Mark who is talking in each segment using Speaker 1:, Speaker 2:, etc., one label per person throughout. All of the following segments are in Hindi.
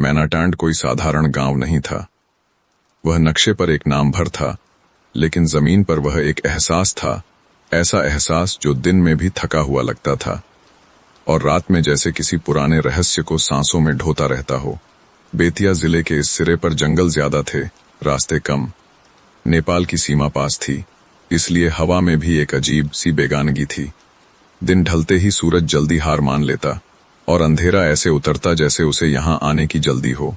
Speaker 1: मैनाटांड कोई साधारण गांव नहीं था। वह नक्शे पर एक नाम भर था, लेकिन जमीन पर वह एक एहसास था, ऐसा एहसास जो दिन में भी थका हुआ लगता था और रात में जैसे किसी पुराने रहस्य को सांसों में ढोता रहता हो। बेतिया जिले के इस सिरे पर जंगल ज्यादा थे, रास्ते कम। नेपाल की सीमा पास थी, इसलिए हवा में भी एक अजीब सी बेगानगी थी। दिन ढलते ही सूरज जल्दी हार मान लेता और अंधेरा ऐसे उतरता जैसे उसे यहाँ आने की जल्दी हो।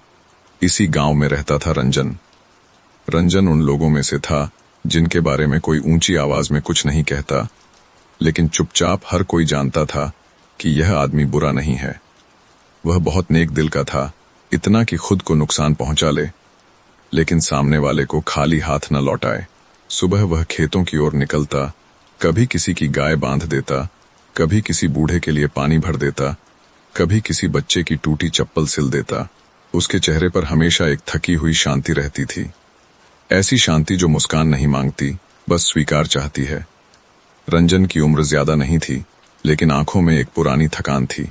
Speaker 1: इसी गांव में रहता था रंजन। रंजन उन लोगों में से था जिनके बारे में कोई ऊंची आवाज में कुछ नहीं कहता, लेकिन चुपचाप हर कोई जानता था कि यह आदमी बुरा नहीं है। वह बहुत नेक दिल का था, इतना कि खुद को नुकसान पहुंचा ले, लेकिन सामने वाले को खाली हाथ न लौटाए। सुबह वह खेतों की ओर निकलता, कभी किसी की गाय बांध देता, कभी किसी बूढ़े के लिए पानी भर देता, कभी किसी बच्चे की टूटी चप्पल सिल देता। उसके चेहरे पर हमेशा एक थकी हुई शांति रहती थी, ऐसी शांति जो मुस्कान नहीं मांगती, बस स्वीकार चाहती है। रंजन की उम्र ज्यादा नहीं थी, लेकिन आंखों में एक पुरानी थकान थी,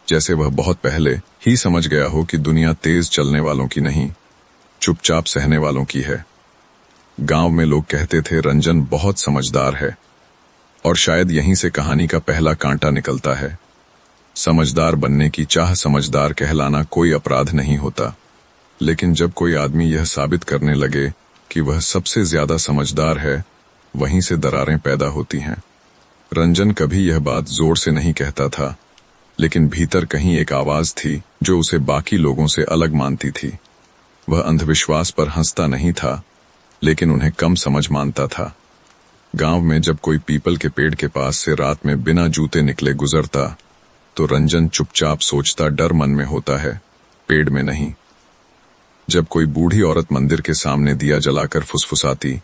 Speaker 1: जैसे वह बहुत पहले ही समझ गया हो कि दुनिया तेज चलने वालों की नहीं, चुपचाप सहने वालों की है। गांव में लोग कहते थे रंजन बहुत समझदार है, और शायद यहीं से कहानी का पहला कांटा निकलता है। समझदार बनने की चाह, समझदार कहलाना कोई अपराध नहीं होता, लेकिन जब कोई आदमी यह साबित करने लगे कि वह सबसे ज्यादा समझदार है, वहीं से दरारें पैदा होती हैं। रंजन कभी यह बात जोर से नहीं कहता था, लेकिन भीतर कहीं एक आवाज थी जो उसे बाकी लोगों से अलग मानती थी। वह अंधविश्वास पर हंसता नहीं था, लेकिन उन्हें कम समझ मानता था। गांव में जब कोई पीपल के पेड़ के पास से रात में बिना जूते निकले गुजरता, तो रंजन चुपचाप सोचता डर मन में होता है, पेड़ में नहीं। जब कोई बूढ़ी औरत मंदिर के सामने दिया जलाकर फुसफुसाती,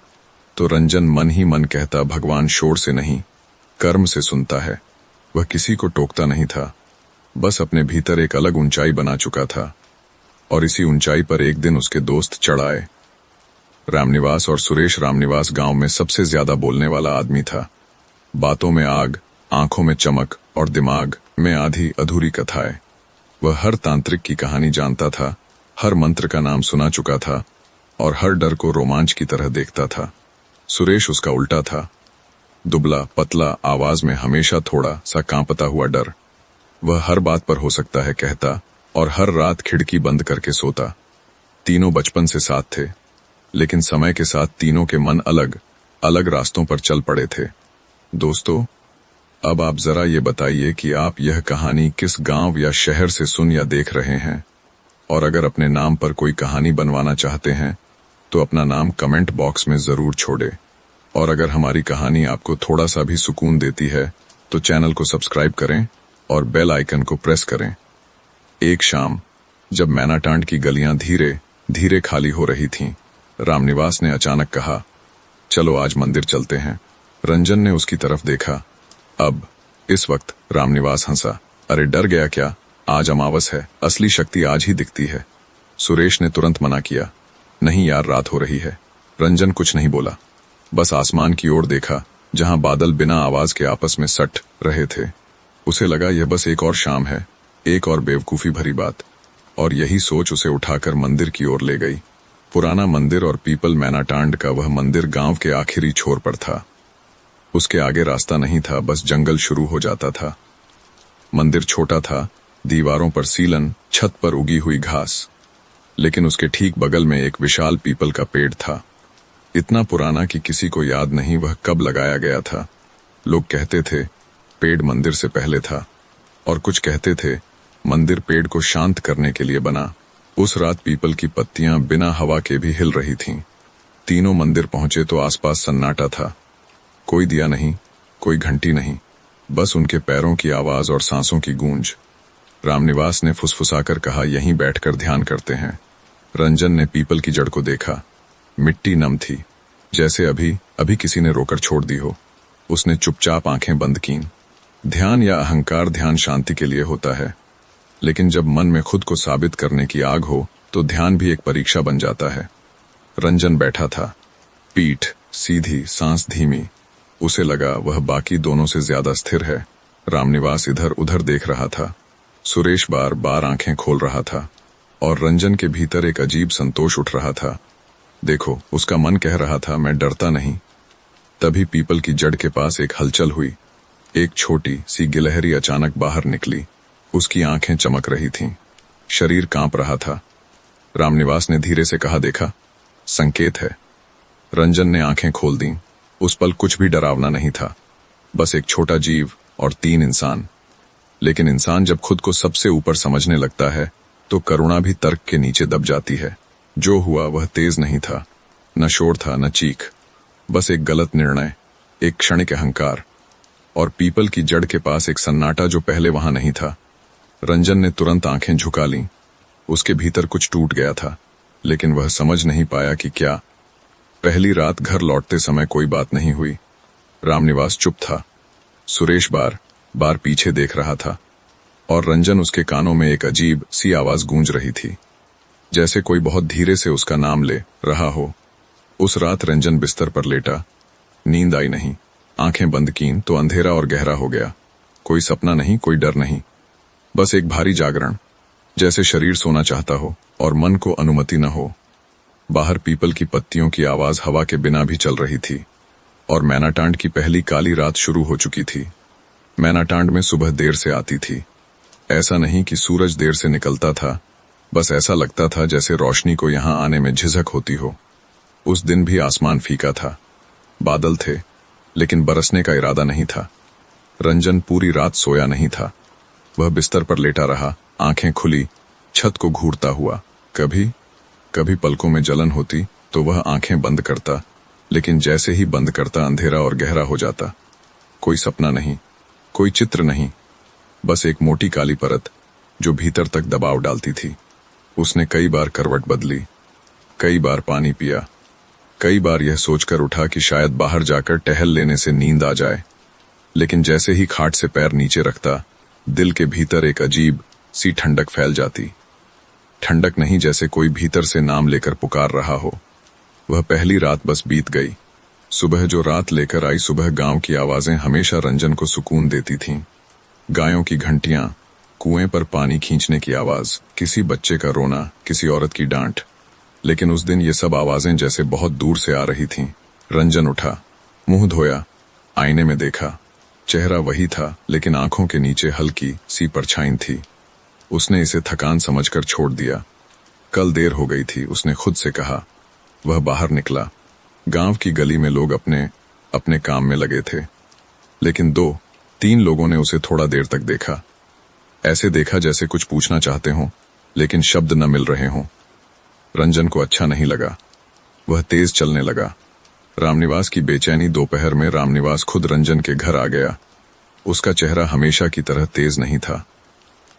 Speaker 1: तो रंजन मन ही मन कहता भगवान शोर से नहीं, कर्म से सुनता है। वह किसी को टोकता नहीं था, बस अपने भीतर एक अलग ऊंचाई बना चुका था, और इसी ऊंचाई पर एक दिन उसके दोस्त चढ़ आए। रामनिवास और सुरेश रामनिवास गांव में सबसे ज्यादा बोलने वाला आदमी था। बातों में आग, आंखों में चमक और दिमाग में आधी अधूरी कथाएं। वह हर तांत्रिक की कहानी जानता था, हर मंत्र का नाम सुना चुका था और हर डर को रोमांच की तरह देखता था। सुरेश उसका उल्टा था, दुबला पतला, आवाज में हमेशा थोड़ा सा कांपता हुआ डर। वह हर बात पर हो सकता है कहता और हर रात खिड़की बंद करके सोता। तीनों बचपन से साथ थे, लेकिन समय के साथ तीनों के मन अलग अलग रास्तों पर चल पड़े थे। दोस्तों, अब आप जरा ये बताइए कि आप यह कहानी किस गांव या शहर से सुन या देख रहे हैं, और अगर अपने नाम पर कोई कहानी बनवाना चाहते हैं तो अपना नाम कमेंट बॉक्स में जरूर छोड़े। और अगर हमारी कहानी आपको थोड़ा सा भी सुकून देती है तो चैनल को सब्सक्राइब करें और बेल आइकन को प्रेस करें। एक शाम जब मैनाटांड की गलियां धीरे धीरे खाली हो रही थीं, रामनिवास ने अचानक कहा, चलो आज मंदिर चलते हैं। रंजन ने उसकी तरफ देखा। अब इस वक्त रामनिवास हंसा, अरे डर गया क्या, आज अमावस है, असली शक्ति आज ही दिखती है। सुरेश ने तुरंत मना किया, नहीं यार, रात हो रही है। रंजन कुछ नहीं बोला, बस आसमान की ओर देखा जहां बादल बिना आवाज के आपस में सट रहे थे। उसे लगा यह बस एक और शाम है, एक और बेवकूफी भरी बात, और यही सोच उसे उठाकर मंदिर की ओर ले गई। पुराना मंदिर और पीपल मैनाटांड का वह मंदिर गांव के आखिरी छोर पर था। उसके आगे रास्ता नहीं था, बस जंगल शुरू हो जाता था। मंदिर छोटा था, दीवारों पर सीलन, छत पर उगी हुई घास, लेकिन उसके ठीक बगल में एक विशाल पीपल का पेड़ था, इतना पुराना कि किसी को याद नहीं वह कब लगाया गया था। लोग कहते थे पेड़ मंदिर से पहले था, और कुछ कहते थे मंदिर पेड़ को शांत करने के लिए बना। उस रात पीपल की पत्तियां बिना हवा के भी हिल रही थीं। तीनों मंदिर पहुंचे तो आसपास सन्नाटा था, कोई दिया नहीं, कोई घंटी नहीं, बस उनके पैरों की आवाज और सांसों की गूंज। रामनिवास ने फुसफुसाकर कहा, यहीं बैठकर ध्यान करते हैं। रंजन ने पीपल की जड़ को देखा, मिट्टी नम थी, जैसे अभी अभी किसी ने रोकर छोड़ दी हो। उसने चुपचाप आंखें बंद कीं। ध्यान या अहंकार, ध्यान शांति के लिए होता है, लेकिन जब मन में खुद को साबित करने की आग हो तो ध्यान भी एक परीक्षा बन जाता है। रंजन बैठा था, पीठ सीधी, सांस धीमी। उसे लगा वह बाकी दोनों से ज्यादा स्थिर है। रामनिवास इधर उधर देख रहा था। सुरेश बार बार आंखें खोल रहा था। और रंजन के भीतर एक अजीब संतोष उठ रहा था। देखो, उसका मन कह रहा था, मैं डरता नहीं। तभी पीपल की जड़ के पास एक हलचल हुई। एक छोटी सी गिलहरी अचानक बाहर निकली। उसकी आंखें चमक रही थीं, शरीर कांप रहा था। रामनिवास ने धीरे से कहा, देखा, संकेत है। रंजन ने आंखें खोल दी। उस पल कुछ भी डरावना नहीं था, बस एक छोटा जीव और 3 इंसान। लेकिन इंसान जब खुद को सबसे ऊपर समझने लगता है तो करुणा भी तर्क के नीचे दब जाती है। जो हुआ वह तेज नहीं था, न शोर था न चीख, बस एक गलत निर्णय, एक क्षणिक अहंकार। और पीपल की जड़ के पास एक सन्नाटा जो पहले वहां नहीं था। रंजन ने तुरंत आंखें झुका लीं। उसके भीतर कुछ टूट गया था, लेकिन वह समझ नहीं पाया कि क्या। पहली रात घर लौटते समय कोई बात नहीं हुई। रामनिवास चुप था। सुरेश बार बार पीछे देख रहा था और रंजन उसके कानों में एक अजीब सी आवाज गूंज रही थी, जैसे कोई बहुत धीरे से उसका नाम ले रहा हो। उस रात रंजन बिस्तर पर लेटा। नींद आई नहीं। आंखें बंद कीं तो अंधेरा और गहरा हो गया। कोई सपना नहीं, कोई डर नहीं, बस एक भारी जागरण, जैसे शरीर सोना चाहता हो और मन को अनुमति न हो। बाहर पीपल की पत्तियों की आवाज हवा के बिना भी चल रही थी और मैनाटांड की पहली काली रात शुरू हो चुकी थी। मैनाटांड में सुबह देर से आती थी। ऐसा नहीं कि सूरज देर से निकलता था, बस ऐसा लगता था जैसे रोशनी को यहां आने में झिझक होती हो। उस दिन भी आसमान फीका था। बादल थे, लेकिन बरसने का इरादा नहीं था। रंजन पूरी रात सोया नहीं था। वह बिस्तर पर लेटा रहा, आंखें खुली, छत को घूरता हुआ। कभी कभी पलकों में जलन होती तो वह आंखें बंद करता, लेकिन जैसे ही बंद करता अंधेरा और गहरा हो जाता। कोई सपना नहीं, कोई चित्र नहीं, बस एक मोटी काली परत जो भीतर तक दबाव डालती थी। उसने कई बार करवट बदली, कई बार पानी पिया, कई बार यह सोचकर उठा कि शायद बाहर जाकर टहल लेने से नींद आ जाए। लेकिन जैसे ही खाट से पैर नीचे रखता, दिल के भीतर एक अजीब सी ठंडक फैल जाती। ठंडक नहीं, जैसे कोई भीतर से नाम लेकर पुकार रहा हो। वह पहली रात बस बीत गई। सुबह जो रात लेकर आई, सुबह गांव की आवाजें हमेशा रंजन को सुकून देती थीं। गायों की घंटियां, कुएं पर पानी खींचने की आवाज, किसी बच्चे का रोना, किसी औरत की डांट। लेकिन उस दिन ये सब आवाजें जैसे बहुत दूर से आ रही थीं। रंजन उठा, मुंह धोया, आईने में देखा। चेहरा वही था, लेकिन आंखों के नीचे हल्की सी परछाई थी। उसने इसे थकान समझकर छोड़ दिया। कल देर हो गई थी, उसने खुद से कहा। वह बाहर निकला। गांव की गली में लोग अपने अपने काम में लगे थे, लेकिन 2-3 लोगों ने उसे थोड़ा देर तक देखा। ऐसे देखा जैसे कुछ पूछना चाहते हों, लेकिन शब्द न मिल रहे हों। रंजन को अच्छा नहीं लगा। वह तेज चलने लगा। रामनिवास की बेचैनी। दोपहर में रामनिवास खुद रंजन के घर आ गया। उसका चेहरा हमेशा की तरह तेज नहीं था।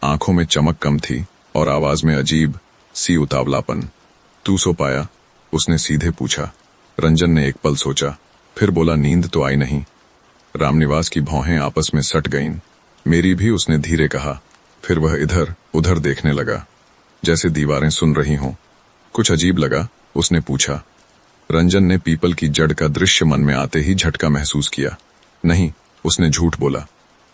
Speaker 1: आंखों में चमक कम थी और आवाज में अजीब सी उतावलापन। तू सो पाया? उसने सीधे पूछा। रंजन ने एक पल सोचा, फिर बोला, नींद तो आई नहीं। रामनिवास की भौहें आपस में सट गईं। मेरी भी, उसने धीरे कहा। फिर वह इधर उधर देखने लगा, जैसे दीवारें सुन रही हों। कुछ अजीब लगा? उसने पूछा। रंजन ने पीपल की जड़ का दृश्य मन में आते ही झटका महसूस किया। नहीं, उसने झूठ बोला,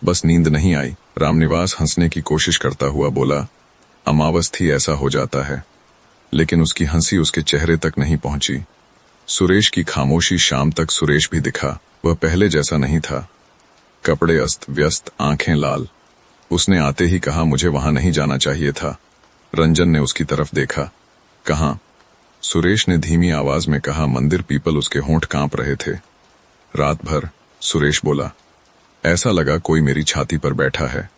Speaker 1: बस नींद नहीं आई। रामनिवास हंसने की कोशिश करता हुआ बोला, अमावस थी, ऐसा हो जाता है। लेकिन उसकी हंसी उसके चेहरे तक नहीं पहुंची। सुरेश की खामोशी। शाम तक सुरेश भी दिखा। वह पहले जैसा नहीं था। कपड़े अस्त व्यस्त, आंखें लाल। उसने आते ही कहा, मुझे वहां नहीं जाना चाहिए था। रंजन ने उसकी तरफ देखा। कहां? सुरेश ने धीमी आवाज में कहा, मंदिर। पीपल। उसके होंठ कांप रहे थे। रात भर, सुरेश बोला। ऐसा लगा कोई मेरी छाती पर बैठा है।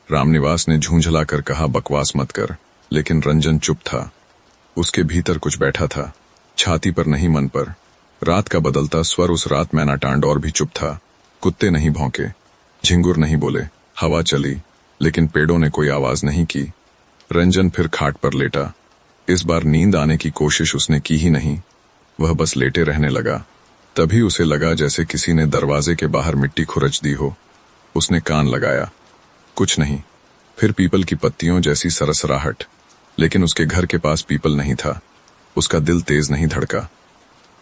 Speaker 1: रामनिवास ने झूंझला कर कहा, बकवास मत कर। लेकिन रंजन चुप था। उसके भीतर कुछ बैठा था, छाती पर नहीं, मन पर। रात का बदलता स्वर। उस रात मैनाटांड और भी चुप था। कुत्ते नहीं भौंके, झिंगुर नहीं बोले, हवा चली, लेकिन पेड़ों ने कोई आवाज नहीं की। रंजन फिर खाट पर लेटा। इस बार नींद आने की कोशिश उसने की ही नहीं। वह बस लेटे रहने लगा। तभी उसे लगा जैसे किसी ने दरवाजे के बाहर मिट्टी खुरच दी हो। उसने कान लगाया, कुछ नहीं। फिर पीपल की पत्तियों जैसी सरसराहट, लेकिन उसके घर के पास पीपल नहीं था। उसका दिल तेज नहीं धड़का,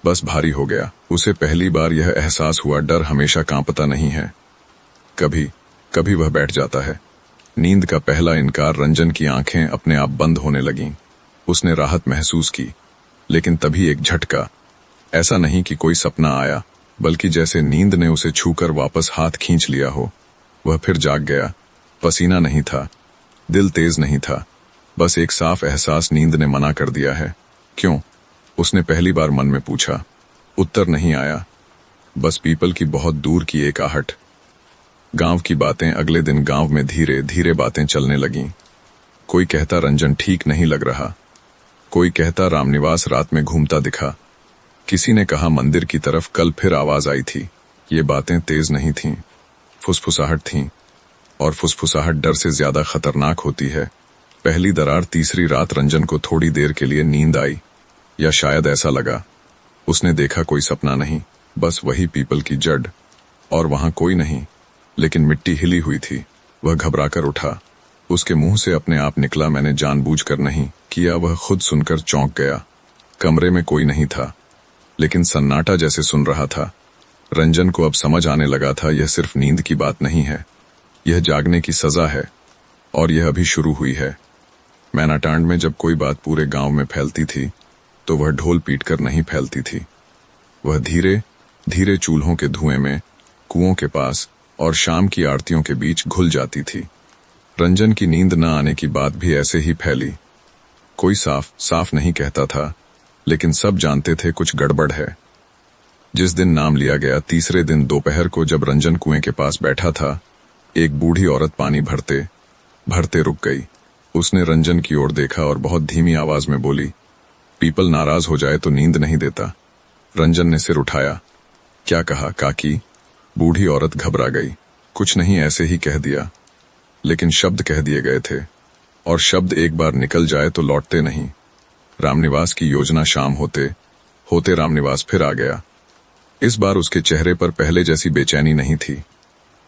Speaker 1: बस भारी हो गया। उसे पहली बार यह एहसास हुआ, डर हमेशा कांपता नहीं है। कभी कभी वह बैठ जाता है, नींद का पहला इनकार। रंजन की आंखें अपने आप बंद होने लगीं। उसने राहत महसूस की, लेकिन तभी एक झटका। ऐसा नहीं कि कोई सपना आया, बल्कि जैसे नींद ने उसे छूकर वापस हाथ खींच लिया हो। वह फिर जाग गया। पसीना नहीं था, दिल तेज नहीं था, बस एक साफ एहसास, नींद ने मना कर दिया है। क्यों? उसने पहली बार मन में पूछा। उत्तर नहीं आया, बस पीपल की बहुत दूर की एक आहट। गांव की बातें। अगले दिन गांव में धीरे धीरे बातें चलने लगीं। कोई कहता रंजन ठीक नहीं लग रहा, कोई कहता रामनिवास रात में घूमता दिखा, किसी ने कहा मंदिर की तरफ कल फिर आवाज आई थी। ये बातें तेज नहीं थीं, फुसफुसाहट थीं, और फुसफुसाहट डर से ज्यादा खतरनाक होती है। पहली दरार तीसरी रात रंजन को थोड़ी देर के लिए नींद आई, या शायद ऐसा लगा। उसने देखा कोई सपना नहीं, बस वही पीपल की जड़, और वहां कोई नहीं, लेकिन मिट्टी हिली हुई थी। वह घबराकर उठा। उसके मुंह से अपने आप निकला, मैंने जानबूझकर नहीं किया। वह खुद सुनकर चौंक गया। कमरे में कोई नहीं था, लेकिन सन्नाटा जैसे सुन रहा था। रंजन को अब समझ आने लगा था, यह सिर्फ नींद की बात नहीं है, यह जागने की सजा है, और यह अभी शुरू हुई है। मैनाटांड में जब कोई बात पूरे गांव में फैलती थी, तो वह ढोल पीटकर नहीं फैलती थी। वह धीरे धीरे चूल्हों के धुएं में, कुओं के पास और शाम की आरतियों के बीच घुल जाती थी। रंजन की नींद न आने की बात भी ऐसे ही फैली। कोई साफ साफ नहीं कहता था, लेकिन सब जानते थे कुछ गड़बड़ है। जिस दिन नाम लिया गया, तीसरे दिन दोपहर को जब रंजन कुएं के पास बैठा था, एक बूढ़ी औरत पानी भरते भरते रुक गई। उसने रंजन की ओर देखा और बहुत धीमी आवाज में बोली, पीपल नाराज हो जाए तो नींद नहीं देता। रंजन ने सिर उठाया। क्या कहा काकी? बूढ़ी औरत घबरा गई। कुछ नहीं, ऐसे ही कह दिया। लेकिन शब्द कह दिए गए थे, और शब्द एक बार निकल जाए तो लौटते नहीं। रामनिवास की योजना शाम होते होते रामनिवास फिर आ गया। इस बार उसके चेहरे पर पहले जैसी बेचैनी नहीं थी।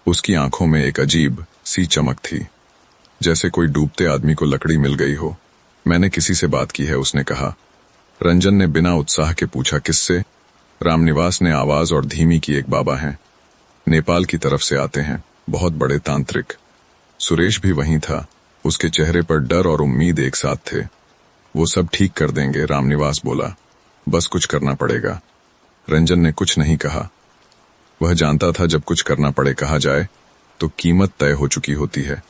Speaker 1: उसकी आंखों में एक अजीब सी चमक थी, जैसे कोई डूबते आदमी को लकड़ी मिल गई हो। मैंने किसी से बात की है, उसने कहा। रंजन ने बिना उत्साह के पूछा, किससे? रामनिवास ने आवाज और धीमी की, एक बाबा हैं, नेपाल की तरफ से आते हैं, बहुत बड़े तांत्रिक। सुरेश भी वहीं था। उसके चेहरे पर डर और उम्मीद एक साथ थे। वो सब ठीक कर देंगे, रामनिवास बोला, बस कुछ करना पड़ेगा। रंजन ने कुछ नहीं कहा। वह जानता था जब कुछ करना पड़े कहा जाए तो कीमत तय हो चुकी होती है।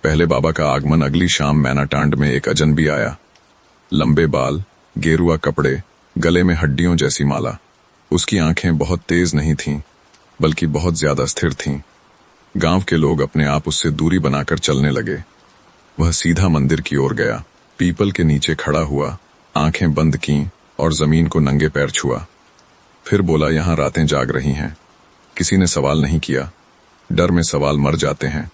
Speaker 1: पहले बाबा का आगमन अगली शाम मैनाटांड में एक अजनबी आया। लंबे बाल, गेरुआ कपड़े, गले में हड्डियों जैसी माला। उसकी आंखें बहुत तेज नहीं थीं, बल्कि बहुत ज्यादा स्थिर थीं। गांव के लोग अपने आप उससे दूरी बनाकर चलने लगे। वह सीधा मंदिर की ओर गया, पीपल के नीचे खड़ा हुआ, आंखें बंद कीं और जमीन को नंगे पैर छुआ। फिर बोला, यहां रातें जाग रही हैं। किसी ने सवाल नहीं किया। डर में सवाल मर जाते हैं।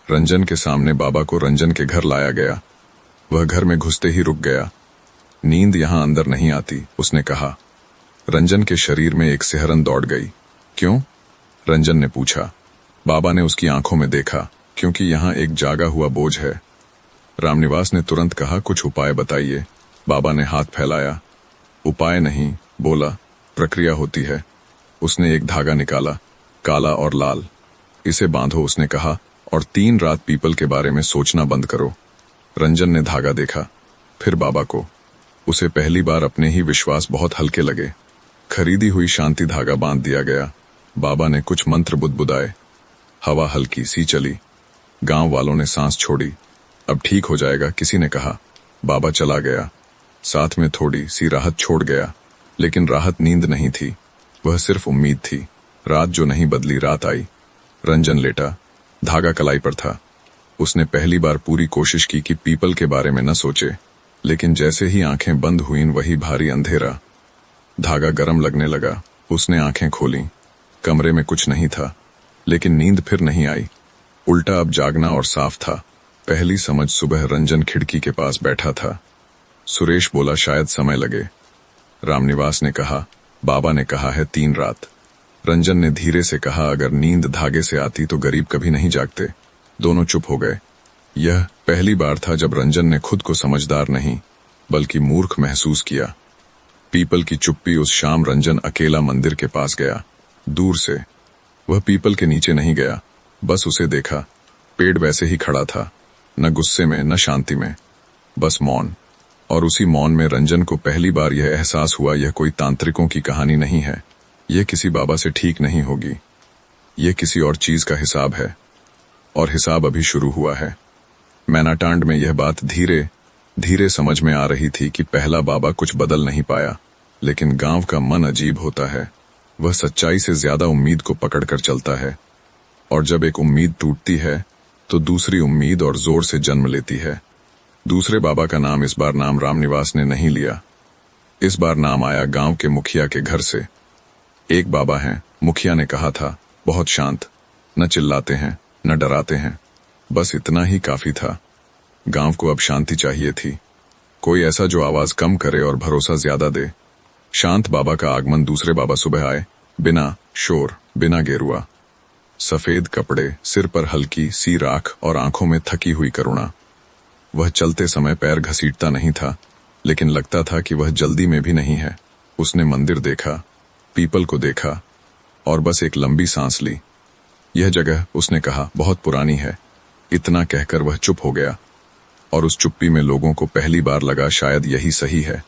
Speaker 1: रंजन के सामने बाबा को रंजन के घर लाया गया। वह घर में घुसते ही रुक गया। नींद यहां अंदर नहीं आती, उसने कहा। रंजन के शरीर में एक सिहरन दौड़ गई। क्यों? रंजन ने पूछा। बाबा ने उसकी आंखों में देखा। क्योंकि यहां एक जागा हुआ बोझ है। रामनिवास ने तुरंत कहा, कुछ उपाय बताइए। बाबा ने हाथ फैलाया। उपाय नहीं, बोला, प्रक्रिया होती है। उसने एक धागा निकाला, काला और लाल। इसे बांधो, उसने कहा, और 3 रात पीपल के बारे में सोचना बंद करो। रंजन ने धागा देखा, फिर बाबा को। उसे पहली बार अपने ही विश्वास बहुत हल्के लगे। खरीदी हुई शांति धागा बांध दिया गया। बाबा ने कुछ मंत्र बुदबुदाए। हवा हल्की सी चली। गांव वालों ने सांस छोड़ी। अब ठीक हो जाएगा, किसी ने कहा। बाबा चला गया। साथ में थोड़ी सी राहत छोड़ गया। लेकिन राहत नींद नहीं थी, वह सिर्फ उम्मीद थी। रात जो नहीं बदली, रात आई। रंजन लेटा, धागा कलाई पर था। उसने पहली बार पूरी कोशिश की कि पीपल के बारे में न सोचे, लेकिन जैसे ही आंखें बंद हुईं, वही भारी अंधेरा। धागा गर्म लगने लगा। उसने आंखें खोलीं। कमरे में कुछ नहीं था, लेकिन नींद फिर नहीं आई। उल्टा अब जागना और साफ था। पहली समझ सुबह रंजन खिड़की के पास बैठा था। सुरेश बोला, शायद समय लगे। रामनिवास ने कहा, बाबा ने कहा है 3 रात। रंजन ने धीरे से कहा, अगर नींद धागे से आती तो गरीब कभी नहीं जागते। दोनों चुप हो गए। यह पहली बार था जब रंजन ने खुद को समझदार नहीं, बल्कि मूर्ख महसूस किया। पीपल की चुप्पी। उस शाम रंजन अकेला मंदिर के पास गया। दूर से। वह पीपल के नीचे नहीं गया, बस उसे देखा। पेड़ वैसे ही खड़ा था, न गुस्से में न शांति में, बस मौन। और उसी मौन में रंजन को पहली बार यह एहसास हुआ, यह कोई तांत्रिकों की कहानी नहीं है, यह किसी बाबा से ठीक नहीं होगी, यह किसी और चीज का हिसाब है। और हिसाब अभी शुरू हुआ है। मैनाटांड में यह बात धीरे धीरे समझ में आ रही थी कि पहला बाबा कुछ बदल नहीं पाया, लेकिन गांव का मन अजीब होता है। वह सच्चाई से ज्यादा उम्मीद को पकड़कर चलता है, और जब एक उम्मीद टूटती है तो दूसरी उम्मीद और जोर से जन्म लेती है। दूसरे बाबा का नाम इस बार नाम रामनिवास ने नहीं लिया। इस बार नाम आया गांव के मुखिया के घर से। एक बाबा हैं, मुखिया ने कहा था, बहुत शांत, न चिल्लाते हैं न डराते हैं, बस इतना ही काफी था। गांव को अब शांति चाहिए थी, कोई ऐसा जो आवाज कम करे और भरोसा ज्यादा दे। शांत बाबा का आगमन दूसरे बाबा सुबह आए, बिना शोर, बिना गेरुआ, सफेद कपड़े, सिर पर हल्की सी राख और आंखों में थकी हुई करुणा। वह चलते समय पैर घसीटता नहीं था, लेकिन लगता था कि वह जल्दी में भी नहीं है। उसने मंदिर देखा, पीपल को देखा और बस एक लंबी सांस ली। यह जगह, उसने कहा, बहुत पुरानी है। इतना कहकर वह चुप हो गया, और उस चुप्पी में लोगों को पहली बार लगा शायद यही सही है।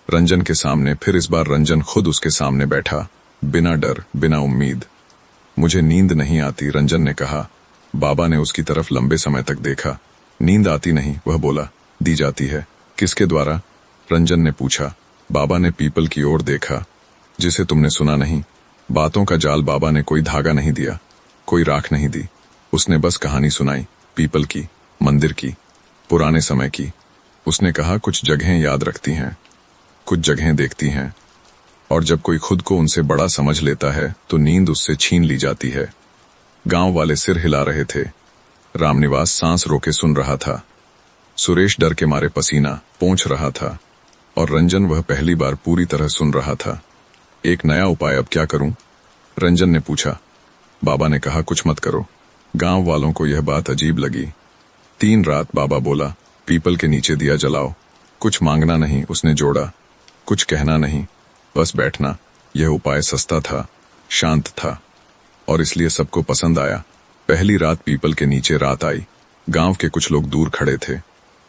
Speaker 1: रंजन के सामने, फिर इस बार रंजन खुद उसके सामने बैठा, बिना डर, बिना उम्मीद। मुझे नींद नहीं आती, रंजन ने कहा। बाबा ने उसकी तरफ लंबे समय तक देखा। नींद आती नहीं, वह बोला, दी जाती है। किसके द्वारा? रंजन ने पूछा। बाबा ने पीपल की ओर देखा, जिसे तुमने सुना नहीं। बातों का जाल, बाबा ने कोई धागा नहीं दिया, कोई राख नहीं दी। उसने बस कहानी सुनाई, पीपल की, मंदिर की, पुराने समय की। उसने कहा, कुछ जगहें याद रखती हैं, कुछ जगहें देखती हैं, और जब कोई खुद को उनसे बड़ा समझ लेता है तो नींद उससे छीन ली जाती है। गांव वाले सिर हिला रहे थे। रामनिवास सांस रोके सुन रहा था। सुरेश डर के मारे पसीना पोंछ रहा था, और रंजन, वह पहली बार पूरी तरह सुन रहा था। एक नया उपाय, अब क्या करूं? रंजन ने पूछा। बाबा ने कहा, कुछ मत करो। गांव वालों को यह बात अजीब लगी। 3 रात बाबा बोला, पीपल के नीचे दिया जलाओ। कुछ मांगना नहीं, उसने जोड़ा, कुछ कहना नहीं, बस बैठना। यह उपाय सस्ता था, शांत था, और इसलिए सबको पसंद आया। पहली रात पीपल के नीचे रात आई। गांव के कुछ लोग दूर खड़े थे।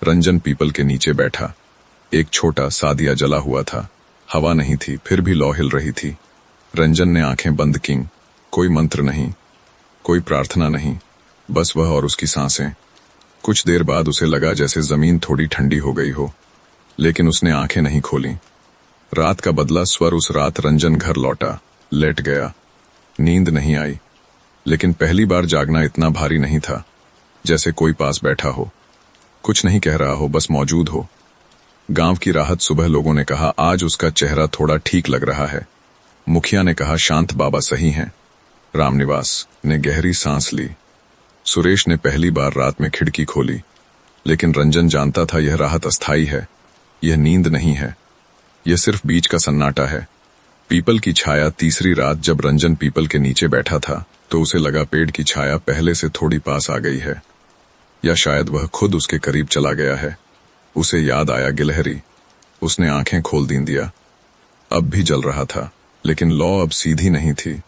Speaker 1: रंजन पीपल के नीचे बैठा। एक छोटा सा दिया जला हुआ था। हवा नहीं थी, फिर भी लौ हिल रही थी। रंजन ने आंखें बंद की। कोई मंत्र नहीं, कोई प्रार्थना नहीं, बस वह और उसकी सांसें। कुछ देर बाद उसे लगा जैसे जमीन थोड़ी ठंडी हो गई हो, लेकिन उसने आंखें नहीं खोली। रात का बदला स्वर। उस रात रंजन घर लौटा, लेट गया। नींद नहीं आई, लेकिन पहली बार जागना इतना भारी नहीं था, जैसे कोई पास बैठा हो, कुछ नहीं कह रहा हो, बस मौजूद हो। गांव की राहत सुबह लोगों ने कहा, आज उसका चेहरा थोड़ा ठीक लग रहा है। मुखिया ने कहा, शांत बाबा सही हैं। रामनिवास ने गहरी सांस ली। सुरेश ने पहली बार रात में खिड़की खोली, लेकिन रंजन जानता था यह राहत अस्थाई है, यह नींद नहीं है, यह सिर्फ बीच का सन्नाटा है। पीपल की छाया। तीसरी रात जब रंजन पीपल के नीचे बैठा था तो उसे लगा पेड़ की छाया पहले से थोड़ी पास आ गई है, या शायद वह खुद उसके करीब चला गया है। उसे याद आया गिलहरी। उसने आंखें खोल दी। दिया अब भी जल रहा था, लेकिन लौ अब सीधी नहीं थी,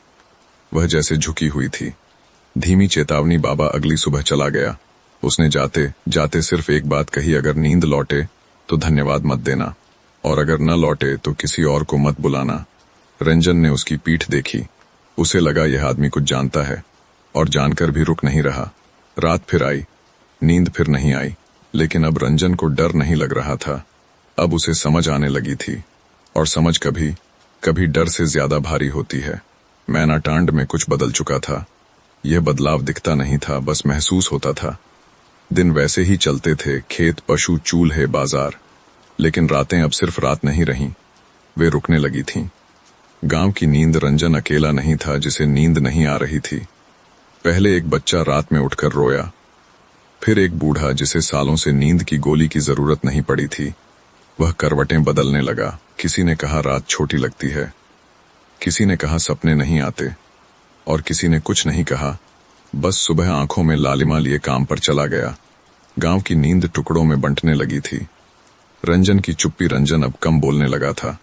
Speaker 1: वह जैसे झुकी हुई थी। धीमी चेतावनी। बाबा अगली सुबह चला गया। उसने जाते जाते सिर्फ एक बात कही, अगर नींद लौटे तो धन्यवाद मत देना, और अगर न लौटे तो किसी और को मत बुलाना। रंजन ने उसकी पीठ देखी। उसे लगा यह आदमी कुछ जानता है, और जानकर भी रुक नहीं रहा। रात फिर आई, नींद फिर नहीं आई, लेकिन अब रंजन को डर नहीं लग रहा था। अब उसे समझ आने लगी थी, और समझ कभी कभी डर से ज्यादा भारी होती है। मैनाटांड में कुछ बदल चुका था। यह बदलाव दिखता नहीं था, बस महसूस होता था। दिन वैसे ही चलते थे, खेत, पशु, चूल्हे, बाजार, लेकिन रातें अब सिर्फ रात नहीं रहीं, वे रुकने लगी थीं। गांव की नींद। रंजन अकेला नहीं था जिसे नींद नहीं आ रही थी। पहले एक बच्चा रात में उठकर रोया, फिर एक बूढ़ा जिसे सालों से नींद की गोली की जरूरत नहीं पड़ी थी, वह करवटें बदलने लगा। किसी ने कहा रात छोटी लगती है, किसी ने कहा सपने नहीं आते, और किसी ने कुछ नहीं कहा, बस सुबह आंखों में लालिमा लिए काम पर चला गया। गांव की नींद टुकड़ों में बंटने लगी थी। रंजन की चुप्पी। रंजन अब कम बोलने लगा था।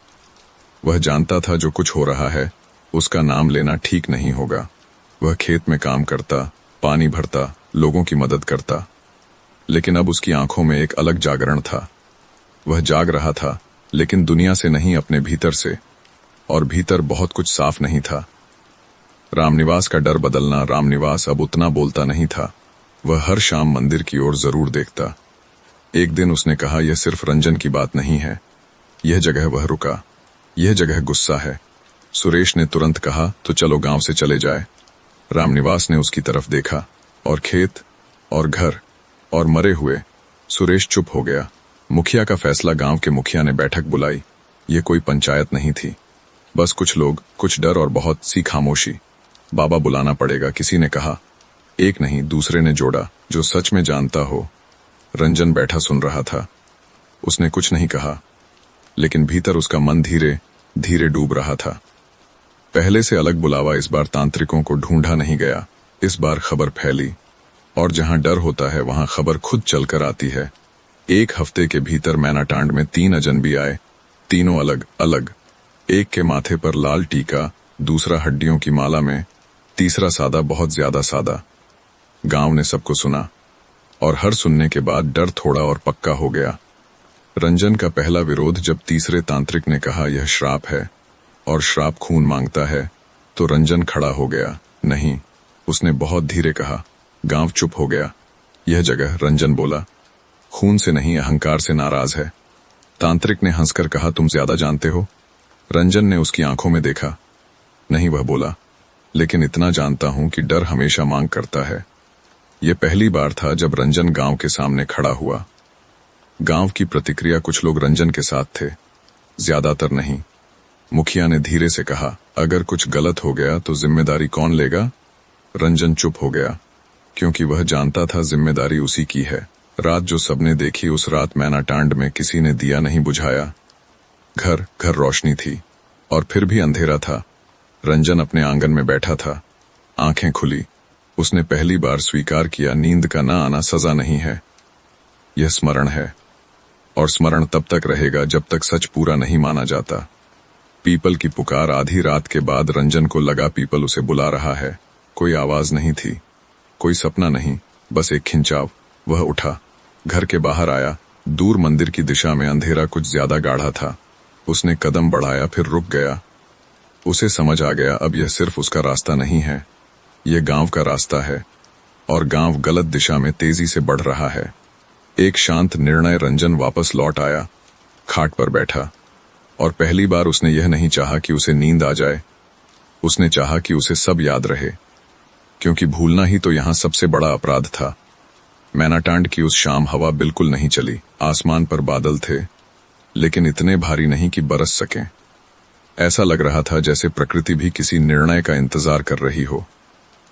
Speaker 1: वह जानता था जो कुछ हो रहा है उसका नाम लेना ठीक नहीं होगा। वह खेत में काम करता, पानी भरता, लोगों की मदद करता। लेकिन अब उसकी आंखों में एक अलग जागरण था। वह जाग रहा था, लेकिन दुनिया से नहीं, अपने भीतर से। और भीतर बहुत कुछ साफ नहीं था। रामनिवास का डर बदलना। रामनिवास अब उतना बोलता नहीं था। वह हर शाम मंदिर की ओर जरूर देखता। एक दिन उसने कहा, यह सिर्फ रंजन की बात नहीं है। यह जगह। वह रुका। यह जगह गुस्सा है। सुरेश ने तुरंत कहा, तो चलो गांव से चले जाए। रामनिवास ने उसकी तरफ देखा। और खेत और घर और मरे हुए। सुरेश चुप हो गया। मुखिया का फैसला। गांव के मुखिया ने बैठक बुलाई। ये कोई पंचायत नहीं थी। बस कुछ लोग, कुछ डर और बहुत सी खामोशी। बाबा बुलाना पड़ेगा, किसी ने कहा। एक नहीं, दूसरे ने जोड़ा, जो सच में जानता हो। रंजन बैठा सुन रहा था। उसने कुछ नहीं कहा, लेकिन भीतर उसका मन धीरे धीरे डूब रहा था। पहले से अलग बुलावा। इस बार तांत्रिकों को ढूंढा नहीं गया। इस बार खबर फैली। और जहां डर होता है वहां खबर खुद चलकर आती है। एक हफ्ते के भीतर मैनाटांड में 3 अजनबी आए। तीनों अलग अलग। एक के माथे पर लाल टीका, दूसरा हड्डियों की माला में, तीसरा सादा, बहुत ज्यादा सादा। गांव ने सबको सुना। और हर सुनने के बाद डर थोड़ा और पक्का हो गया। रंजन का पहला विरोध जब तीसरे तांत्रिक ने कहा, यह श्राप है और श्राप खून मांगता है, तो रंजन खड़ा हो गया। नहीं, उसने बहुत धीरे कहा। गांव चुप हो गया। यह जगह, रंजन बोला, खून से नहीं, अहंकार से नाराज है। तांत्रिक ने हंसकर कहा, तुम ज्यादा जानते हो। रंजन ने उसकी आंखों में देखा। नहीं, वह बोला, लेकिन इतना जानता हूं कि डर हमेशा मांग करता है। यह पहली बार था जब रंजन गांव के सामने खड़ा हुआ। गांव की प्रतिक्रिया। कुछ लोग रंजन के साथ थे, ज्यादातर नहीं। मुखिया ने धीरे से कहा, अगर कुछ गलत हो गया तो जिम्मेदारी कौन लेगा। रंजन चुप हो गया, क्योंकि वह जानता था जिम्मेदारी उसी की है। रात जो सबने देखी, उस रात मैनाटांड में किसी ने दिया नहीं बुझाया। घर घर रोशनी थी, और फिर भी अंधेरा था। रंजन अपने आंगन में बैठा था, आंखें खुली। उसने पहली बार स्वीकार किया, नींद का ना आना सजा नहीं है, यह स्मरण है। और स्मरण तब तक रहेगा जब तक सच पूरा नहीं माना जाता। पीपल की पुकार। आधी रात के बाद रंजन को लगा पीपल उसे बुला रहा है। कोई आवाज नहीं थी, कोई सपना नहीं, बस एक खिंचाव। वह उठा, घर के बाहर आया। दूर मंदिर की दिशा में अंधेरा कुछ ज्यादा गाढ़ा था। उसने कदम बढ़ाया, फिर रुक गया। उसे समझ आ गया, अब यह सिर्फ उसका रास्ता नहीं है, यह गांव का रास्ता है। और गांव गलत दिशा में तेजी से बढ़ रहा है। एक शांत निर्णय। रंजन वापस लौट आया, खाट पर बैठा। और पहली बार उसने यह नहीं चाहा कि उसे नींद आ जाए। उसने चाहा कि उसे सब याद रहे, क्योंकि भूलना ही तो यहां सबसे बड़ा अपराध था। मैनाटांड की उस शाम हवा बिल्कुल नहीं चली। आसमान पर बादल थे, लेकिन इतने भारी नहीं कि बरस सकें। ऐसा लग रहा था जैसे प्रकृति भी किसी निर्णय का इंतजार कर रही हो।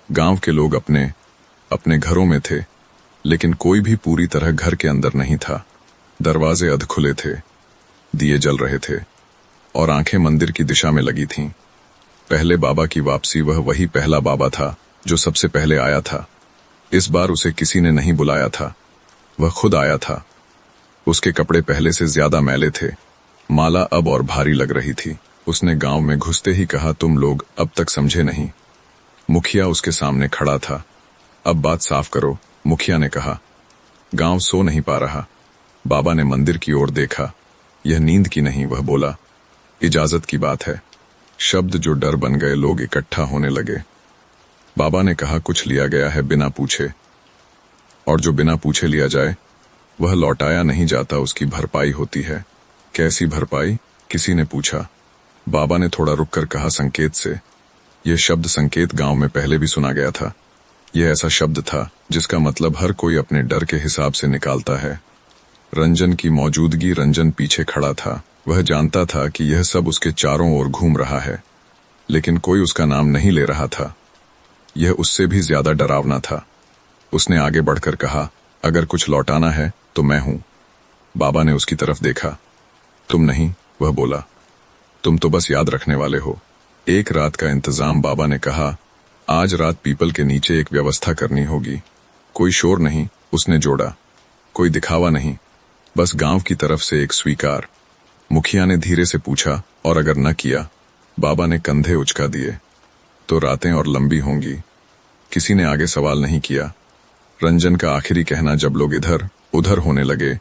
Speaker 1: गांव के लोग अपने अपने घरों में थे, लेकिन कोई भी पूरी तरह घर के अंदर नहीं था। दरवाजे अध खुले थे, दिए जल रहे थे, और आंखें मंदिर की दिशा में लगी थीं। पहले बाबा की वापसी। वह वही पहला बाबा था जो सबसे पहले आया था। इस बार उसे किसी ने नहीं बुलाया था, वह खुद आया था। उसके कपड़े पहले से ज्यादा मैले थे, माला अब और भारी लग रही थी। उसने गांव में घुसते ही कहा, तुम लोग अब तक समझे नहीं। मुखिया उसके सामने खड़ा था। अब बात साफ करो, मुखिया ने कहा। गांव सो नहीं पा रहा। बाबा ने मंदिर की ओर देखा। यह नींद की नहीं, वह बोला, इजाजत की बात है। शब्द जो डर बन गए। लोग इकट्ठा होने लगे। बाबा ने कहा, कुछ लिया गया है बिना पूछे, और जो बिना पूछे लिया जाए वह लौटाया नहीं जाता, उसकी भरपाई होती है। कैसी भरपाई, किसी ने पूछा। बाबा ने थोड़ा रुककर कहा, संकेत से। यह शब्द संकेत गांव में पहले भी सुना गया था। यह ऐसा शब्द था जिसका मतलब हर कोई अपने डर के हिसाब से निकालता है। रंजन की मौजूदगी। रंजन पीछे खड़ा था। वह जानता था कि यह सब उसके चारों ओर घूम रहा है, लेकिन कोई उसका नाम नहीं ले रहा था। यह उससे भी ज्यादा डरावना था। उसने आगे बढ़कर कहा, अगर कुछ लौटाना है तो मैं हूं। बाबा ने उसकी तरफ देखा। तुम नहीं, वह बोला, तुम तो बस याद रखने वाले हो। एक रात का इंतजाम। बाबा ने कहा, आज रात पीपल के नीचे एक व्यवस्था करनी होगी। कोई शोर नहीं, उसने जोड़ा, कोई दिखावा नहीं, बस गांव की तरफ से एक स्वीकार। मुखिया ने धीरे से पूछा, और अगर न किया? बाबा ने कंधे उचका दिए। तो रातें और लंबी होंगी। किसी ने आगे सवाल नहीं किया। रंजन का आखिरी कहना जब लोग इधर उधर होने लगे,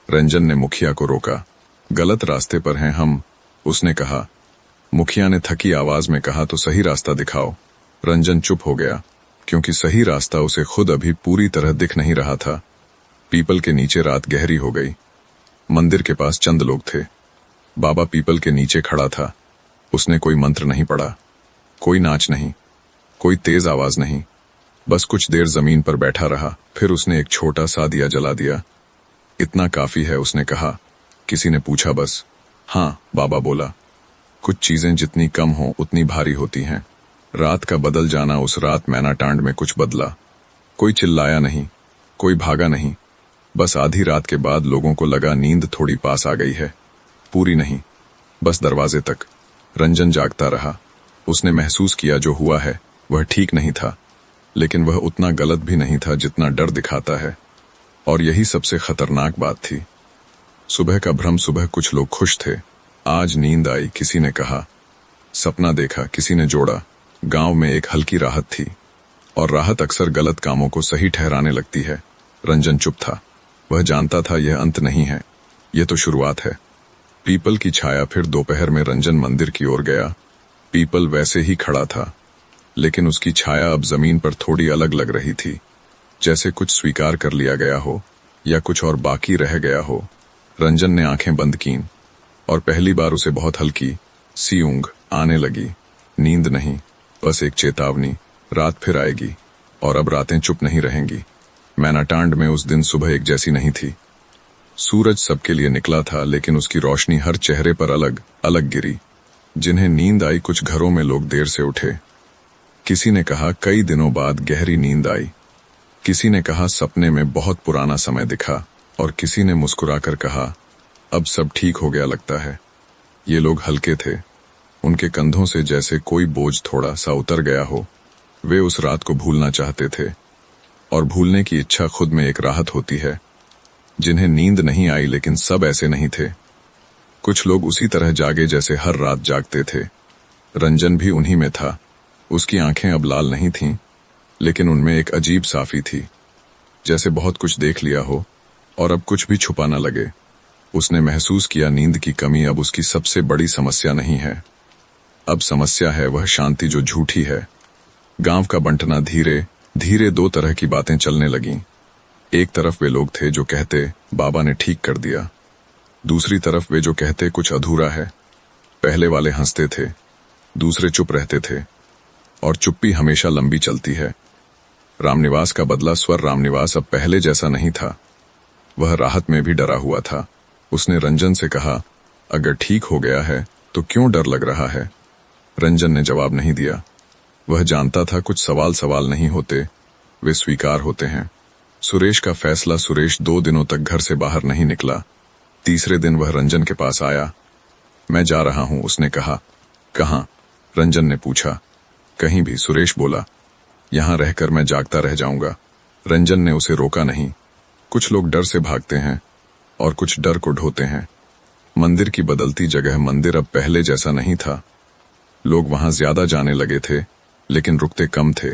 Speaker 1: रंजन ने मुखिया को रोका। गलत रास्ते पर हैं हम, उसने कहा। मुखिया ने थकी आवाज में कहा, तो सही रास्ता दिखाओ। रंजन चुप हो गया, क्योंकि सही रास्ता उसे खुद अभी पूरी तरह दिख नहीं रहा था। पीपल के नीचे रात गहरी हो गई। मंदिर के पास चंद लोग थे। बाबा पीपल के नीचे खड़ा था। उसने कोई मंत्र नहीं पढ़ा, कोई नाच नहीं, कोई तेज आवाज नहीं, बस कुछ देर जमीन पर बैठा रहा। फिर उसने एक छोटा सा दिया जला दिया। इतना काफी है, उसने कहा। किसी ने पूछा। बस। हाँ, बाबा बोला। कुछ चीजें जितनी कम हो उतनी भारी होती हैं। रात का बदल जाना। उस रात मैनाटांड में कुछ बदला। कोई चिल्लाया नहीं, कोई भागा नहीं। बस आधी रात के बाद लोगों को लगा नींद थोड़ी पास आ गई है। पूरी नहीं, बस दरवाजे तक। रंजन जागता रहा। उसने महसूस किया जो हुआ है वह ठीक नहीं था, लेकिन वह उतना गलत भी नहीं था जितना डर दिखाता है। और यही सबसे खतरनाक बात थी। सुबह का भ्रम। सुबह कुछ लोग खुश थे। आज नींद आई, किसी ने कहा। सपना देखा, किसी ने जोड़ा। गांव में एक हल्की राहत थी, और राहत अक्सर गलत कामों को सही ठहराने लगती है। रंजन चुप था। वह जानता था यह अंत नहीं है, यह तो शुरुआत है। पीपल की छाया। फिर दोपहर में रंजन मंदिर की ओर गया। पीपल वैसे ही खड़ा था, लेकिन उसकी छाया अब जमीन पर थोड़ी अलग लग रही थी, जैसे कुछ स्वीकार कर लिया गया हो या कुछ और बाकी रह गया हो। रंजन ने आंखें बंद कीं, और पहली बार उसे बहुत हल्की सी ऊंघ आने लगी। नींद नहीं, बस एक चेतावनी। रात फिर आएगी, और अब रातें चुप नहीं रहेंगी। मैनाटांड में उस दिन सुबह एक जैसी नहीं थी। सूरज सबके लिए निकला था, लेकिन उसकी रोशनी हर चेहरे पर अलग अलग गिरी। जिन्हें नींद आई, कुछ घरों में लोग देर से उठे। किसी ने कहा कई दिनों बाद गहरी नींद आई। किसी ने कहा सपने में बहुत पुराना समय दिखा, और किसी ने मुस्कुराकर कहा अब सब ठीक हो गया लगता है। ये लोग हल्के थे। उनके कंधों से जैसे कोई बोझ थोड़ा सा उतर गया हो। वे उस रात को भूलना चाहते थे, और भूलने की इच्छा खुद में एक राहत होती है। जिन्हें नींद नहीं आई, लेकिन सब ऐसे नहीं थे। कुछ लोग उसी तरह जागे जैसे हर रात जागते थे। रंजन भी उन्हीं में था। उसकी आंखें अब लाल नहीं थीं, लेकिन उनमें एक अजीब साफी थी, जैसे बहुत कुछ देख लिया हो और अब कुछ भी छुपा न लगे। उसने महसूस किया नींद की कमी अब उसकी सबसे बड़ी समस्या नहीं है। अब समस्या है वह शांति जो झूठी है। गांव का बंटना। धीरे धीरे दो तरह की बातें चलने लगीं। एक तरफ वे लोग थे जो कहते बाबा ने ठीक कर दिया। दूसरी तरफ वे जो कहते कुछ अधूरा है। पहले वाले हंसते थे, दूसरे चुप रहते थे, और चुप्पी हमेशा लंबी चलती है। रामनिवास का बदला स्वर। रामनिवास अब पहले जैसा नहीं था। वह राहत में भी डरा हुआ था। उसने रंजन से कहा अगर ठीक हो गया है तो क्यों डर लग रहा है। रंजन ने जवाब नहीं दिया। वह जानता था कुछ सवाल सवाल नहीं होते, वे स्वीकार होते हैं। सुरेश का फैसला। सुरेश 2 दिनों तक घर से बाहर नहीं निकला। तीसरे दिन वह रंजन के पास आया। मैं जा रहा हूं, उसने कहा। कहाँ? रंजन ने पूछा। कहीं भी, सुरेश बोला। यहां रहकर मैं जागता रह जाऊंगा। रंजन ने उसे रोका नहीं। कुछ लोग डर से भागते हैं, और कुछ डर को ढोते हैं। मंदिर की बदलती जगह। मंदिर अब पहले जैसा नहीं था। लोग वहां ज्यादा जाने लगे थे, लेकिन रुकते कम थे।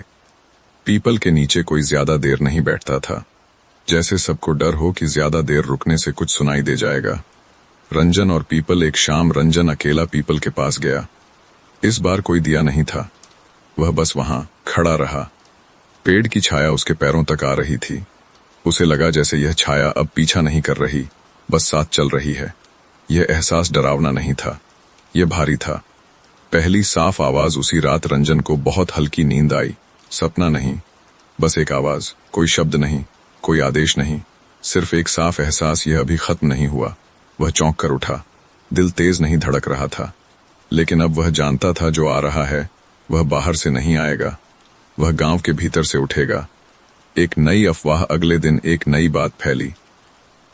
Speaker 1: पीपल के नीचे कोई ज्यादा देर नहीं बैठता था, जैसे सबको डर हो कि ज्यादा देर रुकने से कुछ सुनाई दे जाएगा। रंजन और पीपल। एक शाम रंजन अकेला पीपल के पास गया। इस बार कोई दिया नहीं था। वह बस वहां खड़ा रहा। पेड़ की छाया उसके पैरों तक आ रही थी। उसे लगा जैसे यह छाया अब पीछा नहीं कर रही, बस साथ चल रही है। यह एहसास डरावना नहीं था, यह भारी था। पहली साफ आवाज उसी रात। रंजन को बहुत हल्की नींद आई। सपना नहीं, बस एक आवाज। कोई शब्द नहीं, कोई आदेश नहीं, सिर्फ एक साफ एहसास। यह अभी खत्म नहीं हुआ। वह चौंक कर उठा। दिल तेज नहीं धड़क रहा था, लेकिन अब वह जानता था जो आ रहा है वह बाहर से नहीं आएगा, वह गांव के भीतर से उठेगा। एक नई अफवाह। अगले दिन एक नई बात फैली।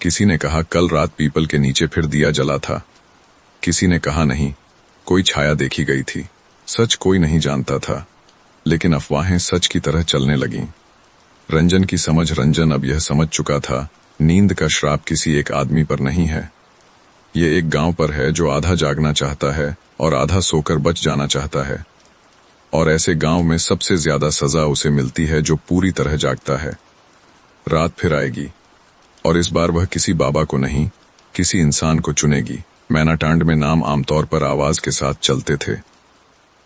Speaker 1: किसी ने कहा कल रात पीपल के नीचे फिर दिया जला था। किसी ने कहा नहीं, कोई छाया देखी गई थी। सच कोई नहीं जानता था, लेकिन अफवाहें सच की तरह चलने लगीं। रंजन की समझ। रंजन अब यह समझ चुका था नींद का श्राप किसी एक आदमी पर नहीं है। ये एक गांव पर है जो आधा जागना चाहता है और आधा सोकर बच जाना चाहता है। और ऐसे गांव में सबसे ज्यादा सजा उसे मिलती है जो पूरी तरह जागता है। रात फिर आएगी, और इस बार वह किसी बाबा को नहीं, किसी इंसान को चुनेगी। मैनाटांड में नाम आमतौर पर आवाज के साथ चलते थे।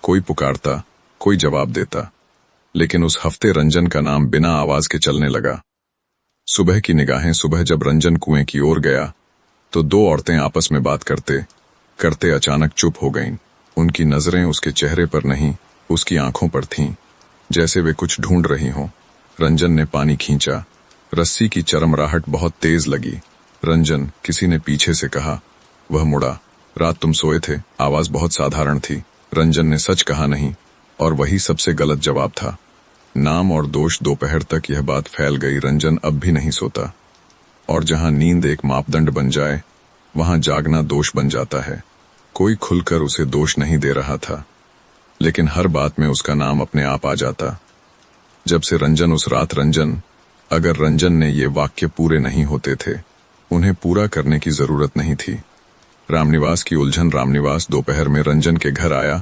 Speaker 1: कोई पुकारता, कोई जवाब देता, लेकिन उस हफ्ते रंजन का नाम बिना आवाज के चलने लगा। सुबह की निगाहें सुबह जब रंजन कुएं की ओर गया तो दो औरतें आपस में बात करते करते अचानक चुप हो गईं। उनकी नजरें उसके चेहरे पर नहीं, उसकी आंखों पर थीं, जैसे वे कुछ ढूंढ रही हों। रंजन ने पानी खींचा। रस्सी की चरमराहट बहुत तेज लगी। रंजन, किसी ने पीछे से कहा। वह मुड़ा। रात तुम सोए थे। आवाज बहुत साधारण थी। रंजन ने सच कहा नहीं, और वही सबसे गलत जवाब था। नाम और दोष। दोपहर तक यह बात फैल गई, रंजन अब भी नहीं सोता। और जहां नींद एक मापदंड बन जाए, वहां जागना दोष बन जाता है। कोई खुलकर उसे दोष नहीं दे रहा था, लेकिन हर बात में उसका नाम अपने आप आ जाता। जब से रंजन उस रात रंजन, अगर रंजन ने ये वाक्य पूरे नहीं होते थे, उन्हें पूरा करने की जरूरत नहीं थी। रामनिवास की उलझन। रामनिवास दोपहर में रंजन के घर आया।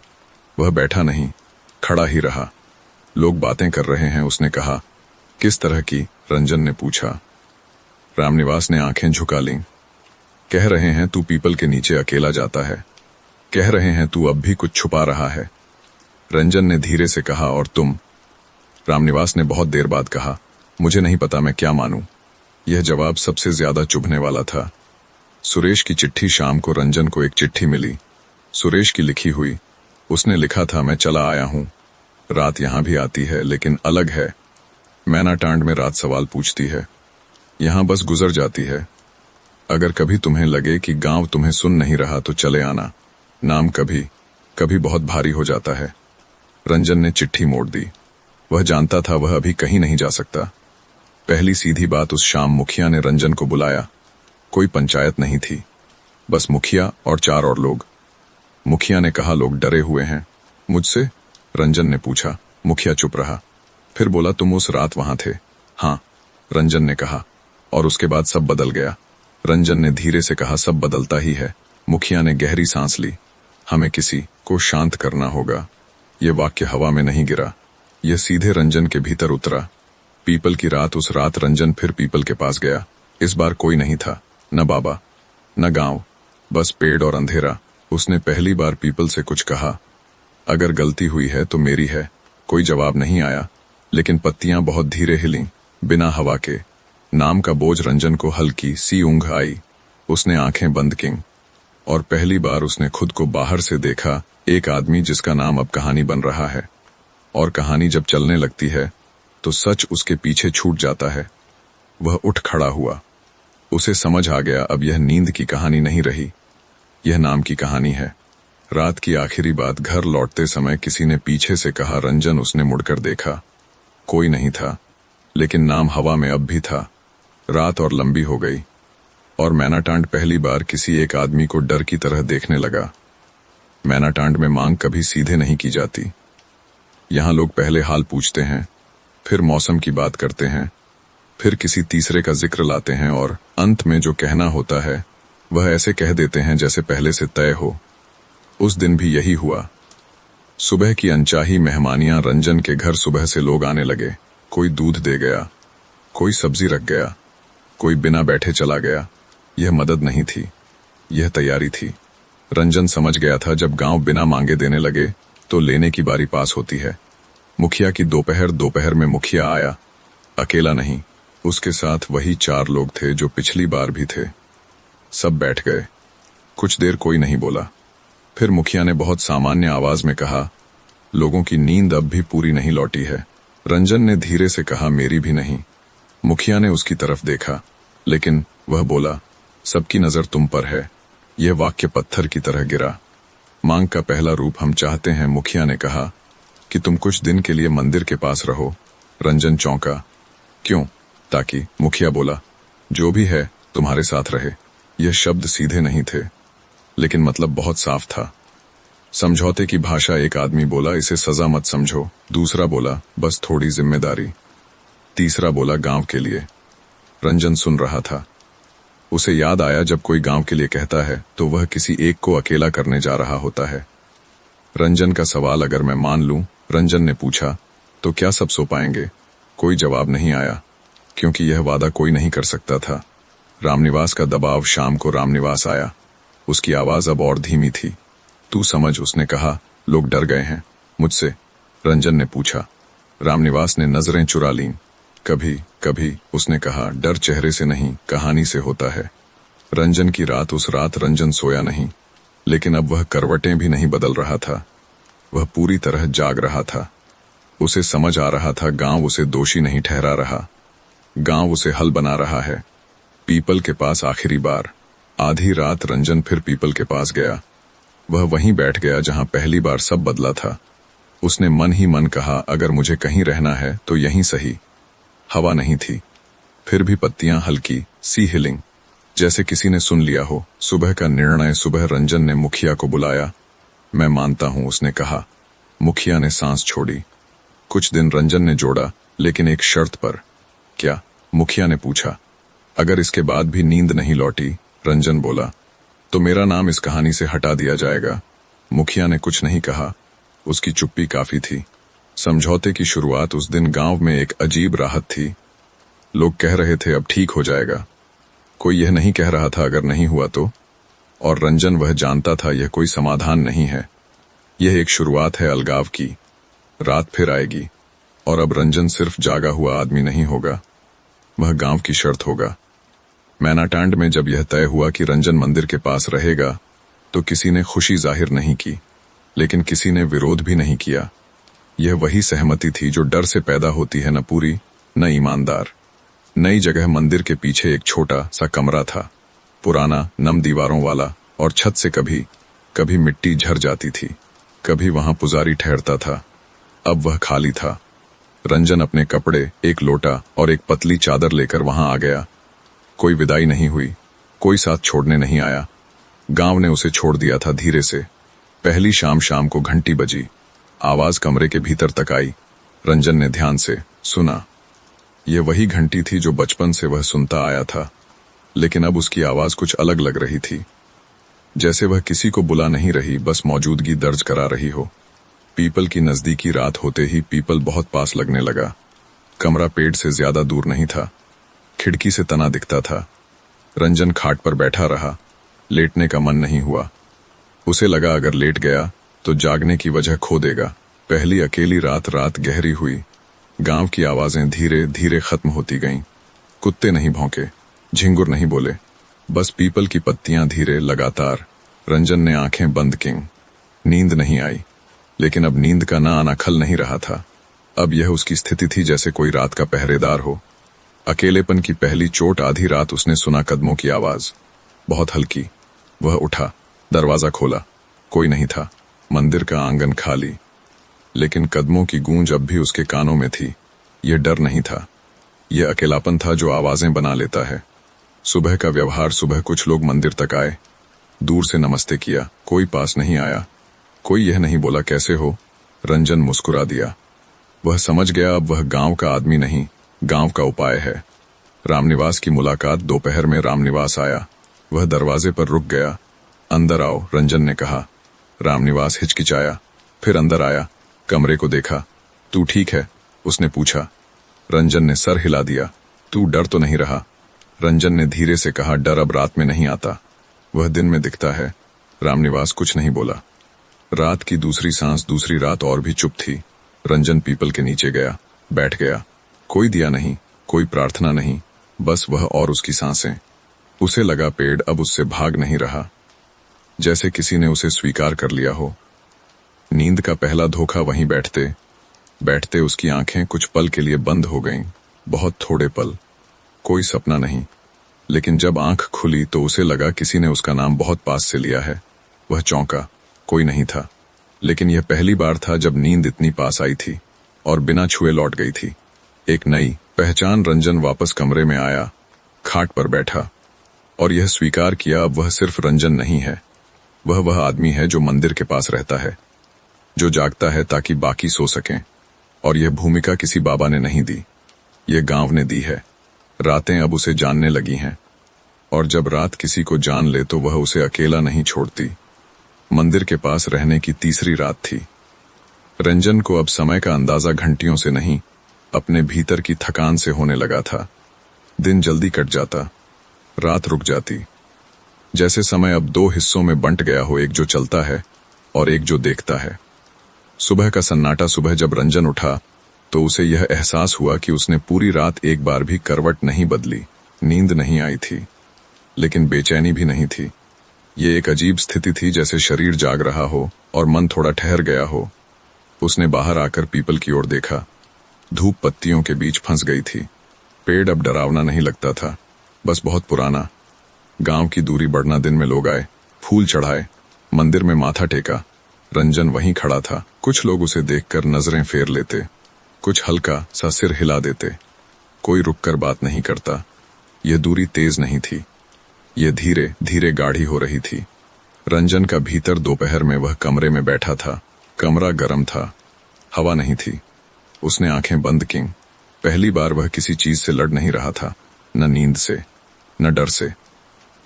Speaker 1: वह बैठा नहीं, खड़ा ही रहा। लोग बातें कर रहे हैं, उसने कहा। किस तरह की? रंजन ने पूछा। रामनिवास ने आंखें झुका लीं। कह रहे हैं तू पीपल के नीचे अकेला जाता है। कह रहे हैं तू अब भी कुछ छुपा रहा है। रंजन ने धीरे से कहा। और तुम? रामनिवास ने बहुत देर बाद कहा। मुझे नहीं पता मैं क्या मानूं। यह जवाब सबसे ज्यादा चुभने वाला था। सुरेश की चिट्ठी। शाम को रंजन को एक चिट्ठी मिली, सुरेश की लिखी हुई। उसने लिखा था, मैं चला आया हूं। रात यहां भी आती है, लेकिन अलग है। मैनाटांड में रात सवाल पूछती है, यहां बस गुजर जाती है। अगर कभी तुम्हें लगे कि गांव तुम्हें सुन नहीं रहा तो चले आना। नाम कभी कभी बहुत भारी हो जाता है। रंजन ने चिट्ठी मोड़ दी। वह जानता था वह अभी कहीं नहीं जा सकता। पहली सीधी बात। उस शाम मुखिया ने रंजन को बुलाया। कोई पंचायत नहीं थी, बस मुखिया और 4 और लोग। मुखिया ने कहा, लोग डरे हुए हैं। मुझसे? रंजन ने पूछा। मुखिया चुप रहा, फिर बोला, तुम उस रात वहां थे? हाँ, रंजन ने कहा। और उसके बाद सब बदल गया। रंजन ने धीरे से कहा, सब बदलता ही है। मुखिया ने गहरी सांस ली। हमें किसी को शांत करना होगा। यह वाक्य हवा में नहीं गिरा, यह सीधे रंजन के भीतर उतरा। पीपल की रात। उस रात रंजन फिर पीपल के पास गया। इस बार कोई नहीं था, न बाबा, न गांव, बस पेड़ और अंधेरा। उसने पहली बार पीपल से कुछ कहा, अगर गलती हुई है तो मेरी है। कोई जवाब नहीं आया, लेकिन पत्तियां बहुत धीरे हिलीं, बिना हवा के। नाम का बोझ रंजन को हल्की सी ऊंघ आई। उसने आंखें बंद कीं, और पहली बार उसने खुद को बाहर से देखा, एक आदमी जिसका नाम अब कहानी बन रहा है। और कहानी जब चलने लगती है तो सच उसके पीछे छूट जाता है। वह उठ खड़ा हुआ। उसे समझ आ गया, अब यह नींद की कहानी नहीं रही, यह नाम की कहानी है। रात की आखिरी बात। घर लौटते समय किसी ने पीछे से कहा, रंजन। उसने मुड़कर देखा, कोई नहीं था, लेकिन नाम हवा में अब भी था। रात और लंबी हो गई, और मैनाटांड पहली बार किसी एक आदमी को डर की तरह देखने लगा। मैनाटांड में मांग कभी सीधे नहीं की जाती। यहां लोग पहले हाल पूछते हैं, फिर मौसम की बात करते हैं, फिर किसी तीसरे का जिक्र लाते हैं, और अंत में जो कहना होता है वह ऐसे कह देते हैं जैसे पहले से तय हो। उस दिन भी यही हुआ। सुबह की अनचाही मेहमानियां। रंजन के घर सुबह से लोग आने लगे। कोई दूध दे गया, कोई सब्जी रख गया, कोई बिना बैठे चला गया। यह मदद नहीं थी, यह तैयारी थी। रंजन समझ गया था, जब गांव बिना मांगे देने लगे तो लेने की बारी पास होती है। मुखिया की दोपहर में मुखिया आया। अकेला नहीं, उसके साथ वही 4 लोग थे जो पिछली बार भी थे। सब बैठ गए। कुछ देर कोई नहीं बोला। फिर मुखिया ने बहुत सामान्य आवाज में कहा, लोगों की नींद अब भी पूरी नहीं लौटी है। रंजन ने धीरे से कहा, मेरी भी नहीं। मुखिया ने उसकी तरफ देखा, लेकिन वह बोला, सबकी नजर तुम पर है। यह वाक्य पत्थर की तरह गिरा। मांग का पहला रूप हम चाहते हैं। मुखिया ने कहा कि तुम कुछ दिन के लिए मंदिर के पास रहो। रंजन चौंका। क्यों? ताकि। मुखिया बोला, जो भी है तुम्हारे साथ रहे। यह शब्द सीधे नहीं थे, लेकिन मतलब बहुत साफ था। समझौते की भाषा। एक आदमी बोला, इसे सजा मत समझो। दूसरा बोला, बस थोड़ी जिम्मेदारी। तीसरा बोला, गांव के लिए। रंजन सुन रहा था। उसे याद आया, जब कोई गांव के लिए कहता है तो वह किसी एक को अकेला करने जा रहा होता है। रंजन का सवाल, अगर मैं मान लूं, रंजन ने पूछा, तो क्या सब सो पाएंगे? कोई जवाब नहीं आया। क्योंकि यह वादा कोई नहीं कर सकता था। रामनिवास का दबाव। शाम को रामनिवास आया। उसकी आवाज अब और धीमी थी। तू समझ, उसने कहा, लोग डर गए हैं। मुझसे? रंजन ने पूछा। रामनिवास ने नजरें चुरा लीं। कभी कभी, उसने कहा, डर चेहरे से नहीं, कहानी से होता है। रंजन की रात। उस रात रंजन सोया नहीं, लेकिन अब वह करवटें भी नहीं बदल रहा था। वह पूरी तरह जाग रहा था। उसे समझ आ रहा था, गांव उसे दोषी नहीं ठहरा रहा, गांव उसे हल बना रहा है। पीपल के पास आखिरी बार। आधी रात रंजन फिर पीपल के पास गया। वह वहीं बैठ गया जहां पहली बार सब बदला था। उसने मन ही मन कहा, अगर मुझे कहीं रहना है तो यहीं सही। हवा नहीं थी, फिर भी पत्तियां हल्की सी हिलिंग, जैसे किसी ने सुन लिया हो। सुबह का निर्णय। सुबह रंजन ने मुखिया को बुलाया। मैं मानता हूं, उसने कहा। मुखिया ने सांस छोड़ी। कुछ दिन रंजन ने जोड़ा, लेकिन एक शर्त पर। क्या? मुखिया ने पूछा। अगर इसके बाद भी नींद नहीं लौटी, रंजन बोला, तो मेरा नाम इस कहानी से हटा दिया जाएगा। मुखिया ने कुछ नहीं कहा। उसकी चुप्पी काफी थी। समझौते की शुरुआत। उस दिन गांव में एक अजीब राहत थी। लोग कह रहे थे अब ठीक हो जाएगा। कोई यह नहीं कह रहा था अगर नहीं हुआ तो। और रंजन वह जानता था यह कोई समाधान नहीं है, यह एक शुरुआत है अलगाव की। रात फिर आएगी, और अब रंजन सिर्फ जागा हुआ आदमी नहीं होगा, वह गांव की शर्त होगा। मैनाटांड में जब यह तय हुआ कि रंजन मंदिर के पास रहेगा, तो किसी ने खुशी जाहिर नहीं की, लेकिन किसी ने विरोध भी नहीं किया। यह वही सहमति थी जो डर से पैदा होती है, न पूरी न ईमानदार। नई जगह। मंदिर के पीछे एक छोटा सा कमरा था, पुराना, नम दीवारों वाला, और छत से कभी कभी मिट्टी झर जाती थी। कभी वहां पुजारी ठहरता था। अब वह खाली था। रंजन अपने कपड़े, एक लोटा और एक पतली चादर लेकर वहां आ गया। कोई विदाई नहीं हुई, कोई साथ छोड़ने नहीं आया। गांव ने उसे छोड़ दिया था धीरे से। पहली शाम को घंटी बजी। आवाज कमरे के भीतर तक आई। रंजन ने ध्यान से सुना। यह वही घंटी थी जो बचपन से वह सुनता आया था, लेकिन अब उसकी आवाज कुछ अलग लग रही थी, जैसे वह किसी को बुला नहीं रही, बस मौजूदगी दर्ज करा रही हो। पीपल की नजदीकी। रात होते ही पीपल बहुत पास लगने लगा। कमरा पेड़ से ज्यादा दूर नहीं था, खिड़की से तना दिखता था। रंजन खाट पर बैठा रहा। लेटने का मन नहीं हुआ। उसे लगा अगर लेट गया तो जागने की वजह खो देगा। पहली अकेली रात। रात गहरी हुई। गांव की आवाजें धीरे धीरे खत्म होती गईं। कुत्ते नहीं भौंके, झिंगुर नहीं बोले, बस पीपल की पत्तियां धीरे, लगातार। रंजन ने आंखें बंद कीं। नींद नहीं आई, लेकिन अब नींद का ना आना खल नहीं रहा था। अब यह उसकी स्थिति थी जैसे कोई रात का पहरेदार हो। अकेलेपन की पहली चोट। आधी रात उसने सुना कदमों की आवाज, बहुत हल्की। वह उठा, दरवाजा खोला। कोई नहीं था। मंदिर का आंगन खाली, लेकिन कदमों की गूंज अब भी उसके कानों में थी। यह डर नहीं था, यह अकेलापन था जो आवाजें बना लेता है। सुबह का व्यवहार। सुबह कुछ लोग मंदिर तक आए, दूर से नमस्ते किया। कोई पास नहीं आया, कोई यह नहीं बोला कैसे हो। रंजन मुस्कुरा दिया। वह समझ गया अब वह गांव का आदमी नहीं, गांव का उपाय है। रामनिवास की मुलाकात। दोपहर में रामनिवास आया। वह दरवाजे पर रुक गया। अंदर आओ, रंजन ने कहा। रामनिवास हिचकिचाया, फिर अंदर आया। कमरे को देखा। तू ठीक है? उसने पूछा। रंजन ने सर हिला दिया। तू डर तो नहीं रहा? रंजन ने धीरे से कहा, डर अब रात में नहीं आता, वह दिन में दिखता है। रामनिवास कुछ नहीं बोला। रात की दूसरी सांस। दूसरी रात और भी चुप थी। रंजन पीपल के नीचे गया, बैठ गया। कोई दिया नहीं, कोई प्रार्थना नहीं, बस वह और उसकी सांसें। उसे लगा पेड़ अब उससे भाग नहीं रहा, जैसे किसी ने उसे स्वीकार कर लिया हो। नींद का पहला धोखा। वहीं बैठते बैठते उसकी आंखें कुछ पल के लिए बंद हो गईं, बहुत थोड़े पल। कोई सपना नहीं, लेकिन जब आंख खुली तो उसे लगा किसी ने उसका नाम बहुत पास से लिया है। वह चौंका। कोई नहीं था, लेकिन यह पहली बार था जब नींद इतनी पास आई थी और बिना छुए लौट गई थी। एक नई पहचान। रंजन वापस कमरे में आया, खाट पर बैठा, और यह स्वीकार किया अब वह सिर्फ रंजन नहीं है, वह आदमी है जो मंदिर के पास रहता है, जो जागता है ताकि बाकी सो सकें। और यह भूमिका किसी बाबा ने नहीं दी, यह गांव ने दी है। रातें अब उसे जानने लगी हैं, और जब रात किसी को जान ले तो वह उसे अकेला नहीं छोड़ती। मंदिर के पास रहने की तीसरी रात थी। रंजन को अब समय का अंदाजा घंटियों से नहीं, अपने भीतर की थकान से होने लगा था। दिन जल्दी कट जाता, रात रुक जाती, जैसे समय अब दो हिस्सों में बंट गया हो, एक जो चलता है और एक जो देखता है। सुबह का सन्नाटा। सुबह जब रंजन उठा तो उसे यह एहसास हुआ कि उसने पूरी रात एक बार भी करवट नहीं बदली। नींद नहीं आई थी, लेकिन बेचैनी भी नहीं थी। ये एक अजीब स्थिति थी, जैसे शरीर जाग रहा हो और मन थोड़ा ठहर गया हो। उसने बाहर आकर पीपल की ओर देखा। धूप पत्तियों के बीच फंस गई थी। पेड़ अब डरावना नहीं लगता था, बस बहुत पुराना। गांव की दूरी बढ़ना। दिन में लोग आए, फूल चढ़ाए, मंदिर में माथा टेका। रंजन वहीं खड़ा था। कुछ लोग उसे देखकर नजरें फेर लेते, कुछ हल्का सा सिर हिला देते। कोई रुककर बात नहीं करता। यह दूरी तेज नहीं थी, यह धीरे धीरे गाढ़ी हो रही थी। रंजन का भीतर दोपहर में वह कमरे में बैठा था। कमरा गर्म था, हवा नहीं थी। उसने आंखें बंद की। पहली बार वह किसी चीज से लड़ नहीं रहा था, न नींद से, न डर से,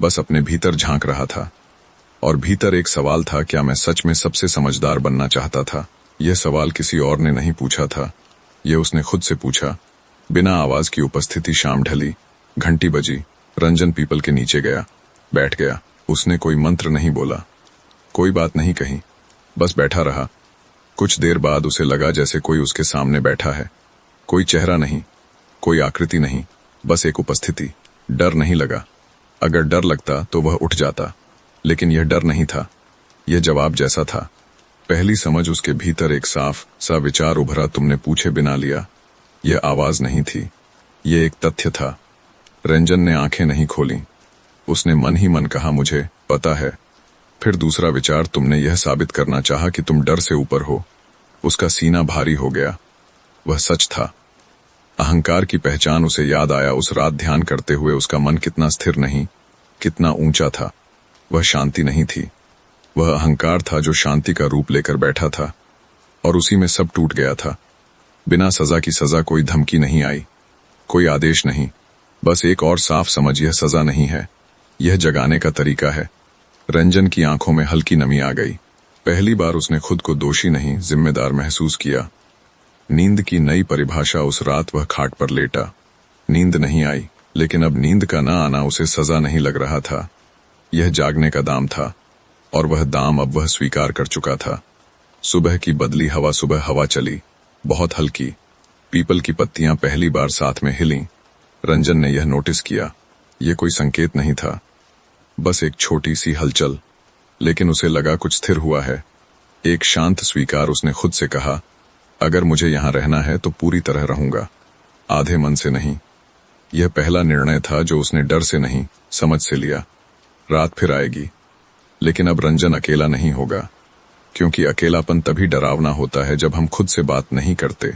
Speaker 1: बस अपने भीतर झांक रहा था। और भीतर एक सवाल था, क्या मैं सच में सबसे समझदार बनना चाहता था? यह सवाल किसी और ने नहीं पूछा था, यह उसने खुद से पूछा। बिना आवाज की उपस्थिति। शाम ढली, घंटी बजी। रंजन पीपल के नीचे गया, बैठ गया। उसने कोई मंत्र नहीं बोला, कोई बात नहीं कही, बस बैठा रहा। कुछ देर बाद उसे लगा जैसे कोई उसके सामने बैठा है। कोई चेहरा नहीं, कोई आकृति नहीं, बस एक उपस्थिति। डर नहीं लगा। अगर डर लगता तो वह उठ जाता, लेकिन यह डर नहीं था, यह जवाब जैसा था। पहली समझ उसके भीतर एक साफ सा विचार उभरा, तुमने पूछे बिना लिया। यह आवाज नहीं थी, यह एक तथ्य था। रंजन ने आंखें नहीं खोली। उसने मन ही मन कहा, मुझे पता है। फिर दूसरा विचार, तुमने यह साबित करना चाहा कि तुम डर से ऊपर हो। उसका सीना भारी हो गया। वह सच था। अहंकार की पहचान उसे याद आया। उस रात ध्यान करते हुए उसका मन कितना स्थिर नहीं, कितना ऊंचा था। वह शांति नहीं थी, वह अहंकार था जो शांति का रूप लेकर बैठा था। और उसी में सब टूट गया था। बिना सजा की सजा। कोई धमकी नहीं आई, कोई आदेश नहीं, बस एक और साफ समझ, यह सजा नहीं है, यह जगाने का तरीका है। रंजन की आंखों में हल्की नमी आ गई। पहली बार उसने खुद को दोषी नहीं, जिम्मेदार महसूस किया। नींद की नई परिभाषा। उस रात वह खाट पर लेटा। नींद नहीं आई, लेकिन अब नींद का न आना उसे सजा नहीं लग रहा था, यह जागने का दाम था। और वह दाम अब वह स्वीकार कर चुका था। सुबह की बदली हवा। सुबह हवा चली, बहुत हल्की। पीपल की पत्तियां पहली बार साथ में हिलीं। रंजन ने यह नोटिस किया। यह कोई संकेत नहीं था, बस एक छोटी सी हलचल, लेकिन उसे लगा कुछ स्थिर हुआ है। एक शांत स्वीकार। उसने खुद से कहा, अगर मुझे यहां रहना है तो पूरी तरह रहूंगा, आधे मन से नहीं। यह पहला निर्णय था जो उसने डर से नहीं, समझ से लिया। रात फिर आएगी, लेकिन अब रंजन अकेला नहीं होगा, क्योंकि अकेलापन तभी डरावना होता है जब हम खुद से बात नहीं करते।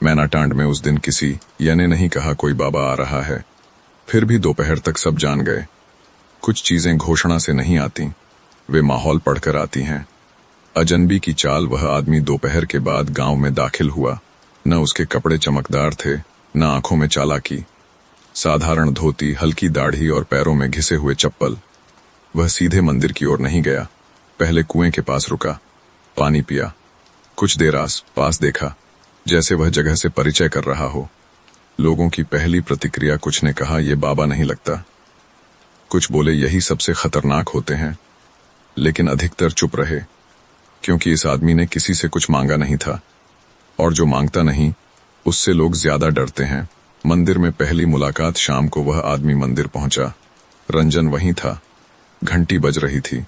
Speaker 1: मैनाटांड में उस दिन किसी ने नहीं कहा कोई बाबा आ रहा है। फिर भी दोपहर तक सब जान गए। कुछ चीजें घोषणा से नहीं आती, वे माहौल पढ़कर आती हैं। अजनबी की चाल। वह आदमी दोपहर के बाद गांव में दाखिल हुआ। न उसके कपड़े चमकदार थे, न आंखों में चालाकी। साधारण धोती, हल्की दाढ़ी और पैरों में घिसे हुए चप्पल। वह सीधे मंदिर की ओर नहीं गया। पहले कुएं के पास रुका, पानी पिया, कुछ देर आस पास देखा, जैसे वह जगह से परिचय कर रहा हो। लोगों की पहली प्रतिक्रिया, कुछ ने कहा यह बाबा नहीं लगता, कुछ बोले यही सबसे खतरनाक होते हैं, लेकिन अधिकतर चुप रहे, क्योंकि इस आदमी ने किसी से कुछ मांगा नहीं था, और जो मांगता नहीं उससे लोग ज्यादा डरते हैं। मंदिर में पहली मुलाकात। शाम को वह आदमी मंदिर पहुंचा। रंजन वहीं था। घंटी बज रही थी।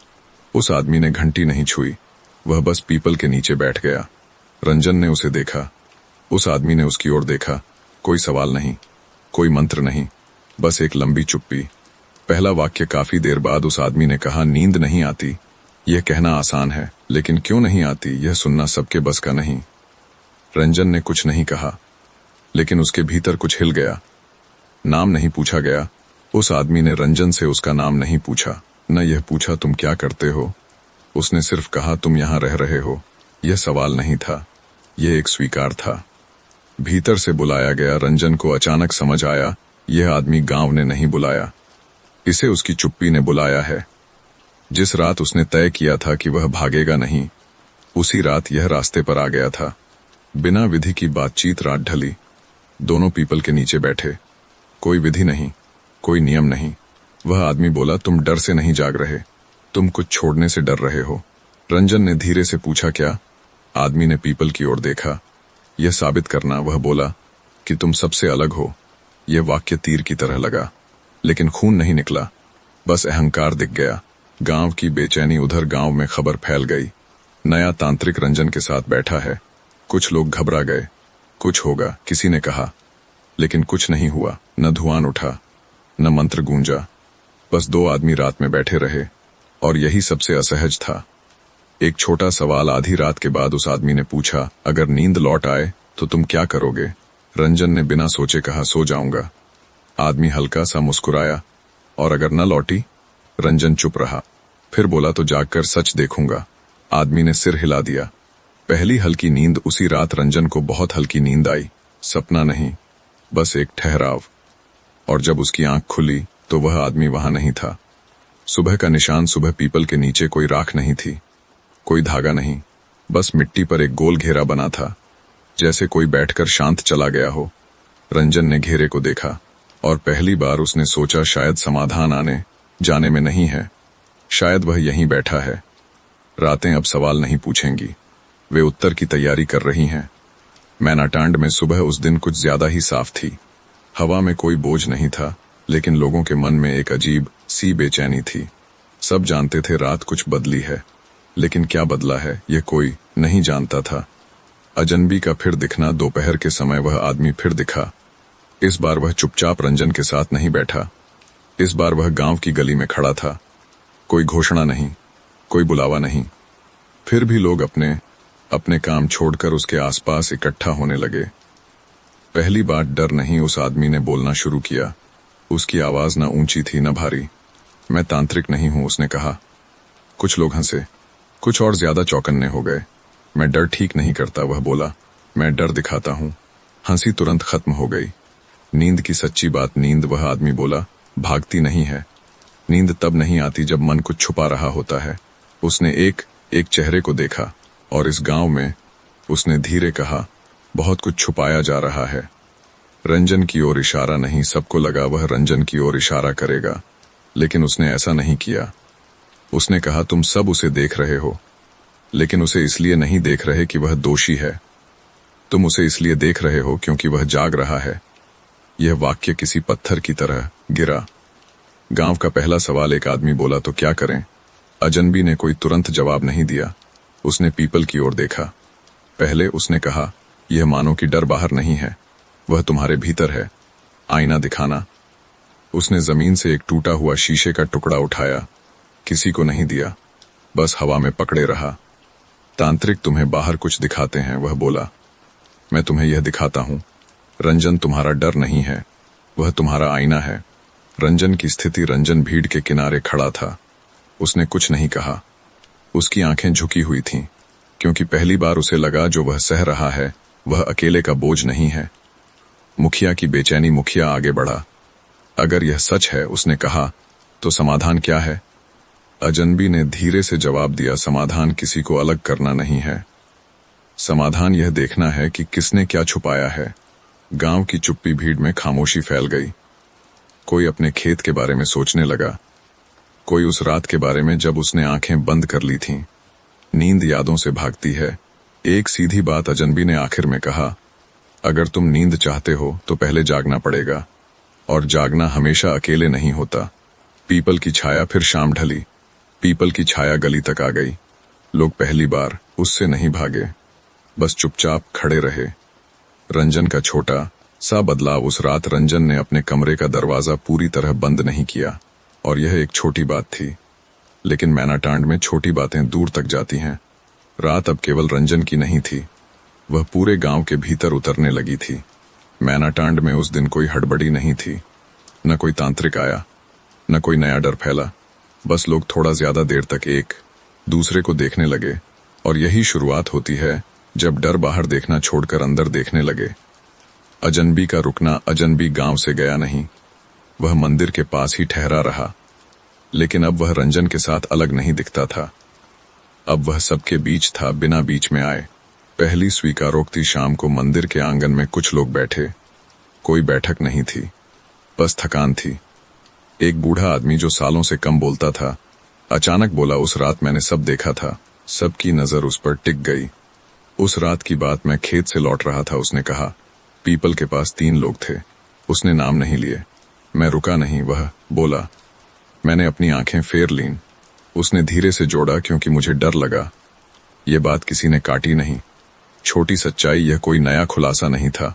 Speaker 1: उस आदमी ने घंटी नहीं छुई, वह बस पीपल के नीचे बैठ गया। रंजन ने उसे देखा, उस आदमी ने उसकी ओर देखा। कोई सवाल नहीं, कोई मंत्र नहीं, बस एक लंबी चुप्पी। पहला वाक्य काफी देर बाद उस आदमी ने कहा, नींद नहीं आती। यह कहना आसान है, लेकिन क्यों नहीं आती यह सुनना सबके बस का नहीं। रंजन ने कुछ नहीं कहा, लेकिन उसके भीतर कुछ हिल गया। नाम नहीं पूछा गया। उस आदमी ने रंजन से उसका नाम नहीं पूछा, न यह पूछा तुम क्या करते हो। उसने सिर्फ कहा, तुम यहां रह रहे हो। यह सवाल नहीं था, यह एक स्वीकार था। भीतर से बुलाया गया। रंजन को अचानक समझ आया, यह आदमी गांव ने नहीं बुलाया, इसे उसकी चुप्पी ने बुलाया है। जिस रात उसने तय किया था कि वह भागेगा नहीं, उसी रात यह रास्ते पर आ गया था। बिना विधि की बातचीत रात ढली। दोनों पीपल के नीचे बैठे। कोई विधि नहीं, कोई नियम नहीं। वह आदमी बोला, तुम डर से नहीं जाग रहे, तुम कुछ छोड़ने से डर रहे हो। रंजन ने धीरे से पूछा, क्या? आदमी ने पीपल की ओर देखा। यह साबित करना, वह बोला, कि तुम सबसे अलग हो। यह वाक्य तीर की तरह लगा, लेकिन खून नहीं निकला, बस अहंकार दिख गया। गांव की बेचैनी उधर गांव में खबर फैल गई। नया तांत्रिक रंजन के साथ बैठा है। कुछ लोग घबरा गए। कुछ होगा, किसी ने कहा, लेकिन कुछ नहीं हुआ। न धुआं उठा, न मंत्र गूंजा। बस दो आदमी रात में बैठे रहे, और यही सबसे असहज था। एक छोटा सवाल आधी रात के बाद उस आदमी ने पूछा, अगर नींद लौट आए तो तुम क्या करोगे? रंजन ने बिना सोचे कहा, सो जाऊंगा। आदमी हल्का सा मुस्कुराया। और अगर न लौटी? रंजन चुप रहा। फिर बोला, तो जागकर सच देखूंगा। आदमी ने सिर हिला दिया। पहली हल्की नींद उसी रात रंजन को बहुत हल्की नींद आई। सपना नहीं, बस एक ठहराव। और जब उसकी आंख खुली तो वह आदमी वहां नहीं था। सुबह का निशान, सुबह पीपल के नीचे कोई राख नहीं थी, कोई धागा नहीं, बस मिट्टी पर एक गोल घेरा बना था, जैसे कोई बैठकर शांत चला गया हो। रंजन ने घेरे को देखा, और पहली बार उसने सोचा, शायद समाधान आने जाने में नहीं है, शायद वह यहीं बैठा है। रातें अब सवाल नहीं पूछेंगी, वे उत्तर की तैयारी कर रही हैं। मैनाटांड में सुबह उस दिन कुछ ज्यादा ही साफ थी। हवा में कोई बोझ नहीं था, लेकिन लोगों के मन में एक अजीब सी बेचैनी थी। सब जानते थे रात कुछ बदली है, लेकिन क्या बदला है यह कोई नहीं जानता था। अजनबी का फिर दिखना, दोपहर के समय वह आदमी फिर दिखा। इस बार वह चुपचाप रंजन के साथ नहीं बैठा। इस बार वह गांव की गली में खड़ा था। कोई घोषणा नहीं, कोई बुलावा नहीं। फिर भी लोग अपने अपने काम छोड़कर उसके आसपास इकट्ठा होने लगे। पहली बार डर नहीं, उस आदमी ने बोलना शुरू किया। उसकी आवाज न ऊंची थी न भारी। मैं तांत्रिक नहीं हूं, उसने कहा। कुछ लोग हंसे, कुछ और ज्यादा चौकन्ने हो गए। मैं डर ठीक नहीं करता, वह बोला, मैं डर दिखाता हूं। हंसी तुरंत खत्म हो गई। नींद की सच्ची बात, नींद, वह आदमी बोला, भागती नहीं है। नींद तब नहीं आती जब मन कुछ छुपा रहा होता है। उसने एक एक चेहरे को देखा, और इस गांव में, उसने धीरे कहा, बहुत कुछ छुपाया जा रहा है। रंजन की ओर इशारा नहीं, सबको लगा वह रंजन की ओर इशारा करेगा, लेकिन उसने ऐसा नहीं किया। उसने कहा, तुम सब उसे देख रहे हो, लेकिन उसे इसलिए नहीं देख रहे कि वह दोषी है। तुम उसे इसलिए देख रहे हो क्योंकि वह जाग रहा है। यह वाक्य किसी पत्थर की तरह गिरा। गांव का पहला सवाल एक आदमी बोला, तो क्या करें? अजनबी ने कोई तुरंत जवाब नहीं दिया। उसने पीपल की ओर देखा। पहले उसने कहा, यह मानो कि डर बाहर नहीं है, वह तुम्हारे भीतर है। आईना दिखाना। उसने जमीन से एक टूटा हुआ शीशे का टुकड़ा उठाया। किसी को नहीं दिया, बस हवा में पकड़े रहा। तांत्रिक तुम्हें बाहर कुछ दिखाते हैं, वह बोला। मैं तुम्हें यह दिखाता हूं। रंजन तुम्हारा डर नहीं है, वह तुम्हारा आईना है। रंजन की स्थिति, रंजन भीड़ के किनारे खड़ा था। उसने कुछ नहीं कहा। उसकी आंखें झुकी हुई थीं, क्योंकि पहली बार उसे लगा जो वह सह रहा है वह अकेले का बोझ नहीं है। मुखिया की बेचैनी। मुखिया आगे बढ़ा। अगर यह सच है, उसने कहा, तो समाधान क्या है? अजनबी ने धीरे से जवाब दिया, समाधान किसी को अलग करना नहीं है। समाधान यह देखना है कि किसने क्या छुपाया है। गांव की चुप्पी भीड़ में खामोशी फैल गई। कोई अपने खेत के बारे में सोचने लगा, कोई उस रात के बारे में जब उसने आंखें बंद कर ली थीं। नींद यादों से भागती है। एक सीधी बात अजनबी ने आखिर में कहा, अगर तुम नींद चाहते हो तो पहले जागना पड़ेगा, और जागना हमेशा अकेले नहीं होता। पीपल की छाया। फिर शाम ढली। पीपल की छाया गली तक आ गई। लोग पहली बार उससे नहीं भागे, बस चुपचाप खड़े रहे। रंजन का छोटा सा बदलाव। उस रात रंजन ने अपने कमरे का दरवाजा पूरी तरह बंद नहीं किया, और यह एक छोटी बात थी, लेकिन मैनाटांड में छोटी बातें दूर तक जाती हैं। रात अब केवल रंजन की नहीं थी, वह पूरे गांव के भीतर उतरने लगी थी। मैनाटांड में उस दिन कोई हड़बड़ी नहीं थी। न कोई तांत्रिक आया, न कोई नया डर फैला। बस लोग थोड़ा ज्यादा देर तक एक दूसरे को देखने लगे, और यही शुरुआत होती है जब डर बाहर देखना छोड़कर अंदर देखने लगे। अजनबी का रुकना। अजनबी गांव से गया नहीं, वह मंदिर के पास ही ठहरा रहा। लेकिन अब वह रंजन के साथ अलग नहीं दिखता था। अब वह सबके बीच था, बिना बीच में आए। पहली स्वीकारोक्ति शाम को मंदिर के आंगन में कुछ लोग बैठे। कोई बैठक नहीं थी, बस थकान थी। एक बूढ़ा आदमी जो सालों से कम बोलता था अचानक बोला, उस रात मैंने सब देखा था। सबकी नजर उस पर टिक गई। उस रात की बात, मैं खेत से लौट रहा था। उसने कहा, पीपल के पास 3 लोग थे। उसने नाम नहीं लिए। मैं रुका नहीं, वह बोला। मैंने अपनी आंखें फेर लीं। उसने धीरे से जोड़ा, क्योंकि मुझे डर लगा। ये बात किसी ने काटी नहीं। छोटी सच्चाई, यह कोई नया खुलासा नहीं था।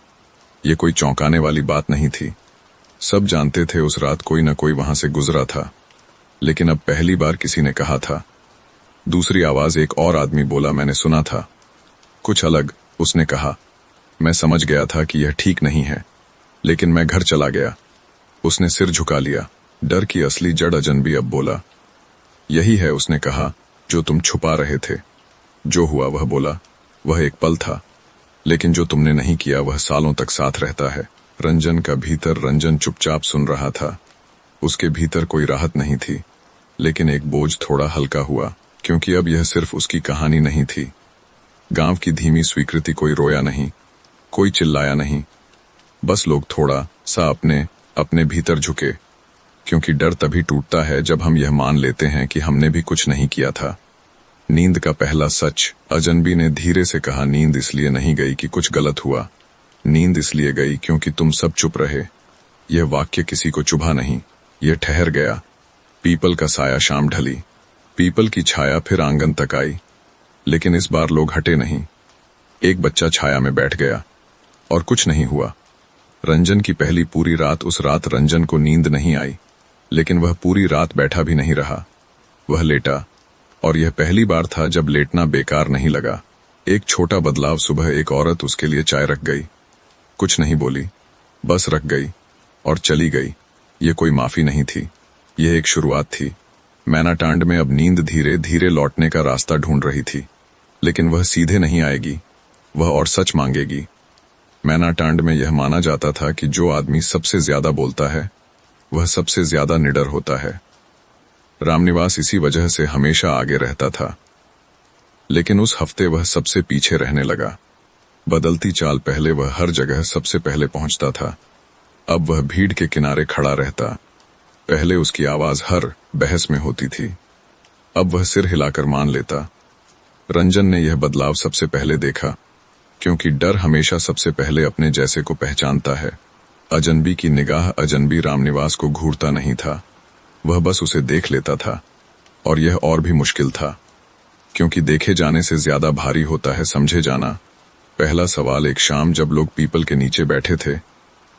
Speaker 1: यह कोई चौंकाने वाली बात नहीं थी। सब जानते थे उस रात कोई न कोई वहां से गुजरा था, लेकिन अब पहली बार किसी ने कहा था। दूसरी आवाज एक और आदमी बोला, मैंने सुना था कुछ अलग। उसने कहा, मैं समझ गया था कि यह ठीक नहीं है, लेकिन मैं घर चला गया। उसने सिर झुका लिया। डर की असली जड़ अजनबी अब बोला। यही है, उसने कहा, जो तुम छुपा रहे थे। जो हुआ वह बोला, वह एक पल था, लेकिन जो तुमने नहीं किया वह सालों तक साथ रहता है। रंजन का भीतर। रंजन चुपचाप सुन रहा था। उसके भीतर कोई राहत नहीं थी, लेकिन एक बोझ थोड़ा हल्का हुआ, क्योंकि अब यह सिर्फ उसकी कहानी नहीं थी। गांव की धीमी स्वीकृति। कोई रोया नहीं, कोई चिल्लाया नहीं, बस लोग थोड़ा सा अपने अपने भीतर झुके, क्योंकि डर तभी टूटता है जब हम यह मान लेते हैं कि हमने भी कुछ नहीं किया था। नींद का पहला सच। अजनबी ने धीरे से कहा, नींद इसलिए नहीं गई कि कुछ गलत हुआ। नींद इसलिए गई क्योंकि तुम सब चुप रहे। यह वाक्य किसी को चुभा नहीं, यह ठहर गया। पीपल का साया। शाम ढली। पीपल की छाया फिर आंगन तक आई, लेकिन इस बार लोग हटे नहीं। एक बच्चा छाया में बैठ गया और कुछ नहीं हुआ। रंजन की पहली पूरी रात। उस रात रंजन को नींद नहीं आई, लेकिन वह पूरी रात बैठा भी नहीं रहा। वह लेटा, और यह पहली बार था जब लेटना बेकार नहीं लगा। एक छोटा बदलाव। सुबह एक औरत उसके लिए चाय रख गई। कुछ नहीं बोली, बस रख गई और चली गई। यह कोई माफी नहीं थी, यह एक शुरुआत थी। मैनाटांड में अब नींद धीरे धीरे लौटने का रास्ता ढूंढ रही थी, लेकिन वह सीधे नहीं आएगी, वह और सच मांगेगी। मैनाटांड में यह माना जाता था कि जो आदमी सबसे ज्यादा बोलता है वह सबसे ज्यादा निडर होता है। रामनिवास इसी वजह से हमेशा आगे रहता था, लेकिन उस हफ्ते वह सबसे पीछे रहने लगा। बदलती चाल। पहले वह हर जगह सबसे पहले पहुंचता था, अब वह भीड़ के किनारे खड़ा रहता। पहले उसकी आवाज हर बहस में होती थी, अब वह सिर हिलाकर मान लेता। रंजन ने यह बदलाव सबसे पहले देखा, क्योंकि डर हमेशा सबसे पहले अपने जैसे को पहचानता है। अजनबी की निगाह। अजनबी रामनिवास को घूरता नहीं था, वह बस उसे देख लेता था, और यह और भी मुश्किल था, क्योंकि देखे जाने से ज्यादा भारी होता है समझे जाना। पहला सवाल। एक शाम जब लोग पीपल के नीचे बैठे थे,